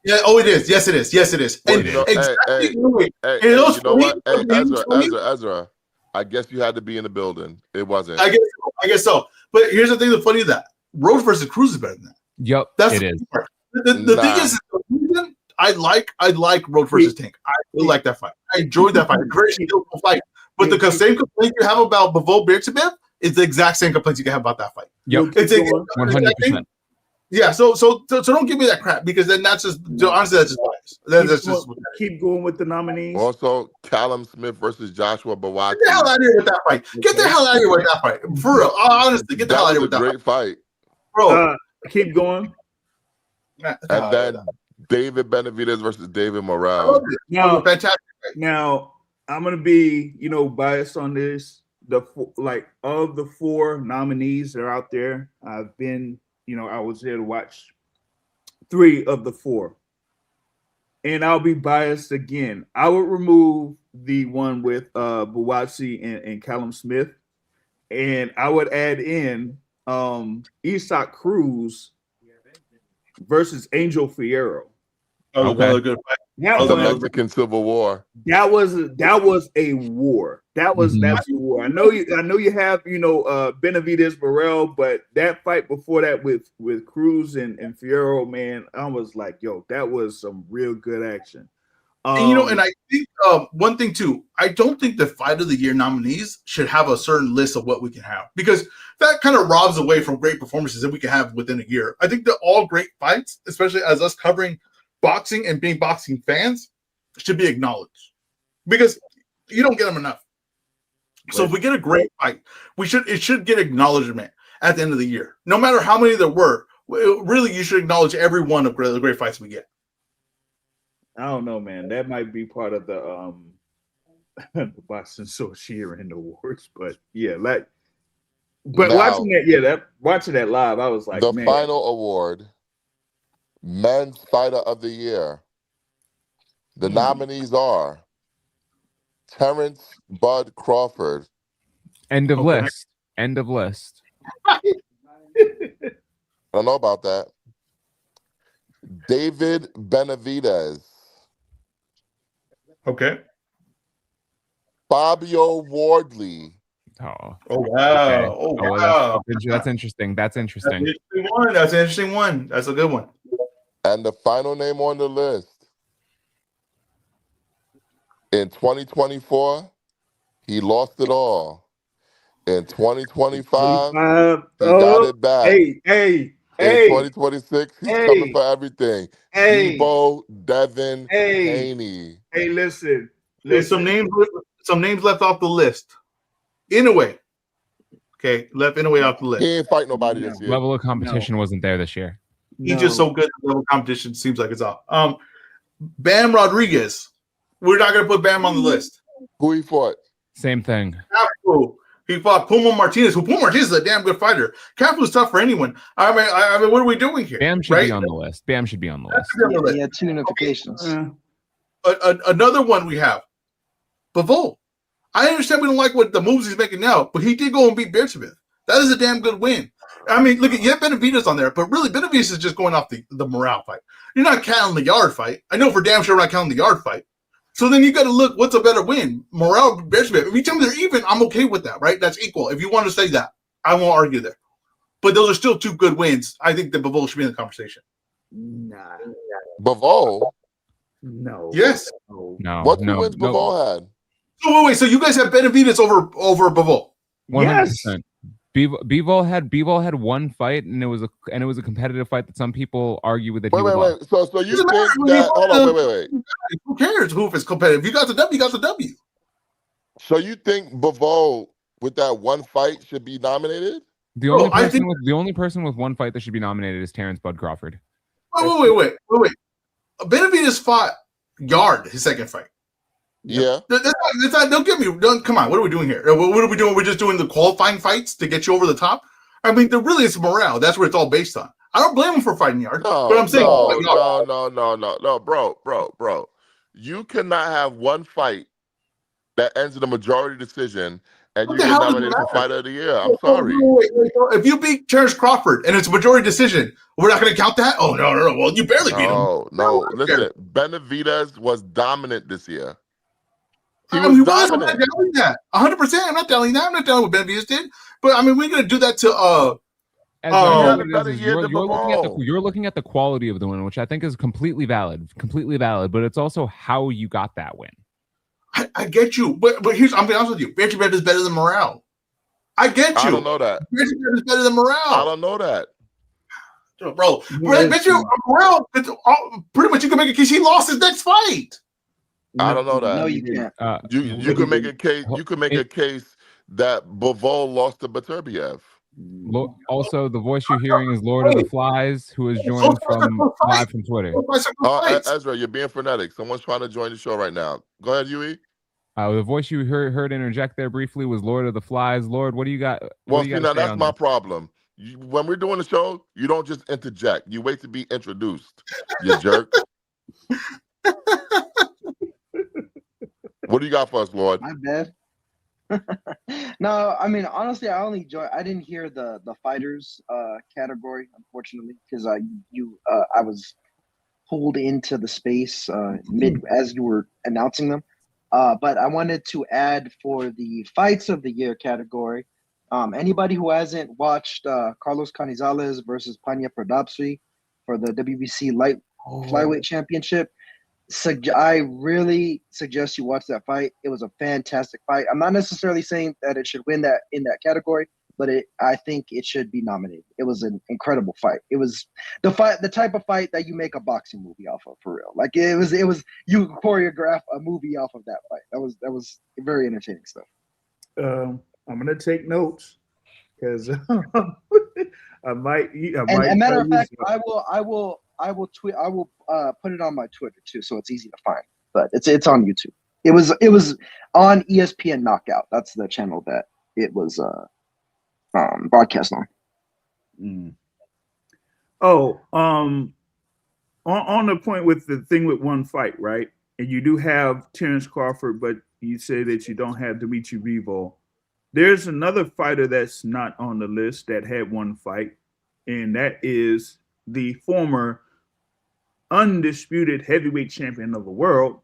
Yeah. Oh, it is. Yes, it is. Yes, it is. Well, And you know, exactly. Hey, you know you know what? Hey, funny? Ezra. I guess you had to be in the building. It wasn't. I guess so. But here's the thing that's funny: that Roach versus Cruz is better than that. Yep, That's it the is. part. The Nah. thing is, the reason I like Roach versus Tank. I really like that fight. I enjoyed that fight. Very skillful fight. But the same complaint you have about Bivol Bertabib is the exact same complaints you can have about that fight. Yep, It's 100%. Yeah. So don't give me that crap because then that's just honestly that's just bias. That's just Keep going with the nominees. Also, Callum Smith versus Joshua Boazzi. get the hell out of here with that fight. Get the hell out of here with that fight. For real. Honestly, get the hell out of here with That was a that fight. great fight. Bro. Keep going. And then David Benavidez versus David I Morrell. loved it. That was a fantastic fight. Now I'm gonna be, biased on this. Of the four nominees that are out there, I've been, I was there to watch 3 of the 4. and I'll be biased again. I would remove the one with Buatsi and Callum Smith, and I would add in Isak Cruz versus Angel Fierro. That was another good fight. That The was Mexican Civil War. that was a war. That was Mhm. that's a war. I know you have Benavidez Morel, but that fight before that with Cruz and Fierro, man, I was like, yo, that was some real good action. And I think one thing too, I don't think the Fight of the Year nominees should have a certain list of what we can have, because that kind of robs away from great performances that we can have within a year. I think they're all great fights, especially as us covering boxing and being boxing fans, should be acknowledged, because you don't get them enough. So if we get a great fight, it should get acknowledgement at the end of the year. No matter how many there were, really you should acknowledge every one of the great fights we get. I don't know, man. That might be part of the the Boxing Association Awards, but yeah, watching that live, I was like, The man. final award, Men's Fighter of the Year. The nominees are Terrence Bud Crawford. End of list. End of list. I don't know about that. David Benavidez. Okay. Fabio Wardley. Oh, Oh wow! okay. Oh well, wow! that's interesting. That's interesting. That's an interesting one. That's a good one. And the final name on the list. In 2024, he lost it all. In 2025, he got it back. Hey. In 2026, he's coming for everything. Debo Devin Haney. Hey, listen. There's some names left off the list. Inoue. Okay, left Inoue off the list. He ain't fight nobody this year. Level of competition wasn't there this year. He's just so good. The level of competition seems like it's off. Bam Rodriguez. We're not going to put Bam on the list. Who he fought? Same thing. Cafu. He fought Puma Martinez. Puma Martinez is a damn good fighter. Cafu's tough for anyone. I mean, what are we doing here? Bam should be on the list. Bam should be on the list. He had 2 notifications. Another one we have, Bivol. I understand we don't like what the moves he's making now, but he did go and beat Beersmith. That is a damn good win. I mean, look, you have Benavidez on there, but really Benavidez is just going off the morale fight. You're not counting the yard fight. I know for damn sure we're not counting the yard fight. So then you got to look, what's a better win? Morale, Beersmith. If you tell me they're even, I'm okay with that, right? That's equal. If you want to say that, I won't argue there. But those are still 2 good wins. I think that Bivol should be in the conversation. Nah. Bivol? No. Yes. No. What wins Bivol had? So wait. So you guys have Benavidez over Bivol? 100%. Bivol had one fight, and it was a competitive fight that some people argue with that. Wait. So you think that? Hold on. Wait. Who cares who if it's competitive? You got the W. You got the W. So you think Bivol with that one fight should be nominated? The only person with one fight that should be nominated is Terrence Bud Crawford. Wait. Benavidez fought Yard his second fight. Yeah. That's not, don't get me. Come on. What are we doing here? What are we doing? We're just doing the qualifying fights to get you over the top. I mean, there really is morale. That's what it's all based on. I don't blame him for fighting Yard. But I'm saying, no, bro. You cannot have one fight that ends in a majority decision and you get nominated for Fighter of the Year. I'm sorry. Wait. If you beat Terrence Crawford and it's a majority decision, we're not going to count that? Oh, no. Well, you barely beat him. No. Listen, Benavidez was dominant this year. I'm not doubting that. 100%. I'm not doubting that. I'm not doubting what Benavidez did. But, I mean, we're going to do that to you're looking at the quality of the win, which I think is completely valid, but it's also how you got that win. I get you, but here's, I'm being honest with you. Beersmith is better than Morale. I get you. I don't know that. Beersmith is better than Morale. I don't know that. Bro, Morale, pretty much you can make a case he lost his next fight. I don't know that. No, you can't. You can make a case. You can make a case that Bivol lost to Beterbiev. Also, the voice you're hearing is Lord of the Flies, who is joined live from Twitter. Ezra, you're being frenetic. Someone's trying to join the show right now. Go ahead, Huey. The voice you heard interject there briefly was Lord of the Flies. Lord, what do you got? That's my problem. When we're doing the show, you don't just interject. You wait to be introduced. You jerk. do you got for us, Lord? My bad. No, I mean honestly, I didn't hear the fighters category, unfortunately, because I was pulled into the space mid as you were announcing them. But I wanted to add for the fights of the year category. Anybody who hasn't watched Carlos Canizales versus Panya Pradapsri for the WBC light flyweight championship, I really suggest you watch that fight. It was a fantastic fight. I'm not necessarily saying that it should win that in that category, but I think it should be nominated. It was an incredible fight. It was the type of fight that you make a boxing movie off of, for real. Like it was you choreograph a movie off of that fight. That was very entertaining stuff. I'm gonna take notes because I might. And matter of fact, I will tweet. I will put it on my Twitter too, so it's easy to find. But it's on YouTube. It was on ESPN Knockout. That's the channel that it was broadcast on. Mm. Oh, on the point with the thing with one fight, right? And you do have Terrence Crawford, but you say that you don't have Dimitri Bivol. There's another fighter that's not on the list that had one fight, and that is the former undisputed heavyweight champion of the world,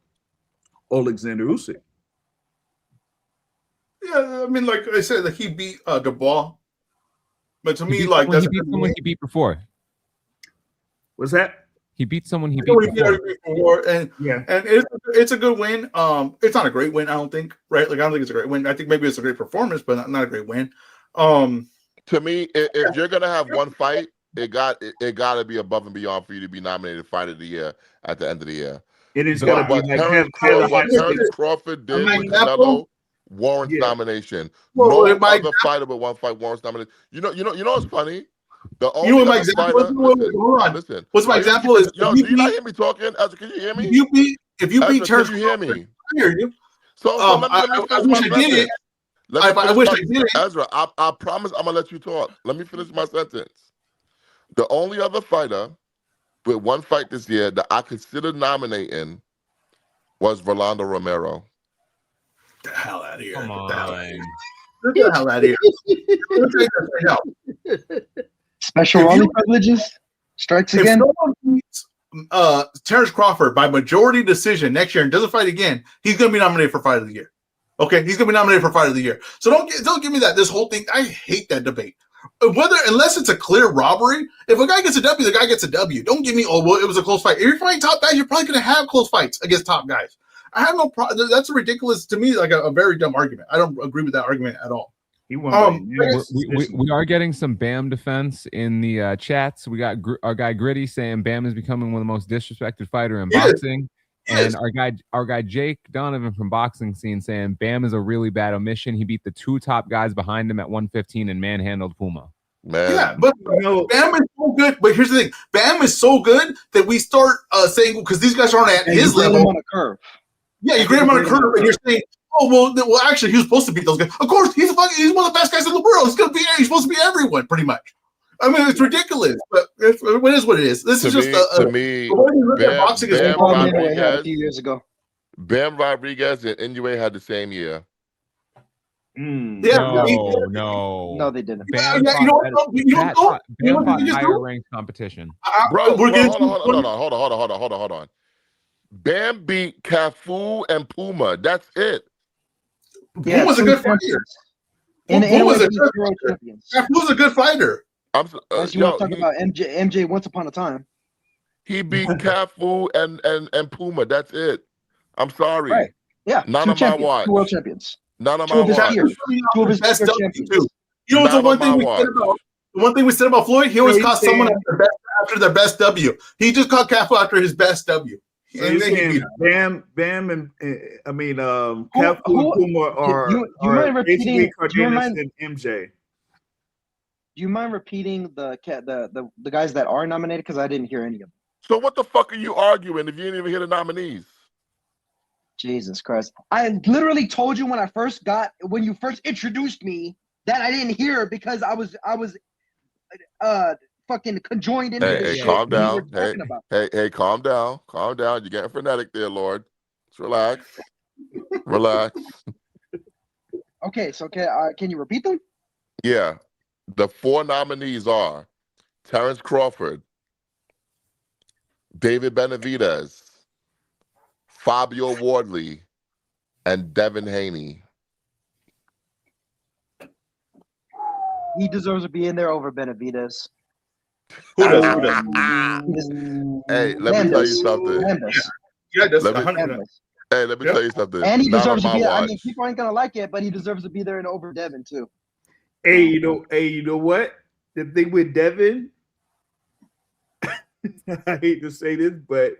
Alexander Usyk. Yeah, I mean, like I said, like he beat Dubois, but to me, He like beat someone he beat before. What's that? He beat someone he beat before. And it's a good win. It's not a great win, I don't think. Right? Like I don't think it's a great win. I think maybe it's a great performance, but not a great win. To me, if you're gonna have one fight, it got to be above and beyond for you to be nominated Fight of the Year at the end of the year. It is got to be like what Terrence Crawford did with Canelo warrants nomination. No other fighter but one fight warrants nomination. You know what's funny? The only other fighter. Listen. What's my example is? Yo, do you not hear me talking? Ezra, can you hear me? If you beat Terrence, can you hear me? I hear you. So let me I wish I did it. I wish I did it. Ezra, I promise I'm gonna let you talk. Let me finish my sentence. The only other fighter with one fight this year that I considered nominating was Rolando Romero. Get the hell out of here. Come on. Get the hell out of here. Special Raleigh privileges strikes again. If someone beats Terrence Crawford by majority decision next year and doesn't fight again, he's going to be nominated for Fight of the Year. Okay, he's going to be nominated for Fight of the Year. So don't give me that. This whole thing, I hate that debate. Unless it's a clear robbery, if a guy gets a W, the guy gets a W. Don't give me, oh, well, it was a close fight. If you're fighting top guys, you're probably going to have close fights against top guys. I have no problem. That's ridiculous to me, like a very dumb argument. I don't agree with that argument at all. We are getting some Bam defense in the chats. We got our guy Gritty saying Bam is becoming one of the most disrespected fighter in boxing. And our guy Jake Donovan from Boxing Scene saying Bam is a really bad omission. He beat the two top guys behind him at 115 and manhandled Puma. Man. Yeah, but Bam is so good. But here's the thing: Bam is so good that we start saying because these guys aren't at his level. On a curve. Yeah, you grade him on a curve, and you're saying, oh well, actually, he was supposed to beat those guys. Of course, he's one of the best guys in the world. He's supposed to be everyone, pretty much. I mean, it's ridiculous, but it is what it is. This is just to me. Boxing is a few years ago. Bam Rodriguez and Inoue had the same year. Yeah, no, they didn't. Bam fought higher ranked competition. Bro, hold on. Bam beat Cafu and Puma. That's it. Yeah, Puma's a good fighter. Puma's a good fighter. As you want to talk about MJ once upon a time. He beat Cafu and Puma. That's it. I'm sorry. Right. Yeah. None of my watch. 2 world champions. None of my watch. 2 of his best champions. Too. You know what's the one thing we said about Floyd? He always caught someone after their best W. He just caught Cafu after his best W. So Bam, and Cafu and Puma are basically Cardenas and MJ. Do you mind repeating the guys that are nominated? Because I didn't hear any of them. So what the fuck are you arguing if you didn't even hear the nominees? Jesus Christ. I literally told you when you first introduced me that I didn't hear it because I was fucking conjoined into this shit. Calm down. Hey, calm down. Calm down. You're getting frenetic there, Lord. Just relax. Relax. Okay, so can you repeat them? Yeah. The 4 nominees are Terrence Crawford, David Benavidez, Fabio Wardley, and Devin Haney. He deserves to be in there over Benavidez. Who does? Who does? Hey, let me tell you something. Yeah, that's Let me- 100%. Hey, let me tell you something. And he Not deserves to on my be. I watch. mean, people ain't gonna like it, but he deserves to be there and over Devin too. Hey, you know what? The thing with Devin, I hate to say this, but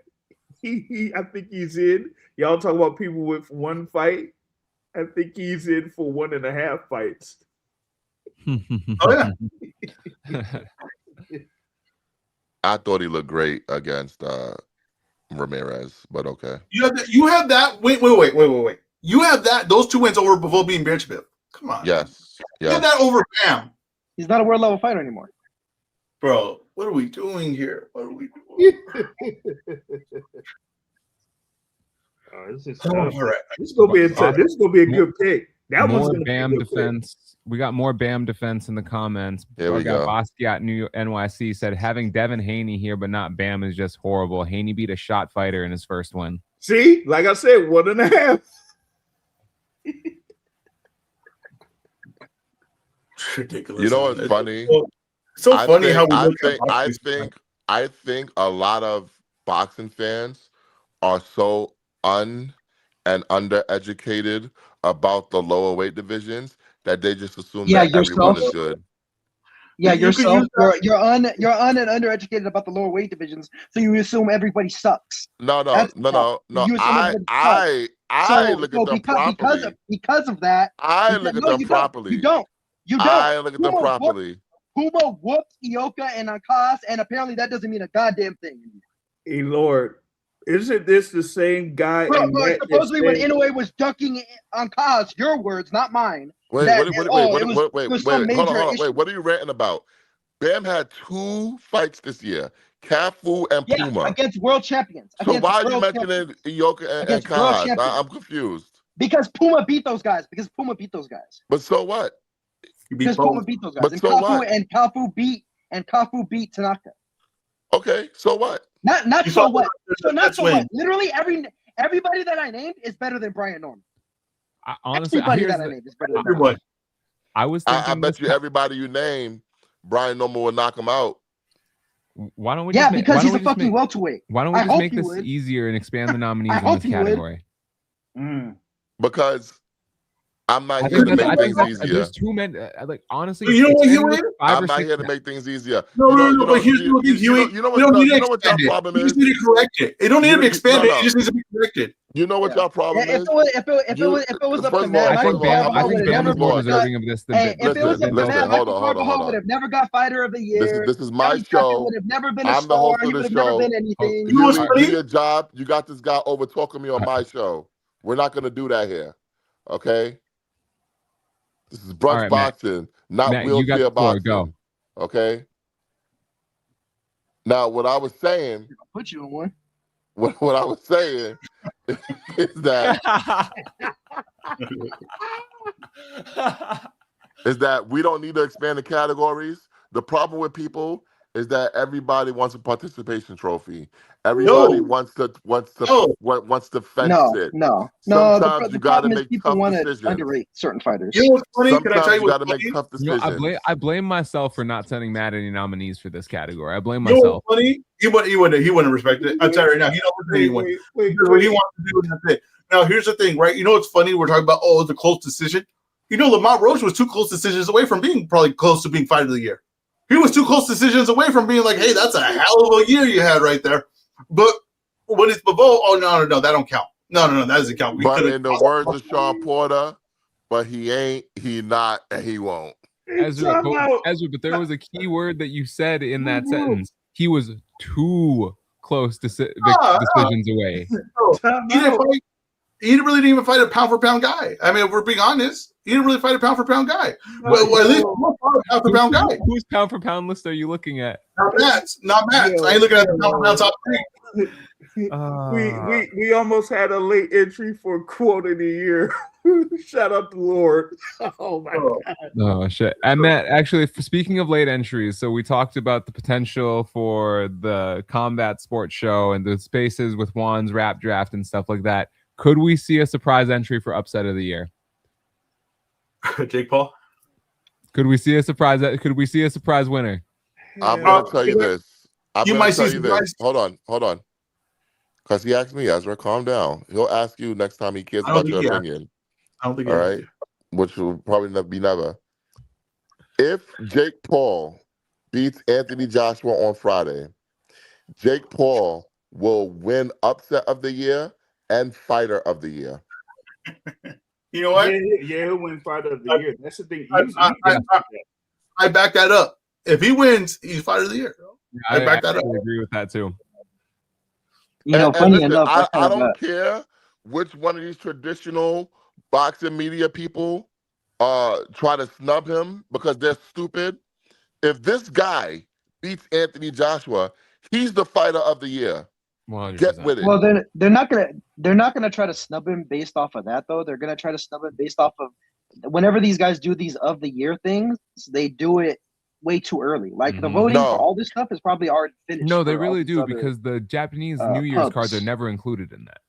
I think he's in. Y'all talk about people with 1 fight. I think he's in for 1.5 fights. Oh yeah. I thought he looked great against Ramirez, but okay. You have that. Wait. You have that. Those 2 wins over Bivol being Benchbib. Come on. Yes. You have that over Bam. He's not a world level fighter anymore. Bro, what are we doing here? What are we doing? This is All right. This is gonna be a good pick. That one's More gonna Bam be a good defense. We got more Bam defense in the comments. Here we go. Basquiat New York, NYC said having Devin Haney here but not Bam is just horrible. Haney beat a shot fighter in his first win. See, like I said, 1.5. Ridiculous. You know what's funny? So funny how we look I think a lot of boxing fans are so and undereducated about the lower weight divisions that they just assume that everyone is good. Yeah, You can yourself. use You're un and undereducated about the lower weight divisions, so you assume everybody sucks. No. You assume everybody I look at them properly. Because of that, I look at them you properly. You don't. I look at them properly. Puma whooped Ioka and Akas, and apparently that doesn't mean a goddamn thing. Hey Lord, isn't this the same guy? Bro, supposedly when Inoue was ducking on Kaz, your words, not mine. Wait, hold on. Wait, what are you ranting about? Bam had 2 fights this year, Cafu and Puma. Against world champions. So why are you mentioning Ioka and Kaz? I'm confused. Because Puma beat those guys. But so what? Because Puma beat those guys. But and so what? Kafu beat Tanaka. Okay, so what? Not so what. So not so what. Literally everybody that I named is better than Brian Norman. Honestly, everybody that I named is better than everyone. I was thinking I bet you everybody you name, Brian Norman will knock him out. Why don't we? Yeah, because he's a fucking welterweight. Why don't we just make this easier and expand the nominees in this category? Because I'm not here to make things easier. There's too many. Like honestly, you know what, Huey? I'm not here to make things easier. No, but here's the thing, Huey. You know what your problem is? You just need to correct it. It don't need to be expanded. It just needs to be corrected. You know what your problem is? If it was up to Matt, I think Bam is more deserving of this than if it was up to Matt, Michael Carvajal would have never got Fighter of the Year. This is my show. Would have never been a I'm the host of the show. Do your job. You got this guy over talking me on my show. We're not going to do that here. Okay? This is brunch boxing, not wheelchair boxing. Go. Okay? Now, what I was saying... I'll put you on one. What I was saying is that we don't need to expand the categories. The problem with people is that everybody wants a participation trophy. Everybody wants to fence it. No. Sometimes the you got to problem is make people tough want to decisions. underrate certain fighters. You know what's funny? Can I tell you got what's to funny? make tough decisions. I blame myself for not sending Matt any nominees for this category. I blame You know myself. what's funny? He wouldn't respect it. I'll tell you right now. He knows what he wants to do, and that's it. Now, here's the thing, right? You know what's funny? We're talking about, it's a close decision. You know, Lamont Roach was 2 close decisions away from being probably close to being Fighter of the Year. He was 2 close decisions away from being like, hey, that's a hell of a year you had right there. But when it's Bivol, no, that don't count. No, that doesn't count. But in the words of Sean Porter, but he ain't, he not, and he won't. Ezra, but there was a key word that you said in that sentence. He was 2 close decisions away. He really didn't even fight a pound for pound guy. I mean, if we're being honest, he didn't really fight a pound for pound guy. Well, at least a pound for pound guy. Whose pound for pound list are you looking at? Not Matt's. I ain't looking at the pound for pound top 3. We almost had a late entry for quote of the year. Shout out to Lord. Oh my God. Oh shit. And Matt, actually, speaking of late entries, so we talked about the potential for the combat sports show and the spaces with Juan's rap draft and stuff like that. Could we see a surprise entry for upset of the year? Jake Paul. Could we see a surprise? Could we see a surprise winner? I'm gonna tell you this. You might see surprise. Hold on. Because he asked me, Ezra, calm down. He'll ask you next time he cares about your opinion. I don't think. All right, which will probably never. If Jake Paul beats Anthony Joshua on Friday, Jake Paul will win upset of the year and fighter of the year. You know what? Yeah, he'll win fighter of the year. That's the thing. I back that up. If he wins, he's fighter of the year. I back that up. I agree with that too. Funny listen, enough, I don't care which one of these traditional boxing media people try to snub him because they're stupid. If this guy beats Anthony Joshua, he's the fighter of the year. 100%. Get with it. Well, they're not gonna try to snub him based off of that though. They're gonna try to snub him based off of whenever these guys do these of the year things, they do it way too early. Like the voting for all this stuff is probably already finished. No, they really do because the Japanese New Year's cards are never included in that.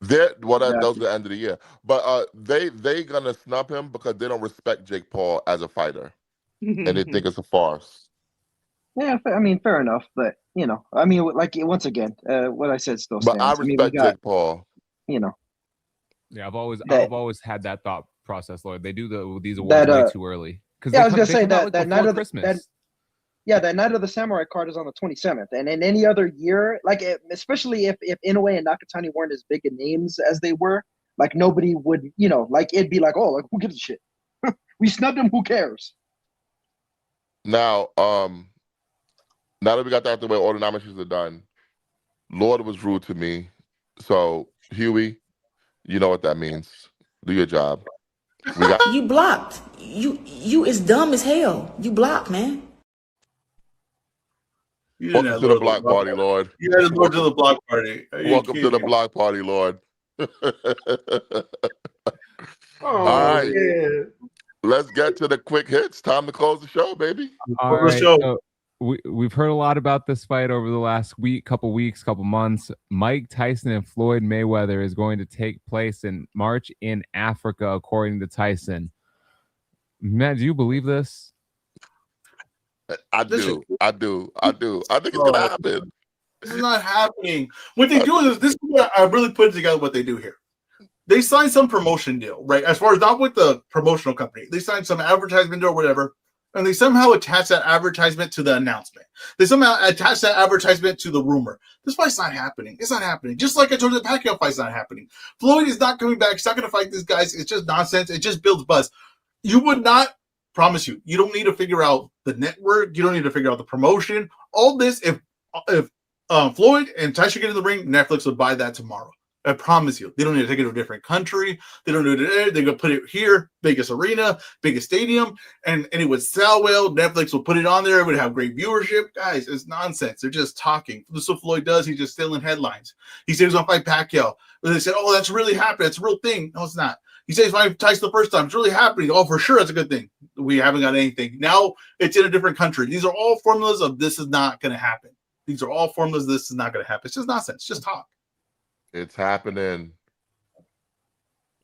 Those are the end of the year. But they gonna snub him because they don't respect Jake Paul as a fighter. And they think it's a farce. Yeah, I mean, fair enough. But, like, once again, what I said still stands. But I respect Jake Paul. Yeah, I've always had that thought process, Lloyd. They do these awards way too early. Yeah, I was gonna say that night of Christmas. That Night of the Samurai card is on the 27th, and in any other year, like especially if Inoue and Nakatani weren't as big of names as they were, like nobody would, like it'd be like, oh, like who gives a shit? We snubbed him. Who cares? Now that we got that out the way, all the nominations are done. Lord was rude to me, so Huey, you know what that means. Do your job. You blocked. You is dumb as hell. You blocked, man. Welcome to the block party, Lord. You had to go to the block party. Welcome to the block party, Lord. All right. Yeah. Let's get to the quick hits. Time to close the show, baby. All right. So we've heard a lot about this fight over the last couple months. Mike Tyson and Floyd Mayweather is going to take place in March in Africa, according to Tyson. Matt, do you believe this? I do. I think it's gonna happen. This is not happening. What they do is this is what I really put together. What they do here, they sign some promotion deal, right? As far as not with the promotional company, they sign some advertisement deal or whatever, and they somehow attach that advertisement to the announcement. They somehow attach that advertisement to the rumor. This fight's not happening. It's not happening. Just like I told you, the Pacquiao fight's not happening. Floyd is not coming back. He's not going to fight these guys. It's just nonsense. It just builds buzz. You would not. Promise you, you don't need to figure out the network. You don't need to figure out the promotion. All this, if Floyd and Tyson get in the ring, Netflix would buy that tomorrow. I promise you. They don't need to take it to a different country. They don't need it. They're gonna put it here, biggest arena, biggest stadium, and it would sell well. Netflix will put it on there. It would have great viewership. Guys, it's nonsense. They're just talking. This is what Floyd does. He's just stealing headlines. He said he was gonna fight Pacquiao. But they said, "Oh, that's really happening. It's a real thing." No, it's not. He says, "Fight Tyson the first time. It's really happening." Oh, for sure, that's a good thing. We haven't got anything. Now it's in a different country. These are all formulas of this is not going to happen. These are all formulas. This is not going to happen. It's just nonsense. It's just talk. It's happening.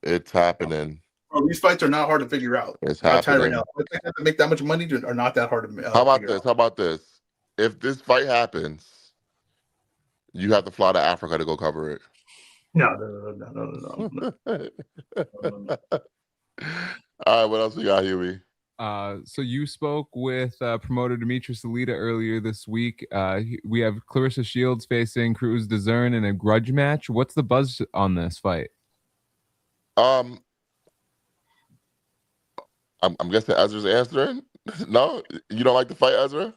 It's happening. Bro, these fights are not hard to figure out. It's happening right now. Fights like that to make that much money are not that hard to. How about this? If this fight happens, you have to fly to Africa to go cover it. No. All right, what else we got, Huey? So you spoke with promoter Demetrius Alita earlier this week. We have Clarissa Shields facing Cruz Dezern in a grudge match. What's the buzz on this fight? I'm guessing Ezra's answering. No, you don't like the fight, Ezra?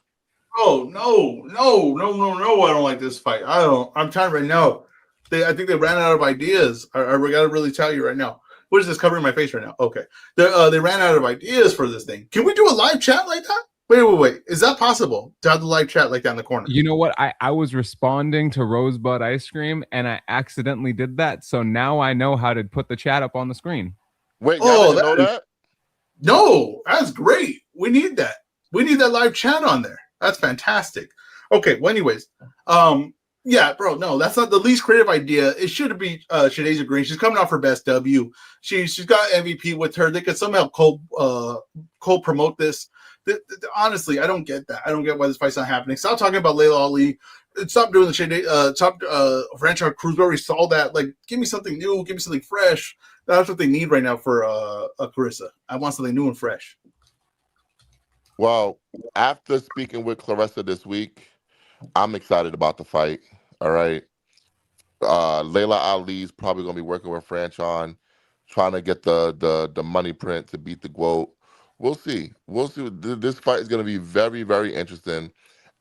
Oh no! I don't like this fight. I'm trying right now. I think they ran out of ideas. I gotta really tell you right now. What is this covering my face right now? Okay. They ran out of ideas for this thing. Can we do a live chat like that? Wait. Is that possible to have the live chat like that in the corner? You know what? I was responding to Rosebud Ice Cream and I accidentally did that. So now I know how to put the chat up on the screen. Wait, y'all didn't know that? No, that's great. We need that. We need that live chat on there. That's fantastic. Okay, well, anyways, yeah, bro, no, that's not the least creative idea. It should be Shadeja Green. She's coming off her best W. She's got MVP with her. They could somehow co-promote this. Honestly, I don't get that. I don't get why this fight's not happening. Stop talking about Layla Ali. Stop doing the franchise Cruz. We already saw that. Like, give me something new. Give me something fresh. That's what they need right now for Clarissa. I want something new and fresh. Well, after speaking with Clarissa this week, I'm excited about the fight. All right. Layla Ali's probably going to be working with Franchon, trying to get the money print to beat the GOAT. We'll see. This fight is going to be very, very interesting.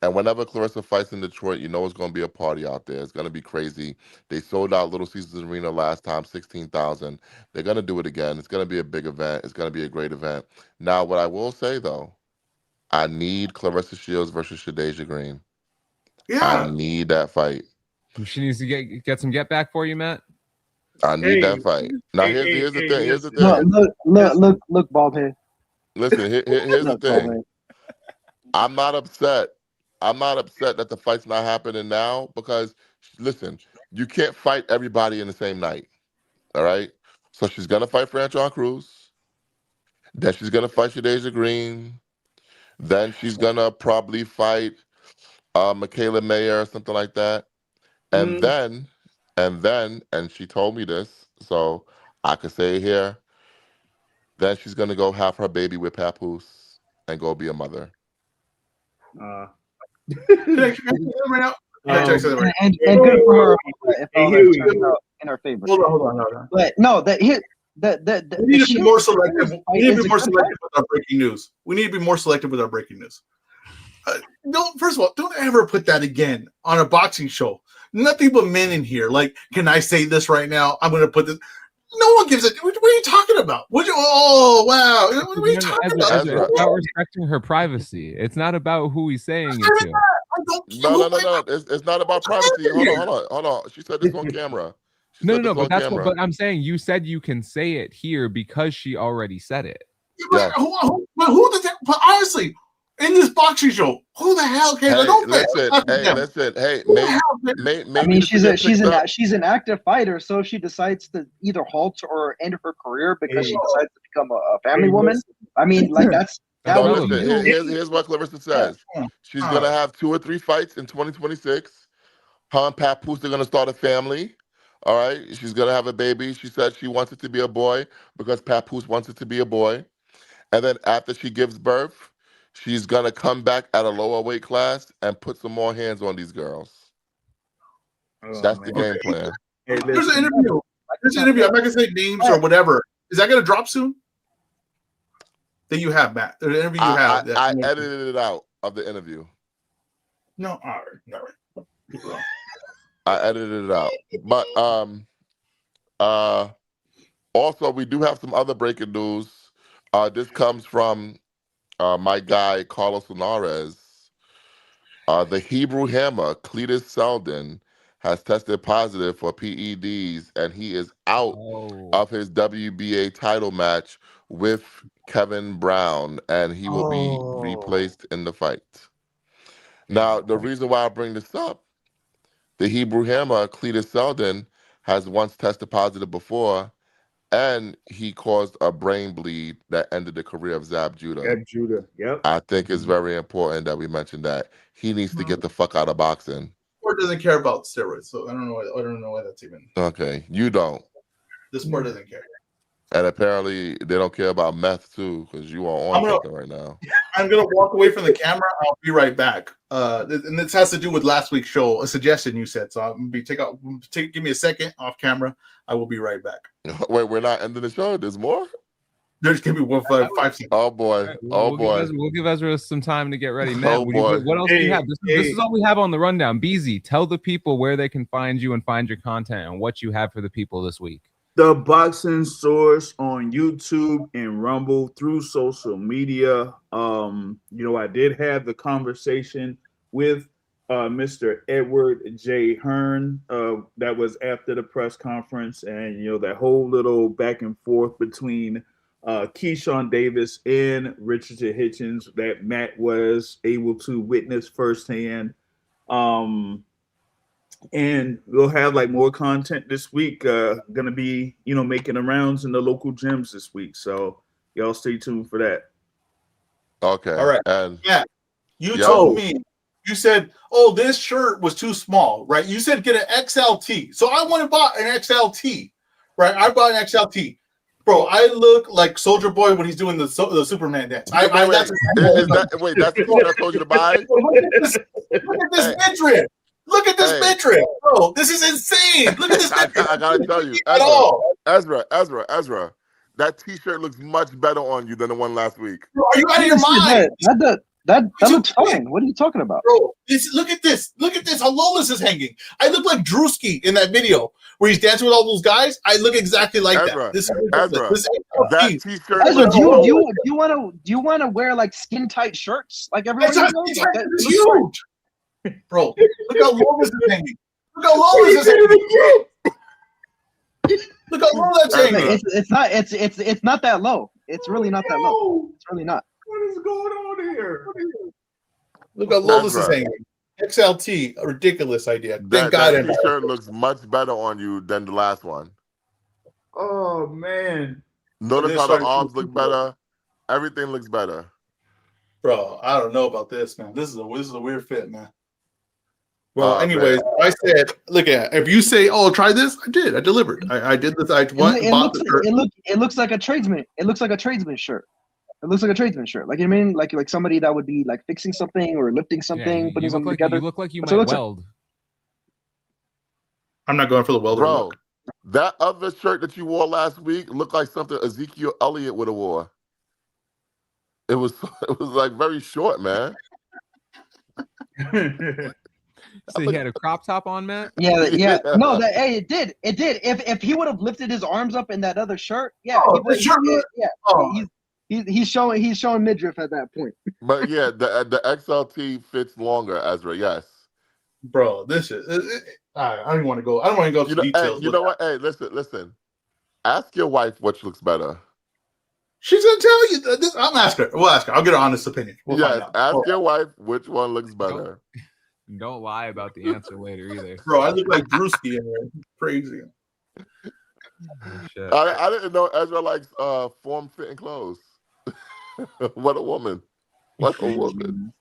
And whenever Clarissa fights in Detroit, you know it's going to be a party out there. It's going to be crazy. They sold out Little Caesars Arena last time, 16,000. They're going to do it again. It's going to be a big event. It's going to be a great event. Now, what I will say, though, I need Clarissa Shields versus Shadeja Green. Yeah. I need that fight. She needs to get some get back for you, Matt. I need that fight. Now, here's the thing. Here's the thing. Look, Bobhead. Listen, here's the thing. I'm not upset. I'm not upset that the fight's not happening now because, listen, you can't fight everybody in the same night. All right? So she's going to fight Franchon Cruz. Then she's going to fight Shadeja Green. Then she's going to probably fight Michaela Mayer or something like that. And then, and she told me this, so I could say it here, then she's going to go have her baby with Papoose and go be a mother. And good for her if all that turns out in her favor. Hold on. But no, we need to be more selective. We need to be more selective with our breaking news. We need to be more selective with our breaking news. First of all, don't ever put that again on a boxing show. Nothing but men in here. Like, can I say this right now? I'm going to put this. No one gives it. What are you talking about? Oh, wow. What are you talking about? It's about respecting her privacy. It's not about who he's saying it to. No. It's not about privacy. Hold on. She said this on camera. No, but that's what. But I'm saying you said you can say it here because she already said it. Yeah. Who does that? But honestly, in this boxing show, who the hell cares? Listen. Maybe I mean, she's an active fighter, so if she decides to either halt or end her career because she decides to become a family woman, I mean, like here's what Clarissa says. She's gonna have 2 or 3 fights in 2026. Her and Papoose are gonna start a family. All right, she's gonna have a baby. She said she wants it to be a boy because Papoose wants it to be a boy. And then after she gives birth, she's gonna come back at a lower weight class and put some more hands on these girls. That's the game plan. There's an interview. I'm not gonna say names or whatever. Is that gonna drop soon? That you have, Matt. There's an interview you have. I edited it out of the interview. No, all right. I edited it out. But also we do have some other breaking news. This comes from my guy Carlos Linares. The Hebrew Hammer, Cletus Selden, has tested positive for PEDs, and he is out of his WBA title match with Kevin Brown, and he will be replaced in the fight. Now, the reason why I bring this up, the Hebrew Hammer, Cletus Selden, has once tested positive before, and he caused a brain bleed that ended the career of Zab Judah. Yep. I think it's very important that we mention that. He needs to get the fuck out of boxing. Sport doesn't care about steroids, so I don't know why that's even. Okay, you don't. The sport doesn't care. And apparently they don't care about meth too, because you are on something right now. I'm gonna walk away from the camera. I'll be right back. And this has to do with last week's show, a suggestion you said. So I'm gonna give me a second off camera. I will be right back. Wait, we're not ending the show. There's more. There's gonna be 5 seconds. Oh boy! Oh boy! We'll give Ezra some time to get ready. Matt, what else do you have? This is all we have on the rundown. Beezy, tell the people where they can find you and find your content and what you have for the people this week. The Boxing Source on YouTube and Rumble through social media. I did have the conversation with Mr. Edward J. Hearn. That was after the press conference, and that whole little back and forth between Keyshawn Davis and Richard Hitchens that Matt was able to witness firsthand. And we'll have more content this week. Gonna be making the rounds in the local gyms this week, so y'all stay tuned for that. Okay. All right. And yeah, you told me, you said, "Oh, this shirt was too small," right? You said get an XLT, so I went and bought an XLT, right? I bought an XLT. Bro, I look like Soldier Boy when he's doing the Superman dance. Wait, that's the shirt I told you to buy. Look at this midriff. Look at this midriff, bro. This is insane. Look at this midriff. I gotta tell you, Ezra, that T-shirt looks much better on you than the one last week. Bro, are you out of your mind? That looks fine. What are you talking about, bro? Look at this. Look at this. How low this is hanging. I look like Drewski in that video where he's dancing with all those guys. I look exactly like that. This that T-shirt. Ezra, do you want to wear skin tight shirts like everyone else? It's huge. Bro, look how low this is hanging. Look how low this is hanging. Look how low that's hanging. It's not that low. It's really not that low. It's really not. What is going on here? Look how low this is hanging. XLT, a ridiculous idea. Thank God. That T-shirt looks much better on you than the last one. Oh man! Notice how the arms look better. Everything looks better. Bro, I don't know about this, man. This is a weird fit, man. Well, anyways, man. I said, look at if you say, "Oh, try this," I did. I delivered. I did this. It looks like a tradesman. It looks like a tradesman shirt. It looks like a tradesman shirt. Like, you know what I mean? Like somebody that would be fixing something or lifting something, putting something together. You look like you might weld. I'm not going for the welder. Bro, look. That other shirt that you wore last week looked like something Ezekiel Elliott would have wore. It was very short, man. So he had a crop top on, Matt? Yeah. No, it did. If he would have lifted his arms up in that other shirt, he's showing midriff at that point. But yeah, the XLT fits longer, Ezra. Yes. Bro, this is. I don't want to go. I don't want to go into details. You know what? Hey, listen. Ask your wife which looks better. She's gonna tell you this. I'm asking her. We'll ask her. I'll get her honest opinion. Ask your wife which one looks better. Don't lie about the answer later either. Bro, I look like Drewski in there. Crazy. I didn't know Ezra likes form-fitting clothes. What a woman. What a woman.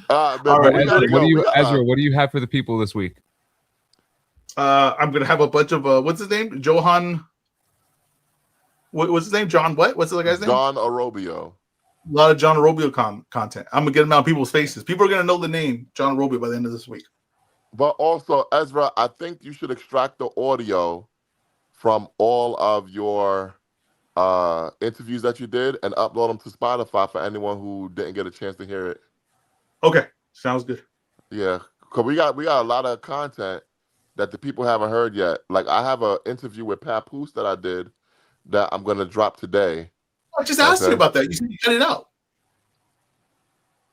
Ezra, what do you have for the people this week? I'm gonna have a bunch of what's his name? Johan. What's his name? John what? What's the other guy's name? John Arobio. A lot of John Arobio content. I'm gonna get them out of people's faces. People are gonna know the name John Arobio by the end of this week. But also, Ezra, I think you should extract the audio from all of your interviews that you did and upload them to Spotify for anyone who didn't get a chance to hear it. Okay, sounds good. Yeah, because we got a lot of content that the people haven't heard yet. Like, I have an interview with Papoose that I did that I'm gonna drop today. I just asked you about that. You said you cut it out.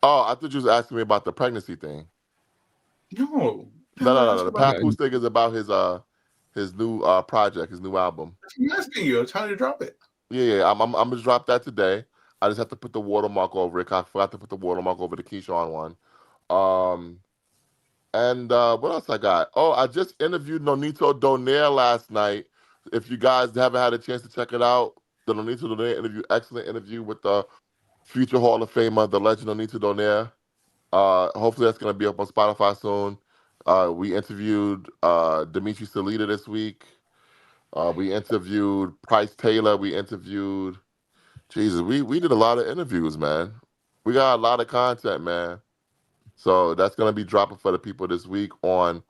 Oh, I thought you was asking me about the pregnancy thing. No. The Papoose thing is about his new project, his new album. I'm asking you. I'm trying to drop it. Yeah. I'm gonna drop that today. I just have to put the watermark over it. I forgot to put the watermark over the Keyshawn one. And what else I got? Oh, I just interviewed Nonito Donaire last night. If you guys haven't had a chance to check it out, the Nonito Donaire interview, excellent interview with the future Hall of Famer, the legend Nonito Donaire. Hopefully that's going to be up on Spotify soon. We interviewed Dimitri Salita this week. We interviewed Price Taylor. We interviewed, Jesus, we did a lot of interviews, man. We got a lot of content, man. So that's going to be dropping for the people this week on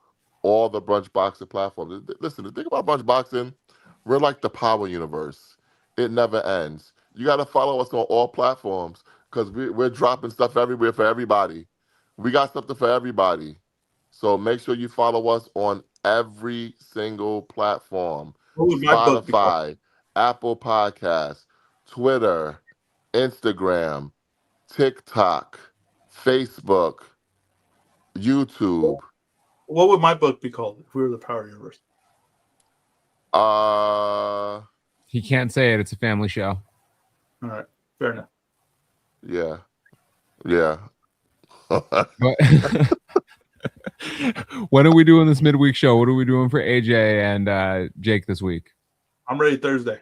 all the Brunch Boxing platforms. Listen, the thing about Brunch Boxing, we're like the Power Universe. It never ends. You got to follow us on all platforms because we're dropping stuff everywhere for everybody. We got something for everybody. So make sure you follow us on every single platform. What would my book be called? Spotify, Apple Podcasts, Twitter, Instagram, TikTok, Facebook, YouTube. What would my book be called if we were the Power Universe? He can't say it. It's a family show. All right, fair enough. Yeah. Yeah. But when are we doing this midweek show? What are we doing for AJ and Jake this week? I'm ready Thursday.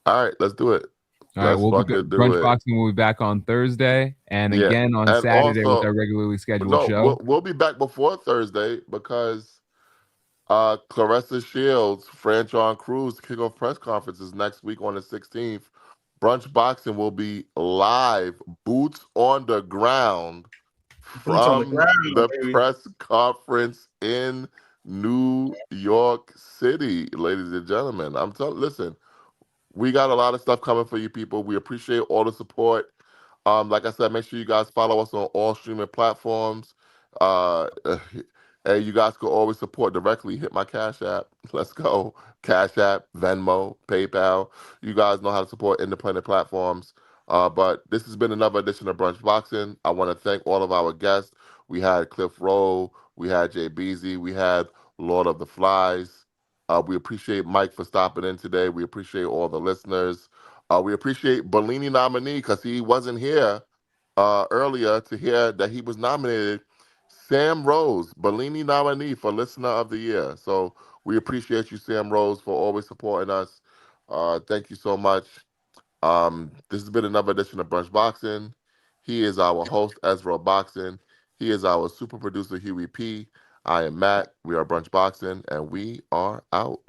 All right, let's do it. All right, Let's we'll be fucking do Brunch it. Boxing will be back on Thursday and Yeah, again on and Saturday also- with our regularly scheduled No, show. we'll be back before Thursday because Clarissa Shields, Franchon Cruz kickoff press conference is next week on the 16th. Brunch Boxing will be live, boots on the ground Boots on the from ground, the baby. press conference in New York City, ladies and gentlemen. Listen, we got a lot of stuff coming for you people. We appreciate all the support. Like I said, make sure you guys follow us on all streaming platforms. And you guys can always support directly. Hit my Cash App. Let's go. Cash App, Venmo, PayPal. You guys know how to support independent platforms. But this has been another edition of Brunch Boxing. I want to thank all of our guests. We had Cliff Rowe, we had Jay Beasy, we had Lord of the Flies. We appreciate Mike for stopping in today. We appreciate all the listeners. We appreciate Bellini nominee because he wasn't here earlier to hear that he was nominated. Sam Rose, Bellini nominee for Listener of the Year. So we appreciate you, Sam Rose, for always supporting us. Thank you so much. This has been another edition of Brunch Boxing. He is our host, EzRaw Boxing. He is our super producer, Huey P. I am Matt. We are Brunch Boxing, and we are out.